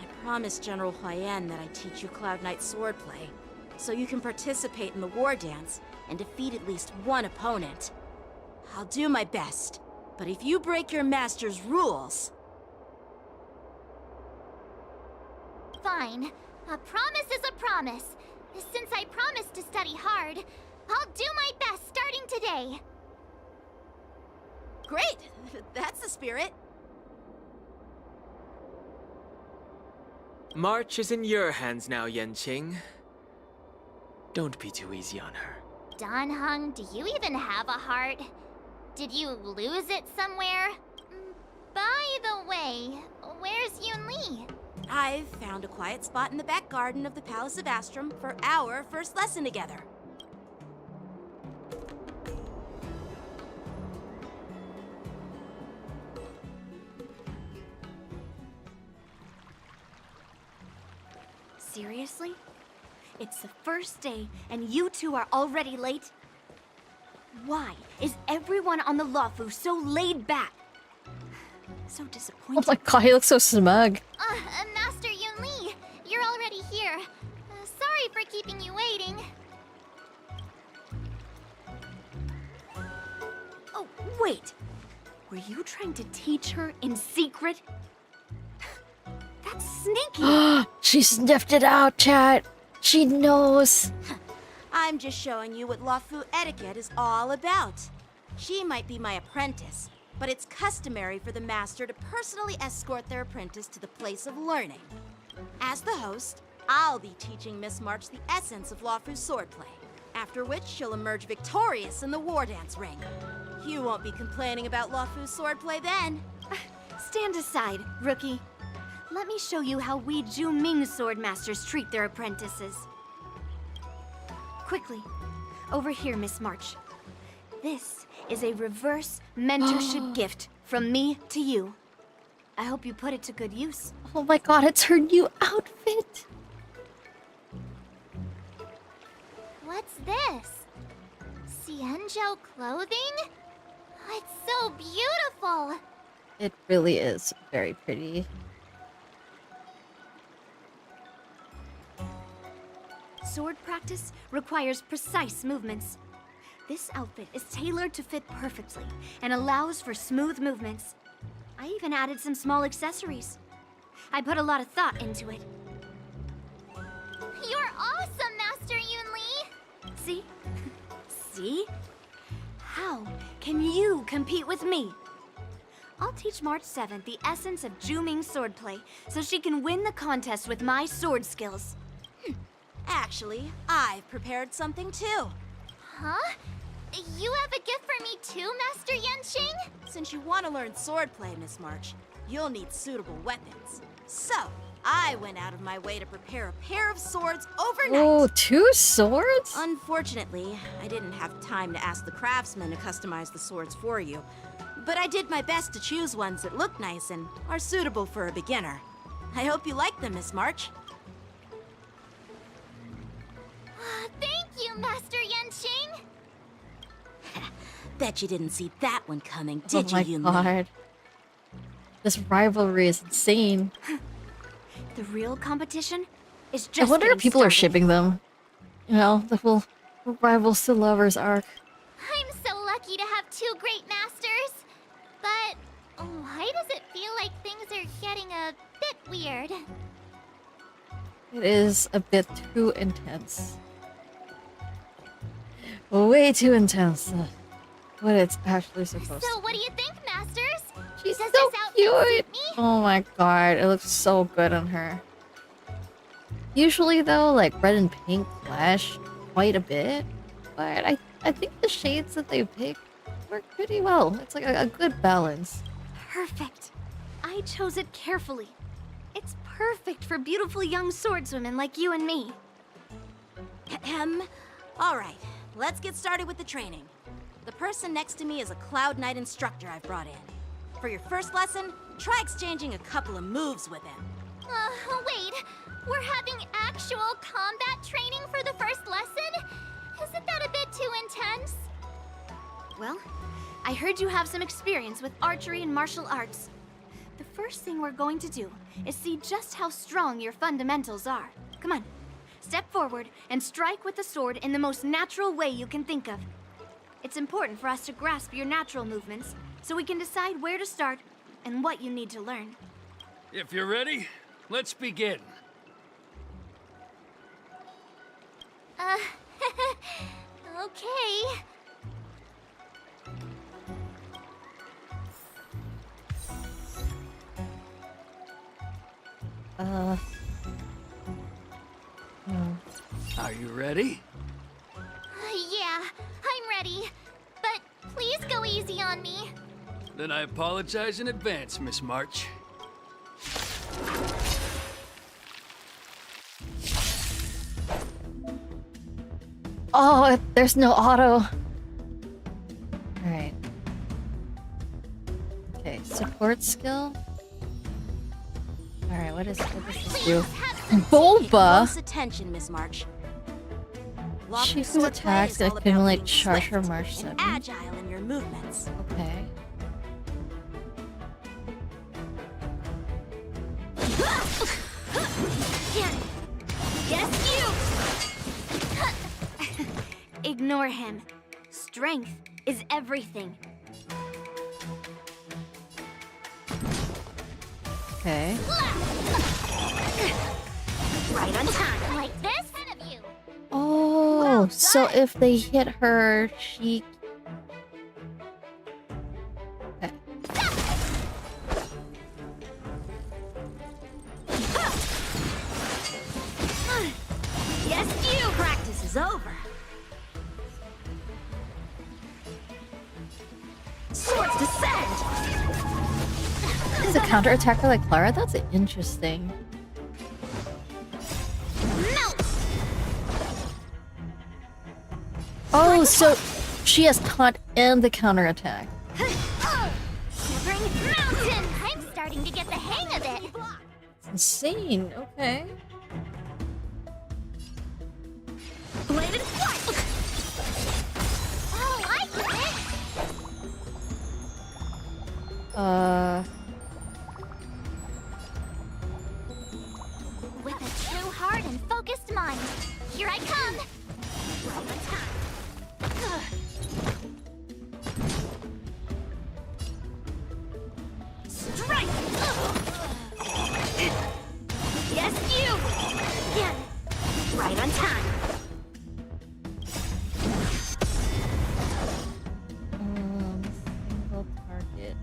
B: I promised General Huayan that I'd teach you Cloud Knight swordplay, so you can participate in the war dance and defeat at least one opponent. I'll do my best, but if you break your master's rules...
D: Fine. A promise is a promise. Since I promised to study hard, I'll do my best starting today.
B: Great! That's the spirit.
E: March is in your hands now, Yanqing. Don't be too easy on her.
D: Don Hung, do you even have a heart? Did you lose it somewhere? By the way, where's Yoon Lee?
B: I've found a quiet spot in the back garden of the Palace of Astrum for our first lesson together.
G: Seriously? It's the first day, and you two are already late? Why is everyone on the Lawfu so laid back? So disappointed.
A: Oh my god, he looks so smug.
D: Master Yoon Lee, you're already here. Sorry for keeping you waiting.
G: Oh, wait. Were you trying to teach her in secret? That's sneaky.
A: She sniffed it out, chat. She knows.
B: I'm just showing you what Lawfu etiquette is all about. She might be my apprentice, but it's customary for the master to personally escort their apprentice to the place of learning. As the host, I'll be teaching Miss March the essence of Lawfu's swordplay, after which she'll emerge victorious in the war dance ring. You won't be complaining about Lawfu's swordplay then.
G: Stand aside, rookie. Let me show you how we Ju Ming sword masters treat their apprentices. Quickly, over here, Miss March. This is a reverse mentorship gift from me to you. I hope you put it to good use.
A: Oh my god, it's her new outfit.
D: What's this? Xianzhou clothing? It's so beautiful.
A: It really is very pretty.
G: Sword practice requires precise movements. This outfit is tailored to fit perfectly and allows for smooth movements. I even added some small accessories. I put a lot of thought into it.
D: You're awesome, Master Yoon Lee!
G: See? See? How can you compete with me? I'll teach March 7th the essence of Ju Ming swordplay so she can win the contest with my sword skills.
B: Actually, I've prepared something too.
D: Huh? You have a gift for me too, Master Yanqing?
B: Since you want to learn swordplay, Miss March, you'll need suitable weapons. So, I went out of my way to prepare a pair of swords overnight.
A: Oh, 2 swords?
B: Unfortunately, I didn't have time to ask the craftsman to customize the swords for you. But I did my best to choose ones that look nice and are suitable for a beginner. I hope you like them, Miss March.
D: Thank you, Master Yanqing!
B: Bet you didn't see that one coming, did
A: Oh my
B: you, Yunli?
A: god. This rivalry is insane.
G: The real competition is
A: I
G: just
A: wonder if
G: getting
A: people are
G: started.
A: shipping them. You know, the whole rivals to lovers arc.
D: I'm so lucky to have 2 great masters! But why does it feel like things are getting a bit weird?
A: It is a bit too intense. Way too intense. What it's actually supposed
D: So
A: to
D: what do you think, masters?
A: She's
D: Does
A: so
D: this outfit
A: cute!
D: suit me?
A: Oh my god, it looks so good on her. Usually though, like red and pink clash quite a bit. But I think the shades that they picked work pretty well. It's like a good balance.
G: Perfect. I chose it carefully. It's perfect for beautiful young swordswomen like you and me.
B: Ahem. All right, let's get started with the training. The person next to me is a Cloud Knight instructor I've brought in. For your first lesson, try exchanging a couple of moves with him.
D: Wait. We're having actual combat training for the first lesson? Isn't that a bit too intense?
G: Well, I heard you have some experience with archery and martial arts. The first thing we're going to do is see just how strong your fundamentals are. Come on, step forward and strike with the sword in the most natural way you can think of. It's important for us to grasp your natural movements so we can decide where to start and what you need to learn.
Q: If you're ready, let's begin.
D: Okay.
Q: Are you ready?
D: Yeah, I'm ready. But please go easy on me.
Q: Then I apologize in advance, Miss March.
A: Oh, there's no auto. Alright. Okay, support skill. Alright, what does this do? Bulba!
B: Close attention, Miss March.
A: She whose attacks accumulate charge or march 7.
B: Agile in your movements.
A: Okay.
G: Yes, you! Ignore him. Strength is everything.
A: Okay.
G: Right on time.
D: Like this? Of you.
A: Oh, so if they hit her, she... Okay.
G: Yes, you! Practice is over. Swords descend!
A: Is a counterattacker like Clara? That's interesting. Oh, so she has taunt and the counterattack.
D: Shivering mountain! I'm starting to get the hang of it.
A: It's insane. Okay.
G: Bladed flight!
D: Oh, I get it. With a true heart and focused mind, here I come.
G: Strike! Yes, you! Again! Right on time.
A: Single target.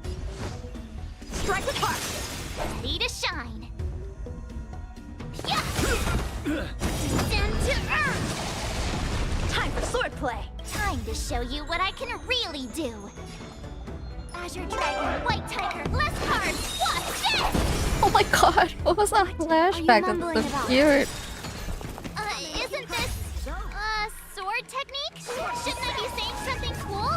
G: Strike apart!
D: Ready to shine. Yeah! Descend to earth!
G: Time for swordplay!
D: Time to show you what I can really do. Azure Dragon, White Tiger, less cards! Watch this!
A: Oh my god, what was that flashback? That's so cute.
D: Isn't this, sword technique? Shouldn't I be saying something cool?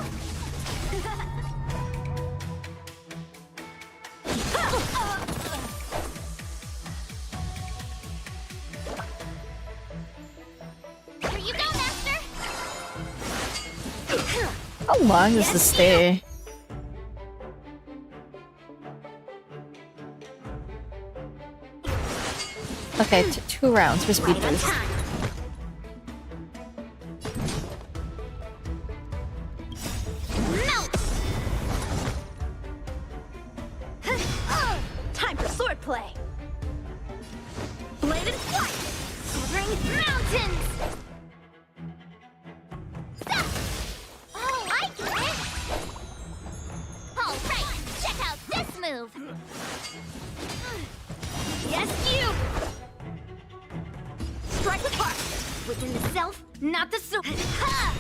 D: Here you go, Master!
A: How long does this stay? Okay, 2 rounds for speed boost.
G: Time for swordplay! Bladed flight!
D: Shivering mountains! Stop! Oh, I get it! Alright, check out this move!
G: Yes, you! Strike apart! Within the self, not the soul. Ha!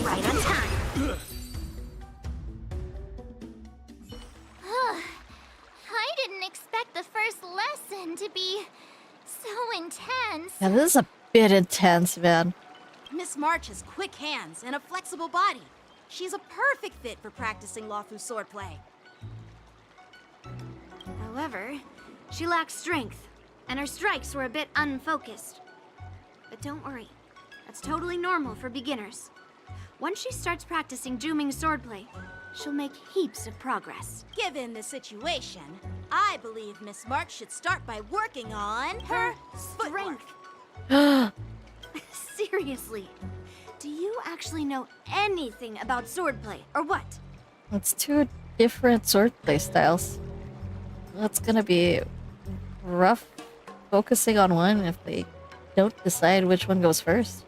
G: Right on time.
D: I didn't expect the first lesson to be so intense.
A: Yeah, this is a bit intense, man.
B: Miss March has quick hands and a flexible body. She's a perfect fit for practicing Lawfu swordplay.
G: However, she lacks strength, and her strikes were a bit unfocused. But don't worry, that's totally normal for beginners. Once she starts practicing Juming swordplay, she'll make heaps of progress.
B: Given the situation, I believe Miss March should start by working on her
G: Strength. Seriously, do you actually know anything about swordplay, or what?
A: It's 2 different swordplay styles. That's gonna be rough focusing on one if they don't decide which one goes first.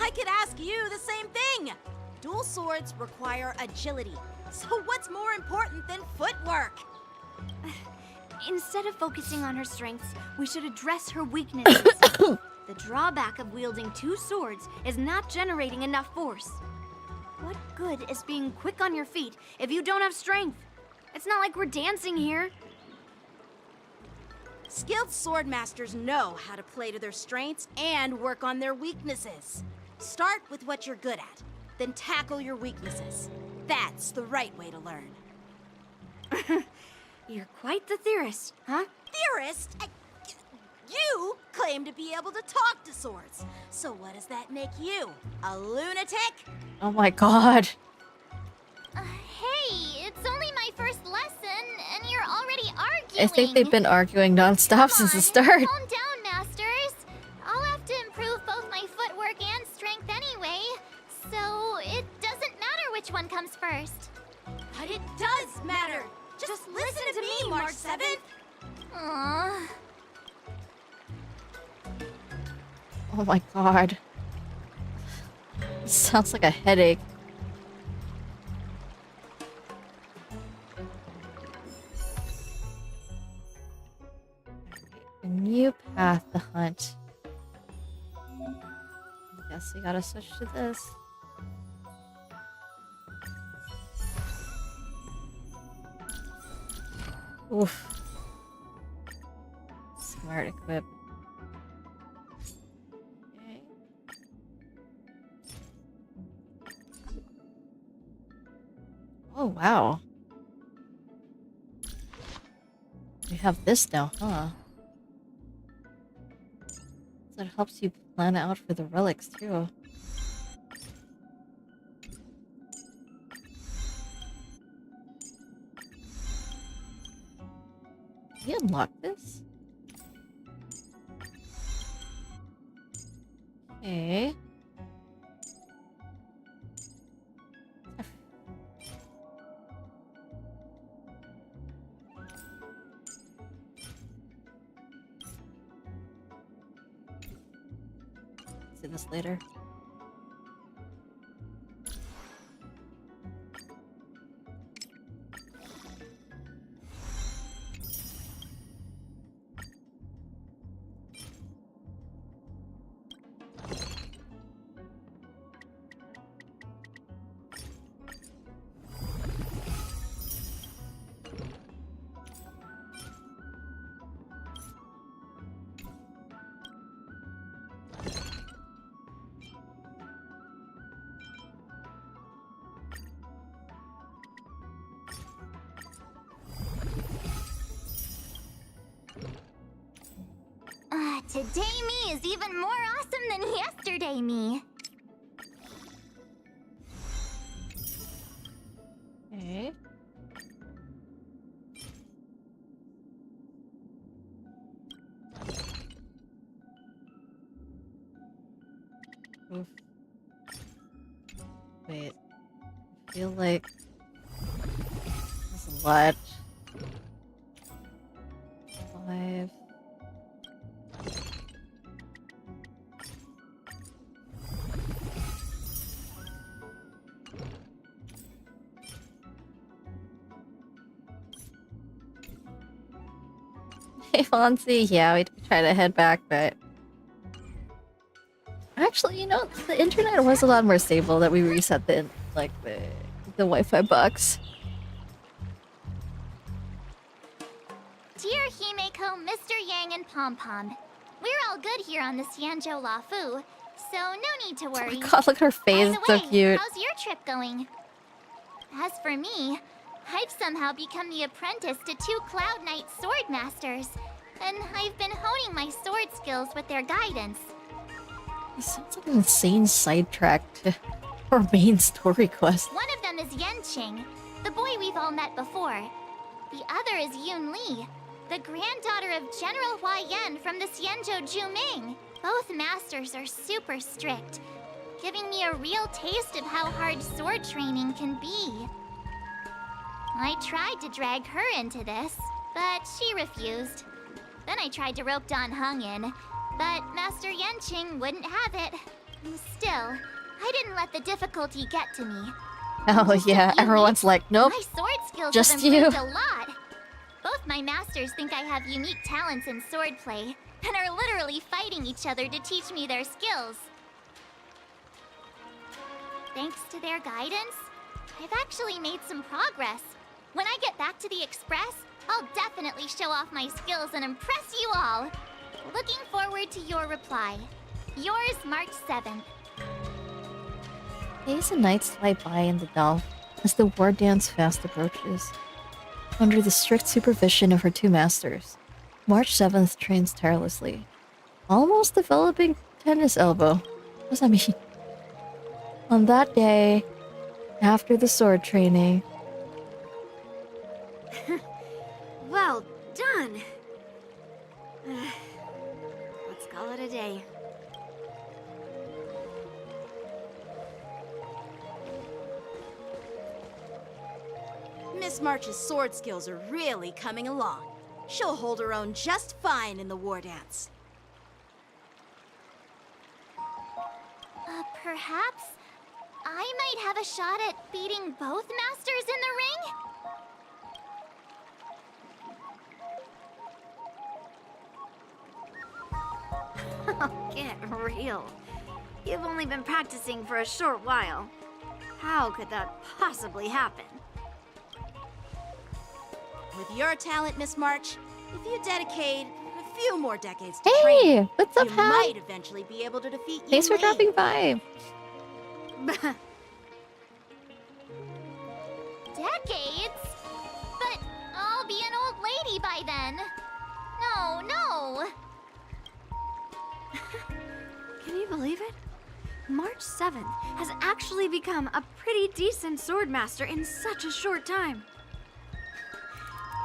B: I could ask you the same thing. Dual swords require agility. So what's more important than footwork?
G: Instead of focusing on her strengths, we should address her weaknesses. The drawback of wielding two swords is not generating enough force. What good is being quick on your feet if you don't have strength? It's not like we're dancing here.
B: Skilled sword masters know how to play to their strengths and work on their weaknesses. Start with what you're good at, then tackle your weaknesses. That's the right way to learn.
G: You're quite the theorist, huh?
B: Theorist? You claim to be able to talk to swords. So what does that make you? A lunatic?
A: Oh my god.
D: Hey, it's only my first lesson, and you're already arguing.
A: I think they've been arguing nonstop since the start.
D: Calm down, masters. I'll have to improve both my footwork and strength anyway, so it doesn't matter which one comes first.
B: But it does matter. Just listen to me, March 7th.
D: Aww.
A: Oh my god. This sounds like a headache. A new path to hunt. I guess we gotta switch to this. Oof. Smart equip. Okay. Oh wow. We have this now, huh? So it helps you plan out for the relics too. Can you unlock this? Okay. See this later.
D: Today me is even more awesome than yesterday me.
A: Okay. Oof. Wait. I feel like there's a lot. 5. Hey, Fonzie. Yeah, we try to head back, but actually, you know, the internet was a lot more stable that we reset the Wi-Fi box.
D: Dear Himeko, Mr. Yang, and Pom Pom, we're all good here on the Xianzhou Lafu, so no need to worry.
A: Oh my god, look at her face,
D: By the way,
A: so cute.
D: how's your trip going? As for me, I've somehow become the apprentice to 2 Cloud Knight sword masters, and I've been honing my sword skills with their guidance.
A: This sounds like an insane sidetrack to our main story quest.
D: One of them is Yenqing, the boy we've all met before. The other is Yun Li, the granddaughter of General Hua Yan from the Xianzhou Juming. Both masters are super strict, giving me a real taste of how hard sword training can be. I tried to drag her into this, but she refused. Then I tried to rope Dan Heng in, but Master Yenqing wouldn't have it. Still, I didn't let the difficulty get to me.
A: Oh yeah, everyone's like, nope,
D: My sword skills
A: just
D: have
A: you.
D: improved a lot. Both my masters think I have unique talents in swordplay, and are literally fighting each other to teach me their skills. Thanks to their guidance, I've actually made some progress. When I get back to the Express, I'll definitely show off my skills and impress you all. Looking forward to your reply. Yours, March 7th.
A: Days and nights slide by in the Delph as the war dance fast approaches. Under the strict supervision of her two masters, March 7th trains tirelessly, almost developing tennis elbow. What does that mean? On that day, after the sword training...
G: Well done! Let's call it a day.
B: Miss March's sword skills are really coming along. She'll hold her own just fine in the war dance.
D: Perhaps I might have a shot at beating both masters in the ring?
G: Oh, get real. You've only been practicing for a short while. How could that possibly happen?
B: With your talent, Miss March, if you dedicate a few more decades to
A: Hey,
B: training,
A: what's up,
B: you
A: Hal?
B: might eventually be able to defeat
A: Thanks for
B: Ying
A: dropping by.
D: Decades? But I'll be an old lady by then. No, no.
G: Can you believe it? March 7th has actually become a pretty decent swordmaster in such a short time.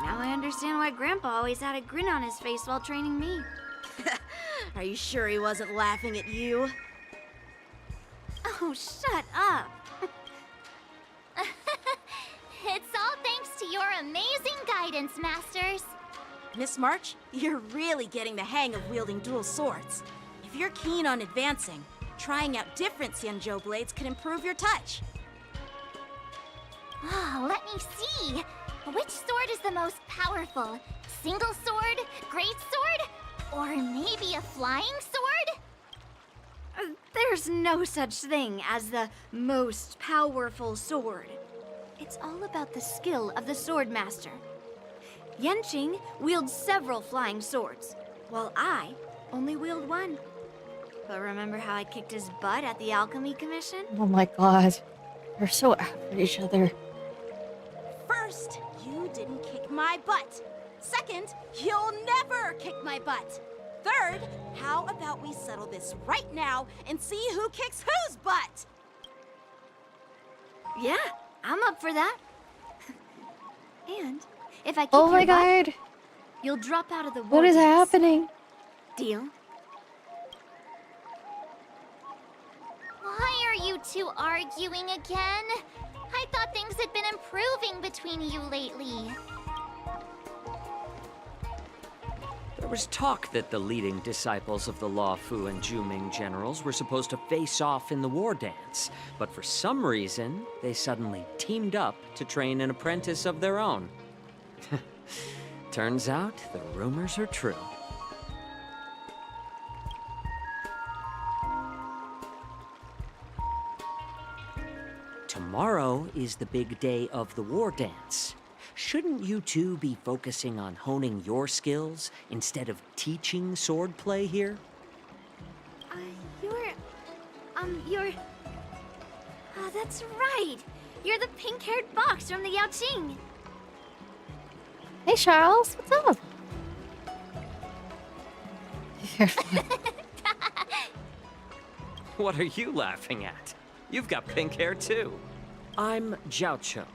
G: Now I understand why Grandpa always had a grin on his face while training me.
B: Are you sure he wasn't laughing at you?
G: Oh, shut up!
D: It's all thanks to your amazing guidance, Masters.
B: Miss March, you're really getting the hang of wielding dual swords. If you're keen on advancing, trying out different Xianzhou blades could improve your touch.
D: Oh, let me see. Which sword is the most powerful? Single sword? Great sword? Or maybe a flying sword?
G: There's no such thing as the most powerful sword. It's all about the skill of the swordmaster. Yanqing wields several flying swords, while I only wield one. But remember how I kicked his butt at the Alchemy Commission?
A: Oh my god. They're so after each other.
B: First, you didn't kick my butt. Second, you'll never kick my butt. Third, how about we settle this right now and see who kicks whose butt?
G: Yeah, I'm up for that. And if I kick
A: Oh my
G: your butt,
A: god.
G: you'll drop out of the war
A: What is
G: dance.
A: happening?
G: Deal?
D: Why are you two arguing again? I thought things had been improving between you lately.
H: There was talk that the leading disciples of the Luofu and Juming generals were supposed to face off in the war dance, but for some reason, they suddenly teamed up to train an apprentice of their own. Turns out, the rumors are true. Tomorrow is the big day of the war dance. Shouldn't you two be focusing on honing your skills instead of teaching swordplay here?
G: You're... Oh, that's right. You're the pink-haired box from the Yaoqing.
A: Hey Charles, what's up?
H: What are you laughing at? You've got pink hair too. I'm Jiaocho,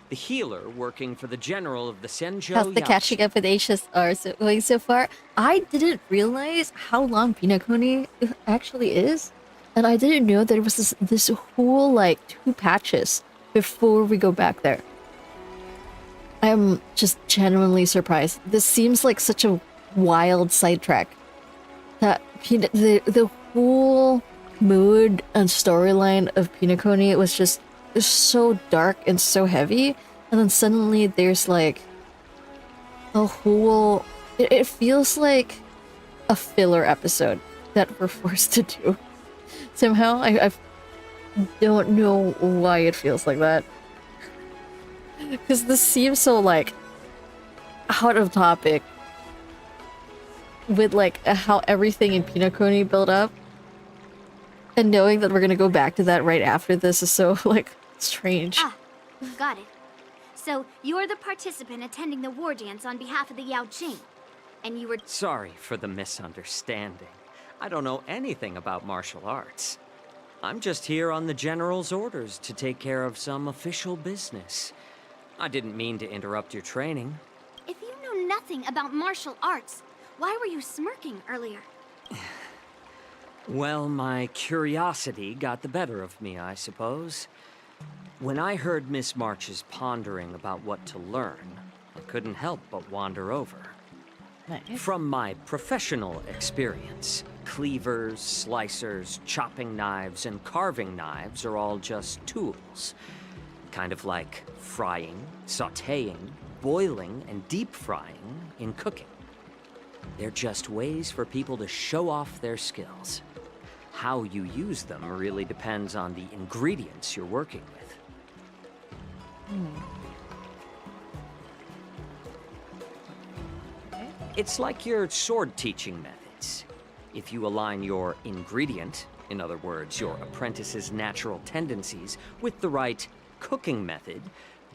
H: the healer working for the general of the Xianzhou
A: How's the catching up with Asia's are going so far? I didn't realize how long Penacony actually is. And I didn't know there was this whole, like, 2 patches before we go back there. I'm just genuinely surprised. This seems like such a wild sidetrack. That the whole mood and storyline of Penacony was just so dark and so heavy. And then suddenly there's, like, a whole... It feels like a filler episode that we're forced to do. Somehow, I don't know why it feels like that. Because this seems so, like, out of topic. With, like, how everything in Penacony built up. And knowing that we're gonna go back to that right after this is so, like, strange.
R: Ah, got it. So, you're the participant attending the war dance on behalf of the Yao Qing. And you were...
H: Sorry for the misunderstanding. I don't know anything about martial arts. I'm just here on the General's orders to take care of some official business. I didn't mean to interrupt your training.
R: If you know nothing about martial arts, why were you smirking earlier?
H: Well, my curiosity got the better of me, I suppose. When I heard Miss March's pondering about what to learn, I couldn't help but wander over.
A: Nice.
H: From my professional experience, cleavers, slicers, chopping knives, and carving knives are all just tools. Kind of like frying, sautéing, boiling, and deep frying in cooking. They're just ways for people to show off their skills. How you use them really depends on the ingredients you're working with. It's like your sword teaching methods. If you align your ingredient, in other words, your apprentice's natural tendencies, with the right cooking method,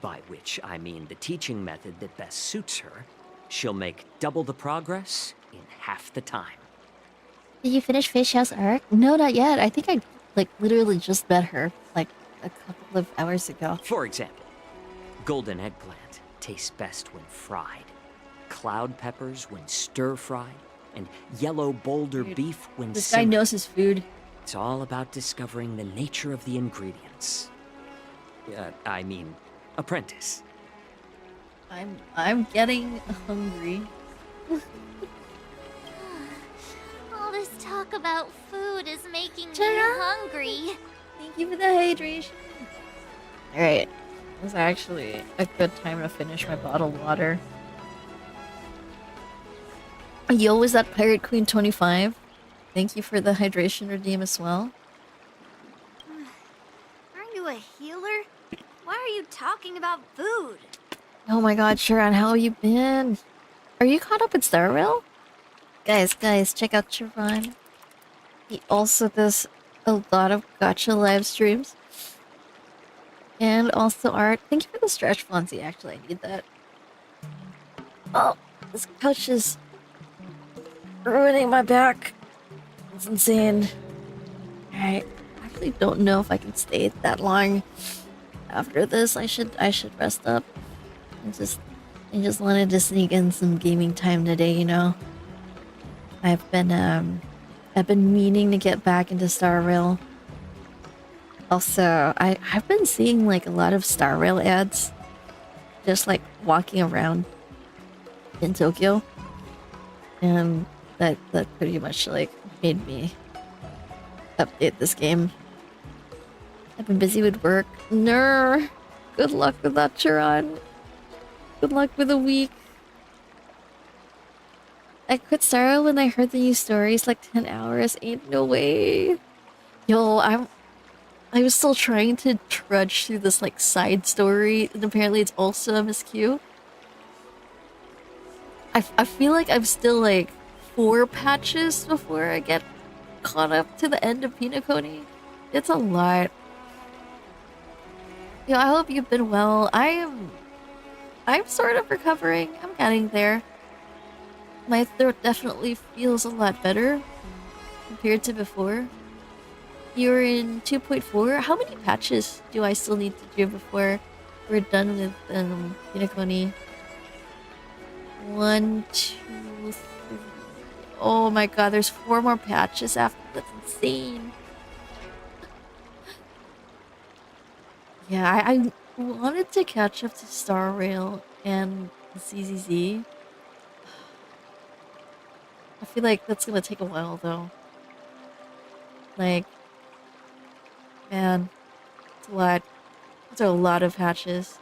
H: by which I mean the teaching method that best suits her, she'll make double the progress in half the time.
A: Did you finish Fish House arc? No, not yet. I think I, like, literally just met her, like, a couple of hours ago.
H: For example, golden eggplant tastes best when fried, cloud peppers when stir-fried, and yellow boulder beef when
A: This guy
H: simmered.
A: knows his food.
H: It's all about discovering the nature of the ingredients. I mean, apprentice.
A: I'm getting hungry.
D: All this talk about food is making me
A: Ta-da!
D: hungry.
A: Thank you for the hydration. Alright. This is actually a good time to finish my bottled water. Yo, was that Pirate Queen 25? Thank you for the hydration redeem as well.
R: Aren't you a healer? Why are you talking about food?
A: Oh my god, Sharon, how have you been? Are you caught up with Star Rail? Guys, check out Sharon. He also does a lot of gacha live streams. And also art. Thank you for the stretch, Fonzie. Actually, I need that. Oh, this couch is ruining my back. It's insane. Alright. I actually don't know if I can stay that long after this. I should rest up. I just wanted to sneak in some gaming time today, you know. I've been meaning to get back into Star Rail. Also, I've been seeing like a lot of Star Rail ads just like walking around in Tokyo. And that pretty much like made me update this game. I've been busy with work. Ner. Good luck with that, Chiron. Good luck with the week. I quit Star Rail when I heard the new stories like 10 hours. Ain't no way. Yo, I was still trying to trudge through this like side story, and apparently it's also MSQ. I feel like I'm still like 4 patches before I get caught up to the end of Penacony. It's a lot. Yo, I hope you've been well. I'm sort of recovering. I'm getting there. My throat definitely feels a lot better compared to before. You're in 2.4. How many patches do I still need to do before we're done with Penacony? 1, 2, 3. Oh my god, there's 4 more patches after. That's insane. Yeah, I wanted to catch up to Star Rail and ZZZ. I feel like that's gonna take a while though. Like, man, it's a lot. Those are a lot of patches.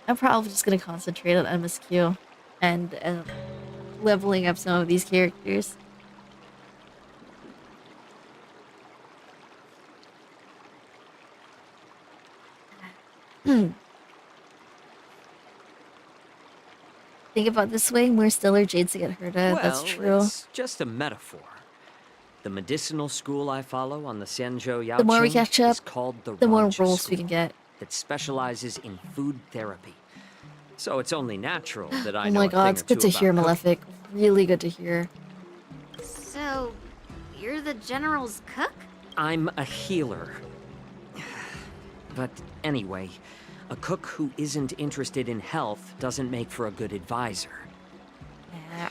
A: I'm probably just gonna concentrate on MSQ and leveling up some of these characters. think about it this way, more stellar jades to get hurt at.
H: Well,
A: That's true.
H: it's just a metaphor. The medicinal school I follow on the Xianzhou Yaoqing
A: The more we catch up,
H: is called
A: the more
H: Ranja
A: rolls
H: School
A: we can get.
H: that specializes in food therapy. So it's only natural that I
A: Oh
H: know
A: my
H: a
A: god,
H: thing
A: it's
H: or
A: good
H: two
A: to hear,
H: about cooking.
A: Malefic. Really good to hear.
R: So, you're the General's cook?
H: I'm a healer. But anyway, a cook who isn't interested in health doesn't make for a good advisor.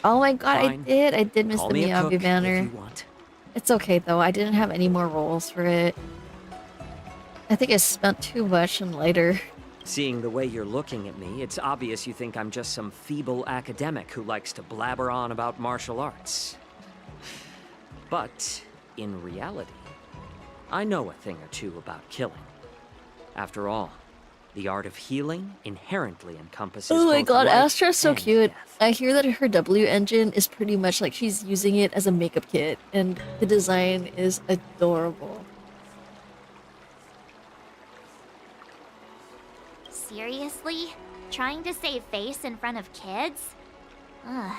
A: Oh my god,
H: Fine.
A: I did miss
H: Call
A: the
H: me a cook
A: Miyabi
H: if
A: banner.
H: you want.
A: It's okay though, I didn't have any more rolls for it. I think I spent too much on lighter.
H: Seeing the way you're looking at me, it's obvious you think I'm just some feeble academic who likes to blabber on about martial arts. But, in reality, I know a thing or two about killing. After all, the art of healing inherently encompasses
A: Oh my
H: both
A: god,
H: life
A: Astra's so
H: and
A: cute.
H: death.
A: I hear that her W engine is pretty much like she's using it as a makeup kit, and the design is adorable.
D: Seriously? Trying to save face in front of kids? Ugh.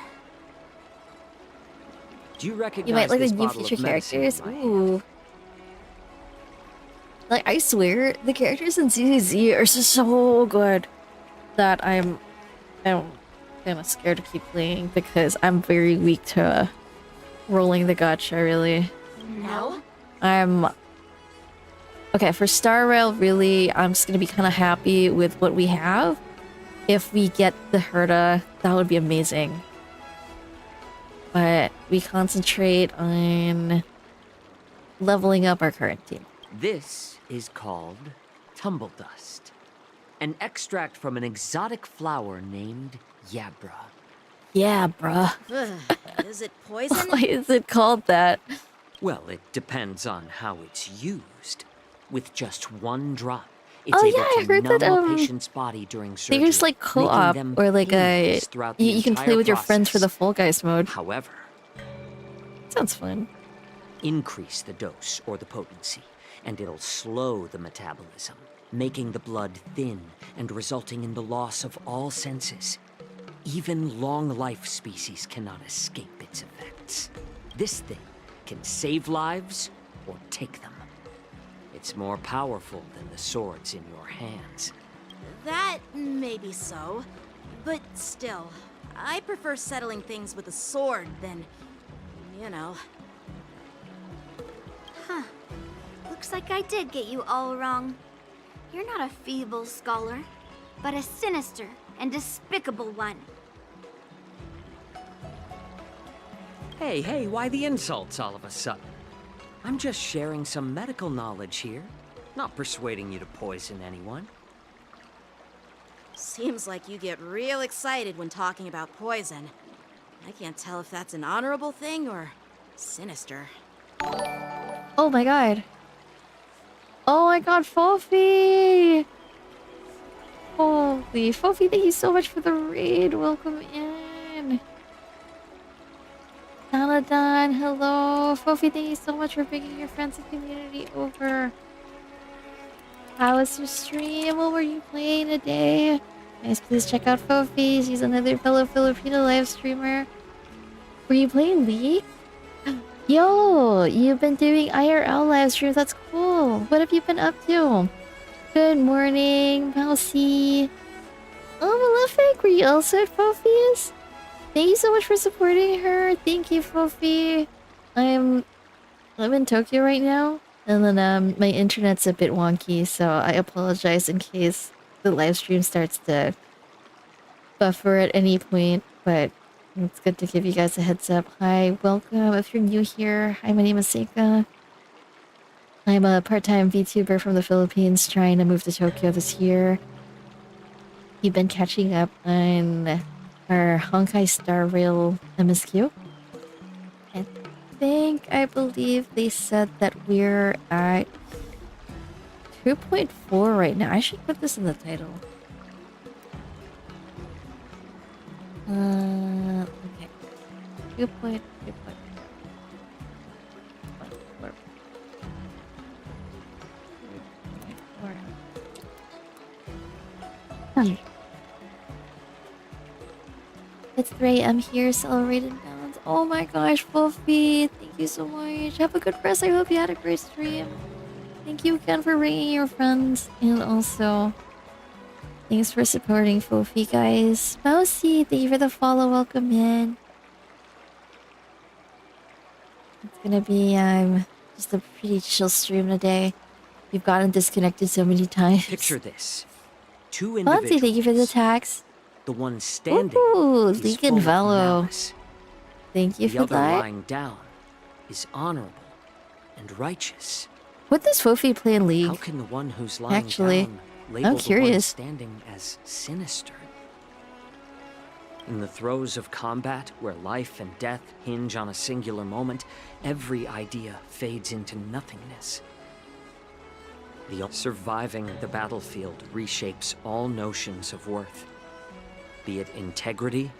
H: Do you recognize
A: You might like the
H: this
A: new
H: bottle
A: feature
H: of medicine
A: characters.
H: in my hand?
A: Ooh. Like, I swear, the characters in CCZ are just so good that I'm kind of scared to keep playing because I'm very weak to rolling the gacha, really.
B: No?
A: Okay, for Star Rail, really, I'm just gonna be kind of happy with what we have. If we get the Herda, that would be amazing. But we concentrate on leveling up our current team.
H: This is called tumble dust, an extract from an exotic flower named Yabra.
A: Yeah, bruh.
B: Ugh, is it poison?
A: Why is it called that?
H: Well, it depends on how it's used. With just one drop, it's
A: Oh
H: able
A: yeah, I
H: to
A: heard
H: numb
A: that
H: a patient's body during surgery,
A: there's like
H: making
A: co-op
H: them
A: or like a
H: painless throughout the
A: you can play
H: entire
A: with your friends for the
H: process.
A: Fall Guys mode.
H: However,
A: Sounds fun.
H: increase the dose or the potency, and it'll slow the metabolism, making the blood thin and resulting in the loss of all senses. Even long-life species cannot escape its effects. This thing can save lives or take them. It's more powerful than the swords in your hands.
B: That may be so, but still, I prefer settling things with a sword than, you know.
R: Huh. Looks like I did get you all wrong. You're not a feeble scholar, but a sinister and despicable one.
H: Hey, why the insults all of a sudden? I'm just sharing some medical knowledge here, not persuading you to poison anyone.
B: Seems like you get real excited when talking about poison. I can't tell if that's an honorable thing or sinister.
A: Oh my god. Oh my god, Fofi! Holy, Fofi, thank you so much for the raid. Welcome in. Danadan, hello. Fofi, thank you so much for bringing your friends and community over. How was your stream? What were you playing today? Guys, please check out Fofi. She's another fellow Filipino live streamer. Were you playing League? Yo, you've been doing IRL live streams. That's cool. What have you been up to? Good morning, Mousy. Oh, Malefic, were you also at Fofi's? Thank you so much for supporting her. Thank you, Fofi. I'm in Tokyo right now, and then my internet's a bit wonky, so I apologize in case the live stream starts to buffer at any point, but it's good to give you guys a heads up. Hi, welcome. If you're new here, hi, my name is Seika. I'm a part-time VTuber from the Philippines trying to move to Tokyo this year. You've been catching up on our Honkai Star Rail MSQ. I believe they said that we're at 2.4 right now. I should put this in the title. Okay. 2.4. It's 3 a.m. here, celebrating balance. Oh my gosh, Fluffy, thank you so much. Have a good rest. I hope you had a great stream. Thank you again for bringing your friends, and also thanks for supporting Fluffy, guys. Mousy, thank you for the follow. Welcome in. It's gonna be just a pretty chill stream today. We've gotten disconnected so many times.
H: Picture this. Two
A: Fonzie,
H: individuals.
A: thank you for the tax.
H: The one standing
A: Ooh,
H: is
A: Leak
H: full
A: and
H: of
A: Velo.
H: malice.
A: Thank you
H: The
A: for
H: other
A: that.
H: lying down is honorable and righteous.
A: What does Fofi play in League?
H: How can the one who's lying
A: Actually,
H: down label
A: I'm
H: the one
A: curious.
H: standing as sinister? In the throes of combat, where life and death hinge on a singular moment, every idea fades into nothingness. Surviving the battlefield reshapes all notions of worth, be it integrity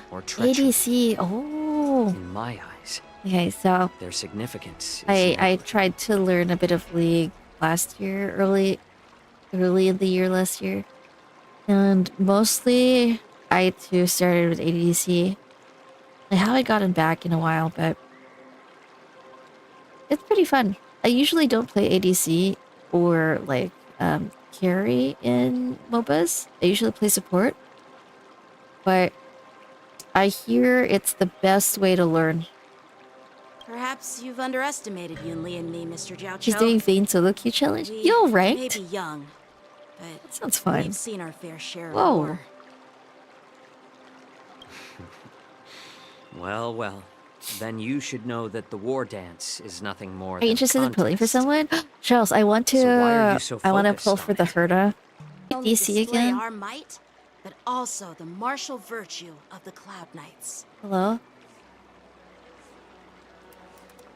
H: or treachery.
A: ADC. Oh.
H: In my eyes,
A: Okay, so
H: their significance is
A: I tried to learn a bit of League last year, early in the year last year, and mostly I too started with ADC. I haven't gotten back in a while, but it's pretty fun. I usually don't play ADC or like carry in MOBAs. I usually play support, but I hear it's the best way to learn.
B: Perhaps you've underestimated Yunli and me, Mr. Jiao
A: She's
B: Cho.
A: doing Vayne solo queue challenge.
B: We
A: Yo,
B: may
A: ranked?
B: be young, but
A: That sounds fun.
B: we've seen our fair share of
A: Whoa.
B: war.
H: well, well. Then you should know that the war dance is nothing more
A: Are
H: than
A: you
H: a
A: interested in pulling for
H: contest.
A: someone? Charles, I want to.
H: So why are you so
A: I want to
H: focused
A: pull
H: on
A: for the
H: it?
A: Herda.
B: Not only
A: DC
B: display
A: again.
B: our might, but also the martial virtue of the Cloud Knights.
A: Hello.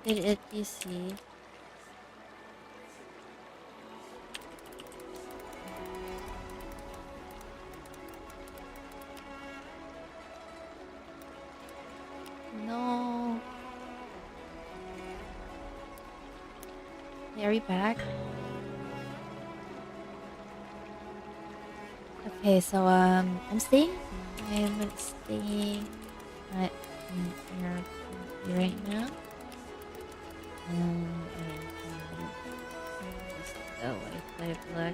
A: Did it DC? No. Are we back? Okay, so I'm staying. I'm staying at here right now. Oh, I play black.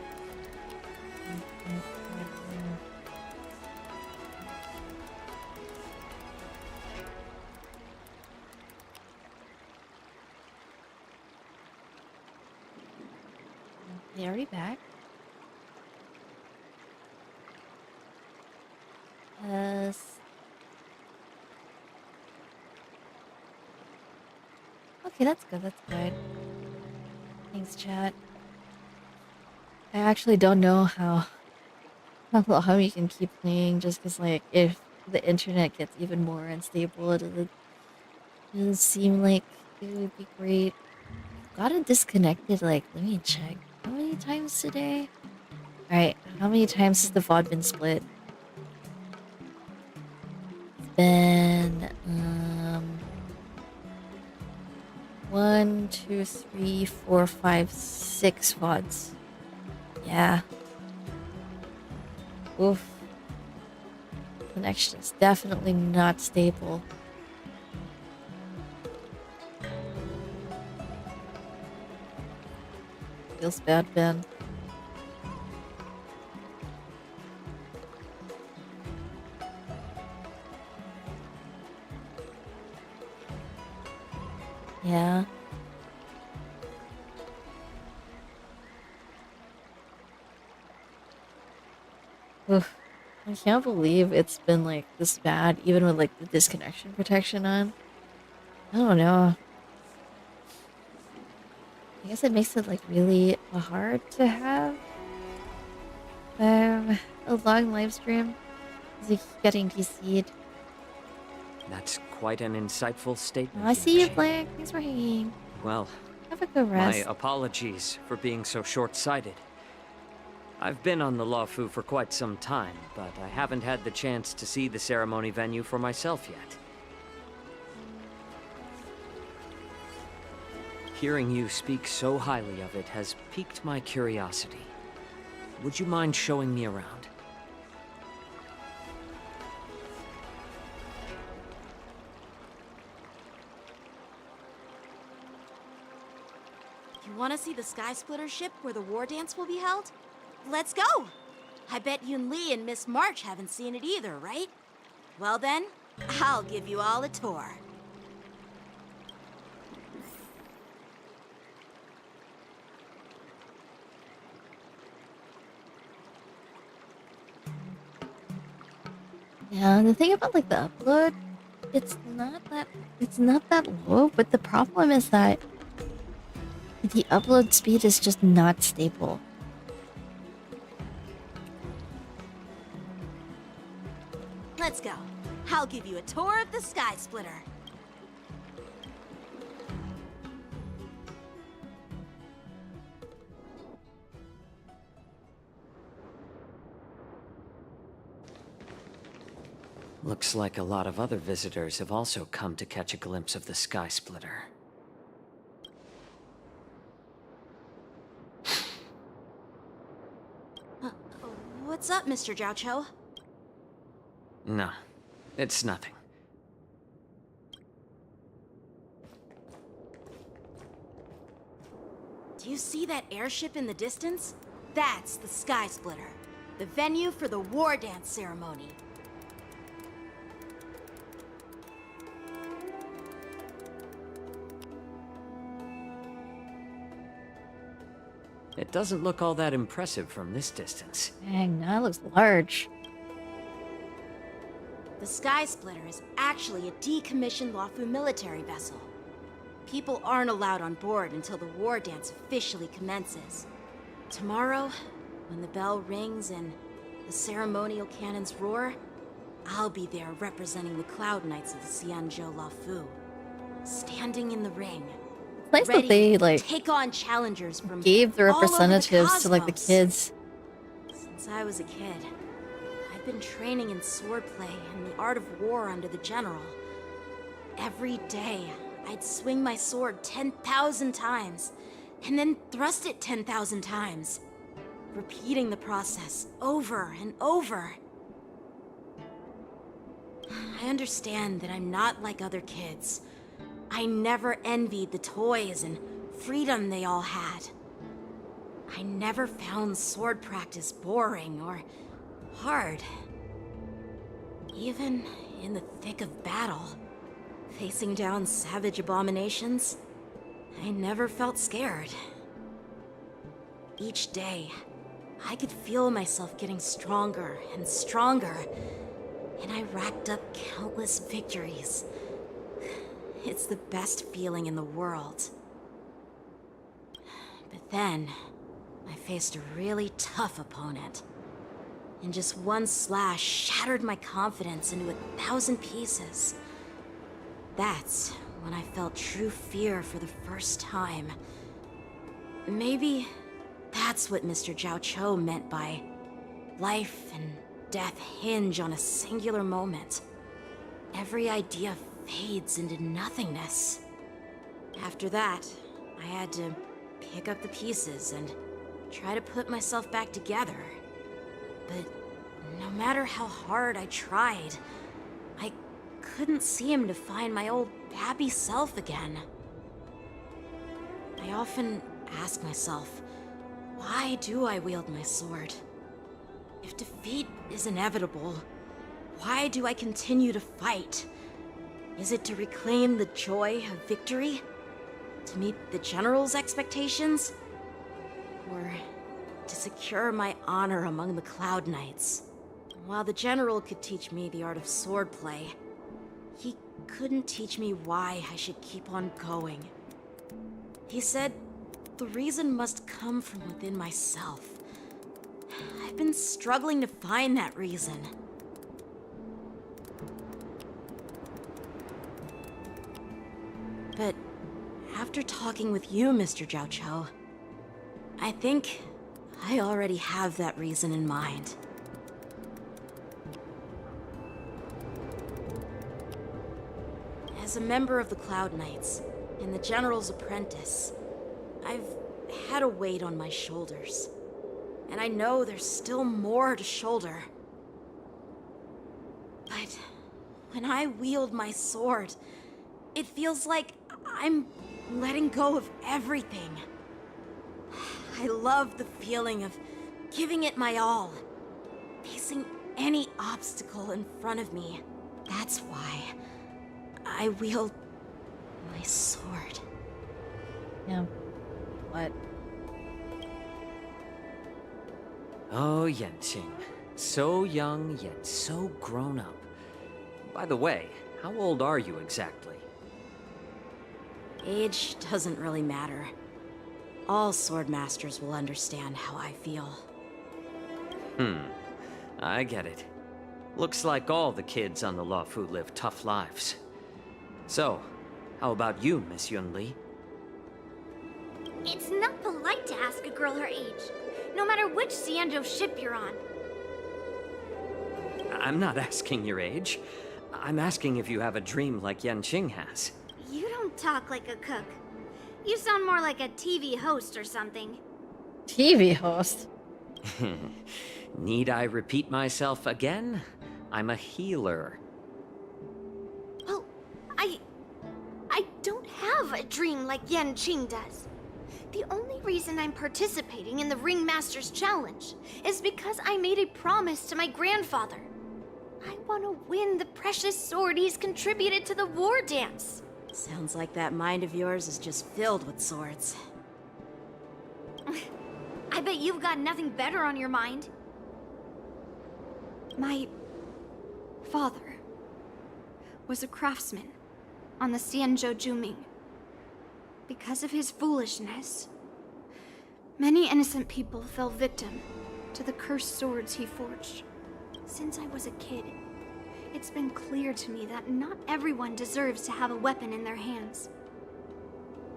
A: Okay, are we back? Yes. Okay, that's good, that's good. Thanks, chat. I actually don't know how you can keep playing, just because, like, if the internet gets even more unstable, it doesn't seem like it would be great. Gotten disconnected, like, let me check. How many times today? Alright, how many times has the VOD been split? It's been, 1, 2, 3, 4, 5, 6 VODs. Yeah. Oof. Connection is definitely not stable. Feels bad, Ben. Yeah. Oof. I can't believe it's been like this bad, even with like the disconnection protection on. I don't know. I guess it makes it like really hard to have a long live stream. Is like getting DC'd.
H: That's quite an insightful statement.
A: I see you,
H: Young-Shin.
A: Black. Thanks for hanging.
H: Well,
A: Have a good
H: my
A: rest.
H: apologies for being so short-sighted. I've been on the Luofu for quite some time, but I haven't had the chance to see the ceremony venue for myself yet. Hearing you speak so highly of it has piqued my curiosity. Would you mind showing me around?
B: Want to see the Sky Splitter ship where the war dance will be held? Let's go! I bet Yun Li and Miss March haven't seen it either, right? Well then, I'll give you all a tour.
A: Yeah, the thing about like the upload, it's not that low, but the problem is that the upload speed is just not stable.
B: Let's go. I'll give you a tour of the Sky Splitter.
H: Looks like a lot of other visitors have also come to catch a glimpse of the Sky Splitter.
B: What's up, Mr. Jiaoqiu?
H: No, it's nothing.
B: Do you see that airship in the distance? That's the Sky Splitter, the venue for the war dance ceremony.
H: It doesn't look all that impressive from this distance.
A: Dang, that looks large.
B: The Sky Splitter is actually a decommissioned Luofu military vessel. People aren't allowed on board until the war dance officially commences. Tomorrow, when the bell rings and the ceremonial cannons roar, I'll be there representing the Cloud Knights of the Xianzhou Luofu, standing in the ring.
A: It's nice that they like
B: take on challengers from
A: gave the
B: all over
A: representatives to like the
B: cosmos.
A: kids.
B: Since I was a kid, I've been training in swordplay and the art of war under the general. Every day, I'd swing my sword 10,000 times, and then thrust it 10,000 times, repeating the process over and over. I understand that I'm not like other kids. I never envied the toys and freedom they all had. I never found sword practice boring or hard. Even in the thick of battle, facing down savage abominations, I never felt scared. Each day, I could feel myself getting stronger and stronger, and I racked up countless victories. It's the best feeling in the world. But then, I faced a really tough opponent. And just one slash shattered my confidence into 1,000 pieces. That's when I felt true fear for the first time. Maybe that's what Mr. Jiaoqiu meant by life and death hinge on a singular moment. Every idea fades into nothingness. After that, I had to pick up the pieces and try to put myself back together. But no matter how hard I tried, I couldn't seem to find my old happy self again. I often ask myself, why do I wield my sword? If defeat is inevitable, why do I continue to fight? Is it to reclaim the joy of victory? To meet the General's expectations? Or to secure my honor among the Cloud Knights? While the General could teach me the art of swordplay, he couldn't teach me why I should keep on going. He said the reason must come from within myself. I've been struggling to find that reason. But after talking with you, Mr. Jiaoqiu, I think I already have that reason in mind. As a member of the Cloud Knights and the General's apprentice, I've had a weight on my shoulders. And I know there's still more to shoulder. But when I wield my sword, it feels like I'm letting go of everything. I love the feeling of giving it my all. Facing any obstacle in front of me. That's why I wield my sword.
A: Yeah. What?
H: Oh, Yanqing. So young, yet so grown up. By the way, how old are you exactly?
B: Age doesn't really matter. All swordmasters will understand how I feel.
H: I get it. Looks like all the kids on the Luofu live tough lives. So, how about you, Miss Yunli?
R: It's not polite to ask a girl her age, no matter which Xianzhou ship you're on.
H: I'm not asking your age. I'm asking if you have a dream like Yanqing has.
R: You don't talk like a cook. You sound more like a TV host or something.
A: TV host?
H: Need I repeat myself again? I'm a healer.
R: Well, I don't have a dream like Yanqing does. The only reason I'm participating in the Ringmaster's Challenge is because I made a promise to my grandfather. I want to win the precious sword he's contributed to the war dance.
B: Sounds like that mind of yours is just filled with swords.
R: I bet you've got nothing better on your mind. My father was a craftsman on the Xianzhou Juming. Because of his foolishness, many innocent people fell victim to the cursed swords he forged. Since I was a kid, it's been clear to me that not everyone deserves to have a weapon in their hands.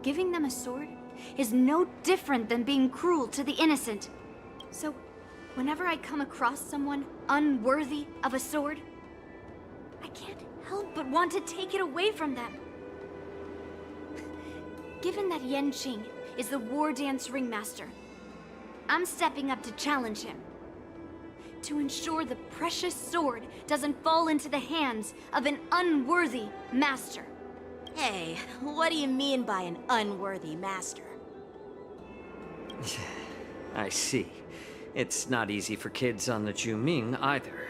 R: Giving them a sword is no different than being cruel to the innocent. So, whenever I come across someone unworthy of a sword, I can't help but want to take it away from them. Given that Yanqing is the war dance ringmaster, I'm stepping up to challenge him. To ensure the precious sword doesn't fall into the hands of an unworthy master.
B: Hey, what do you mean by an unworthy master?
H: I see. It's not easy for kids on the Juming either.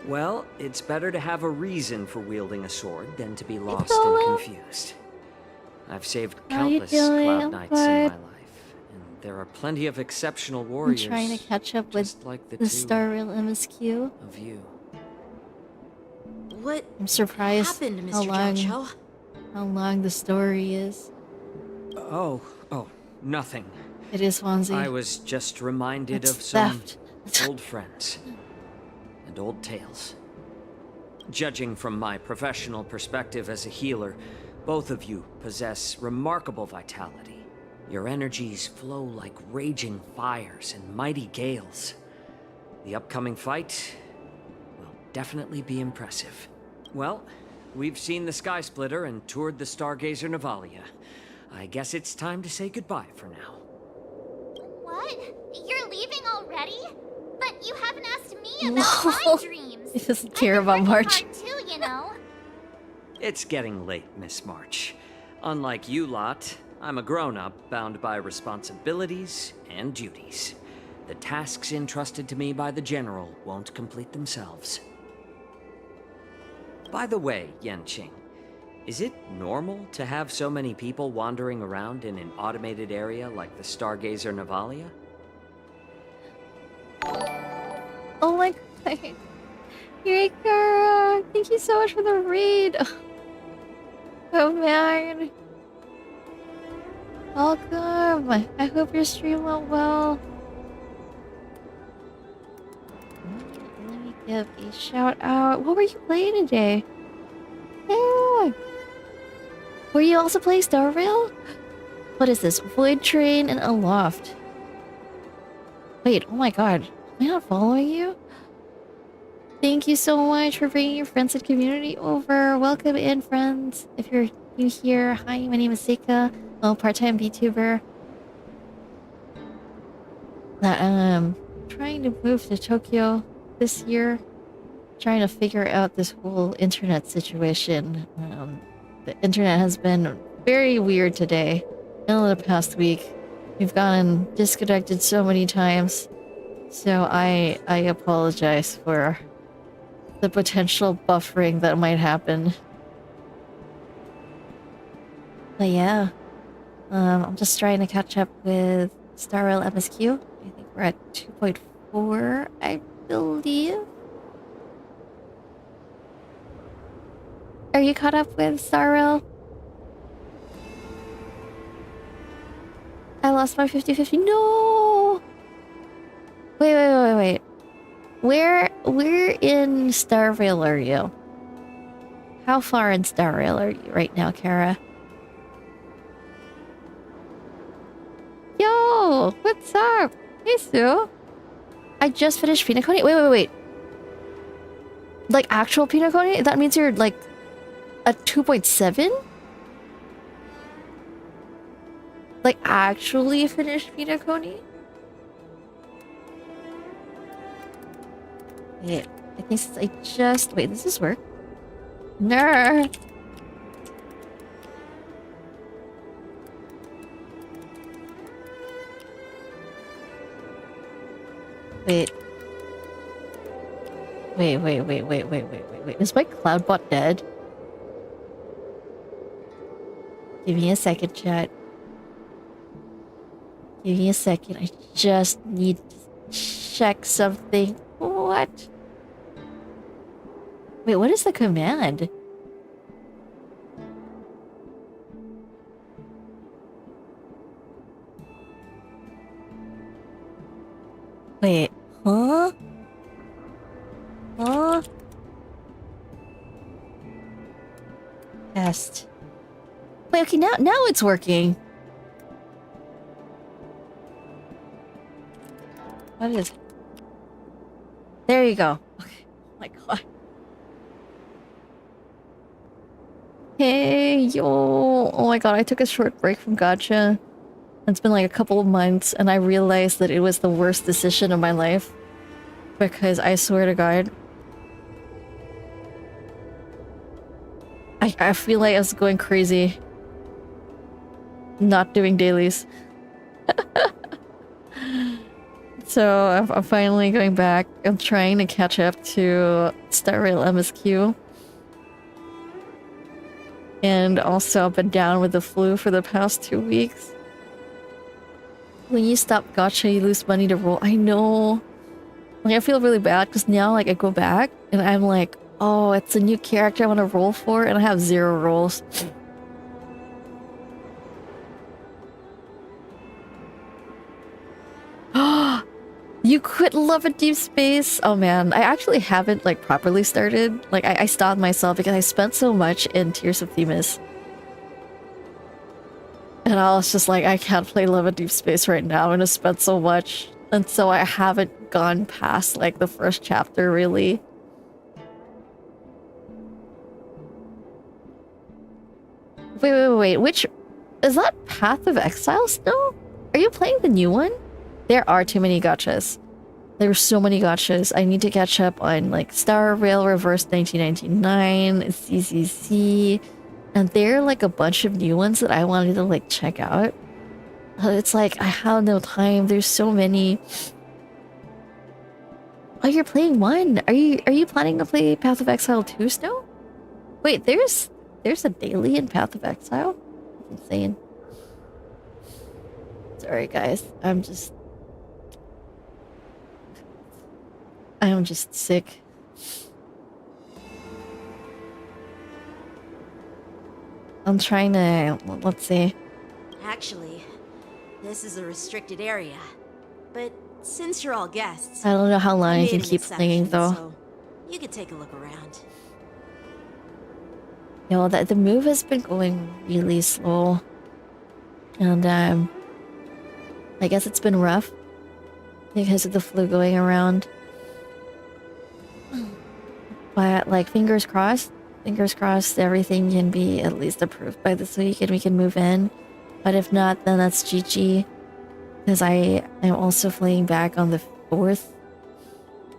H: Well, it's better to have a reason for wielding a sword than to be lost and confused. I've saved countless Cloud Knights in my life, and there are plenty of exceptional warriors.
A: I'm trying to catch up with
H: like
A: the Star Rail MSQ.
H: Of you.
B: What
A: I'm surprised
B: happened, Mr.
A: how long the story is.
H: Oh, nothing.
A: It is Swansea.
H: I was just reminded
A: It's
H: of some
A: theft.
H: old friends and old tales. Judging from my professional perspective as a healer, both of you possess remarkable vitality. Your energies flow like raging fires and mighty gales. The upcoming fight will definitely be impressive. Well, we've seen the Sky Splitter and toured the Stargazer Navalia. I guess it's time to say goodbye for now.
D: What? You're leaving already? But you haven't asked me about my dreams.
A: He doesn't care about March.
D: Hard too, you know.
H: It's getting late, Miss March. Unlike you lot, I'm a grown-up bound by responsibilities and duties. The tasks entrusted to me by the General won't complete themselves. By the way, Yanqing, is it normal to have so many people wandering around in an automated area like the Stargazer Navalia?
A: Oh my god. Eureka! Thank you so much for the raid. Oh man. Welcome. I hope your stream went well. Let me give a shout out. What were you playing today? Yeah. Were you also playing Star Rail? What is this? Void Train and Aloft. Wait, oh my god. Am I not following you? Thank you so much for bringing your friends and community over. Welcome in, friends. If you're new here, hi, my name is Seika. I'm a part-time VTuber. I'm trying to move to Tokyo this year. Trying to figure out this whole internet situation. The internet has been very weird today. In the past week. We've gotten disconnected so many times. So I apologize for the potential buffering that might happen. But yeah. I'm just trying to catch up with Star Rail MSQ. I think we're at 2.4, I believe. Are you caught up with Star Rail? I lost my 50-50. No! Wait. Where in Star Rail are you? How far in Star Rail are you right now, Kara? Yo! What's up? Hey, Sue. I just finished Penacony. Wait. Like actual Penacony? That means you're like a 2.7? Like actually finished Penacony? Wait, I think since I just... Wait, does this work? No. Wait. Is my Cloudbot dead? Give me a second, chat. Give me a second. I just need to check something. What? Wait, what is the command? Wait, huh? Huh? Test. Wait, okay, now it's working. What is... There you go. Okay. Oh my god. Hey, yo. Oh my god, I took a short break from gacha. It's been like a couple of months, and I realized that it was the worst decision of my life. Because I swear to god, I feel like I was going crazy. Not doing dailies. So I'm finally going back. I'm trying to catch up to Star Rail MSQ. And also I've been down with the flu for the past 2 weeks. When you stop gacha, you lose money to roll. I know. Like, I feel really bad because now, like, I go back and I'm like, oh, it's a new character I want to roll for, and I have 0 rolls. You quit Love at Deep Space? Oh man, I actually haven't like properly started. Like I stopped myself because I spent so much in Tears of Themis. And I was just like, I can't play Love at Deep Space right now and I spent so much. And so I haven't gone past like the first chapter really. Wait, which... Is that Path of Exile still? Are you playing the new one? There are too many gachas. There are so many gachas. I need to catch up on like Star Rail Reverse 1999, CCC, and there are like a bunch of new ones that I wanted to like check out. It's like I have no time. There's so many. Oh, you're playing one. Are you planning to play Path of Exile 2 still? Wait, there's a daily in Path of Exile? That's insane. Sorry guys, I'm just sick. I'm trying to... Let's see.
B: Actually, this is a restricted area. But since you're all guests...
A: I don't know how long I
B: made
A: can
B: an
A: keep playing
B: exception,
A: though.
B: so you could take a look around.
A: No, the move has been going really slow. And I guess it's been rough. Because of the flu going around. But like fingers crossed everything can be at least approved by this week and we can move in. But if not, then that's GG. Because I am also flying back on the 4th.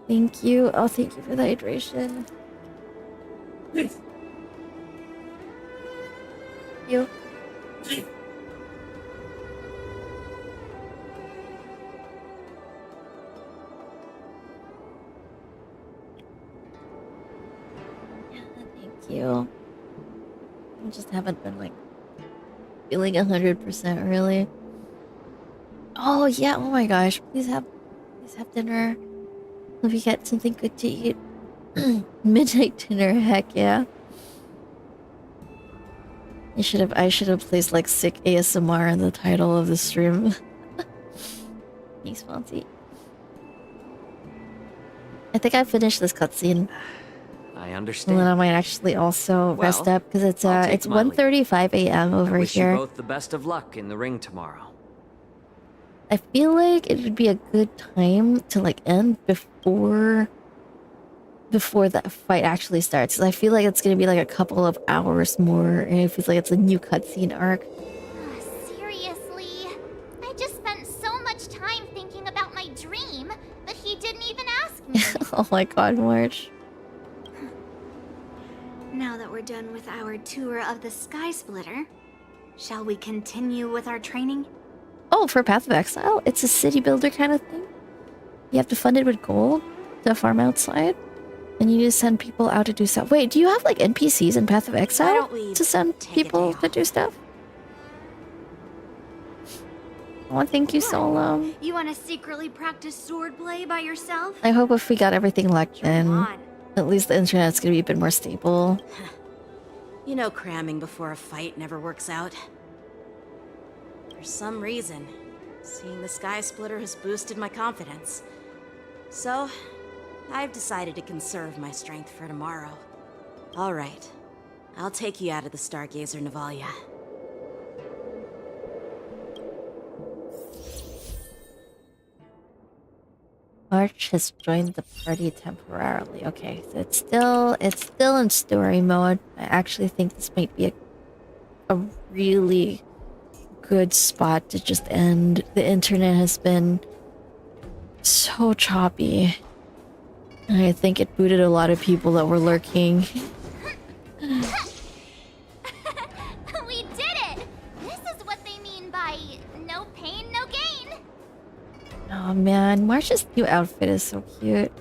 A: Thank you. Oh, thank you for the hydration. You. you. I just haven't been like feeling 100% really. Oh yeah, oh my gosh. Please have dinner. Hope you get something good to eat. Midnight dinner, heck yeah. I should have placed like sick ASMR in the title of the stream. Thanks, Fonzie. I think I finished this cutscene.
H: I understand.
A: And then I might actually also rest
H: Well,
A: up because it's
H: I'll take my leave.
A: 1:35 a.m. over
H: I wish
A: here.
H: you both the best of luck in the ring tomorrow.
A: I feel like it would be a good time to like end before the fight actually starts. 'Cause I feel like it's gonna be like a couple of hours more, and it feels like it's a new cutscene arc.
D: Seriously? I just spent so much time thinking about my dream, but he didn't even ask me.
A: Oh my god, March.
R: Now that we're done with our tour of the Sky Splitter, shall we continue with our training?
A: Oh, for Path of Exile? It's a city builder kind of thing? You have to fund it with gold to farm outside? And you just send people out to do stuff. Wait, do you have like NPCs in Path of Exile to send people to do stuff? Oh, thank you, Solo.
R: You want to secretly practice swordplay by yourself?
A: I hope if we got everything locked in, at least the internet's gonna be a bit more stable.
B: You know cramming before a fight never works out. For some reason, seeing the Sky Splitter has boosted my confidence. So, I've decided to conserve my strength for tomorrow. All right, I'll take you out of the Stargazer, Navalia.
A: March has joined the party temporarily. Okay, so it's still in story mode. I actually think this might be a really good spot to just end. The internet has been so choppy. And I think it booted a lot of people that were lurking.
D: We did it! This is what they mean by no pain, no gain.
A: Oh man, Marsh's new outfit is so cute.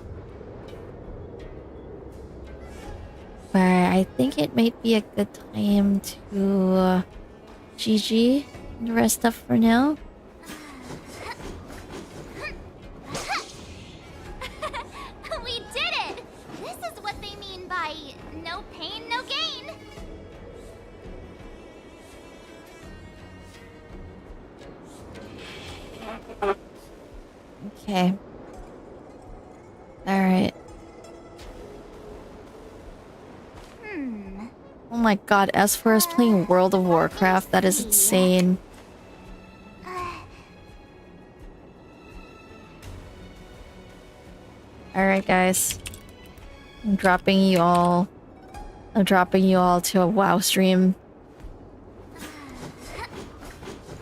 A: But I think it might be a good time to GG and rest up for now.
D: We did it! This is what they mean by no pain, no gain.
A: Okay. Alright. Oh my god, S4 is playing World of Warcraft. That is insane. Alright, guys. I'm dropping you all to a WoW stream.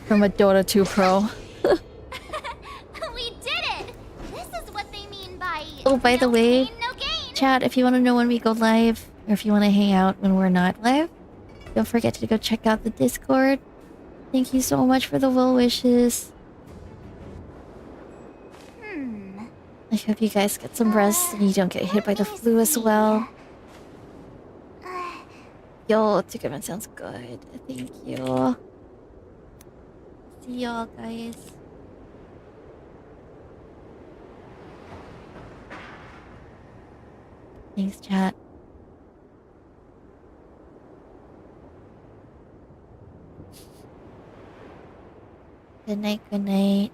A: From a Dota 2 pro.
D: We did it! This is what they mean by
A: Oh, by the way, chat, if you want to know when we go live, or if you want to hang out when we're not live, don't forget to go check out the Discord. Thank you so much for the well wishes. I hope you guys get some rest and you don't get hit by the flu as well. Yo, Tukaman sounds good. Thank you. See y'all, guys. Thanks, chat. Good night, good night.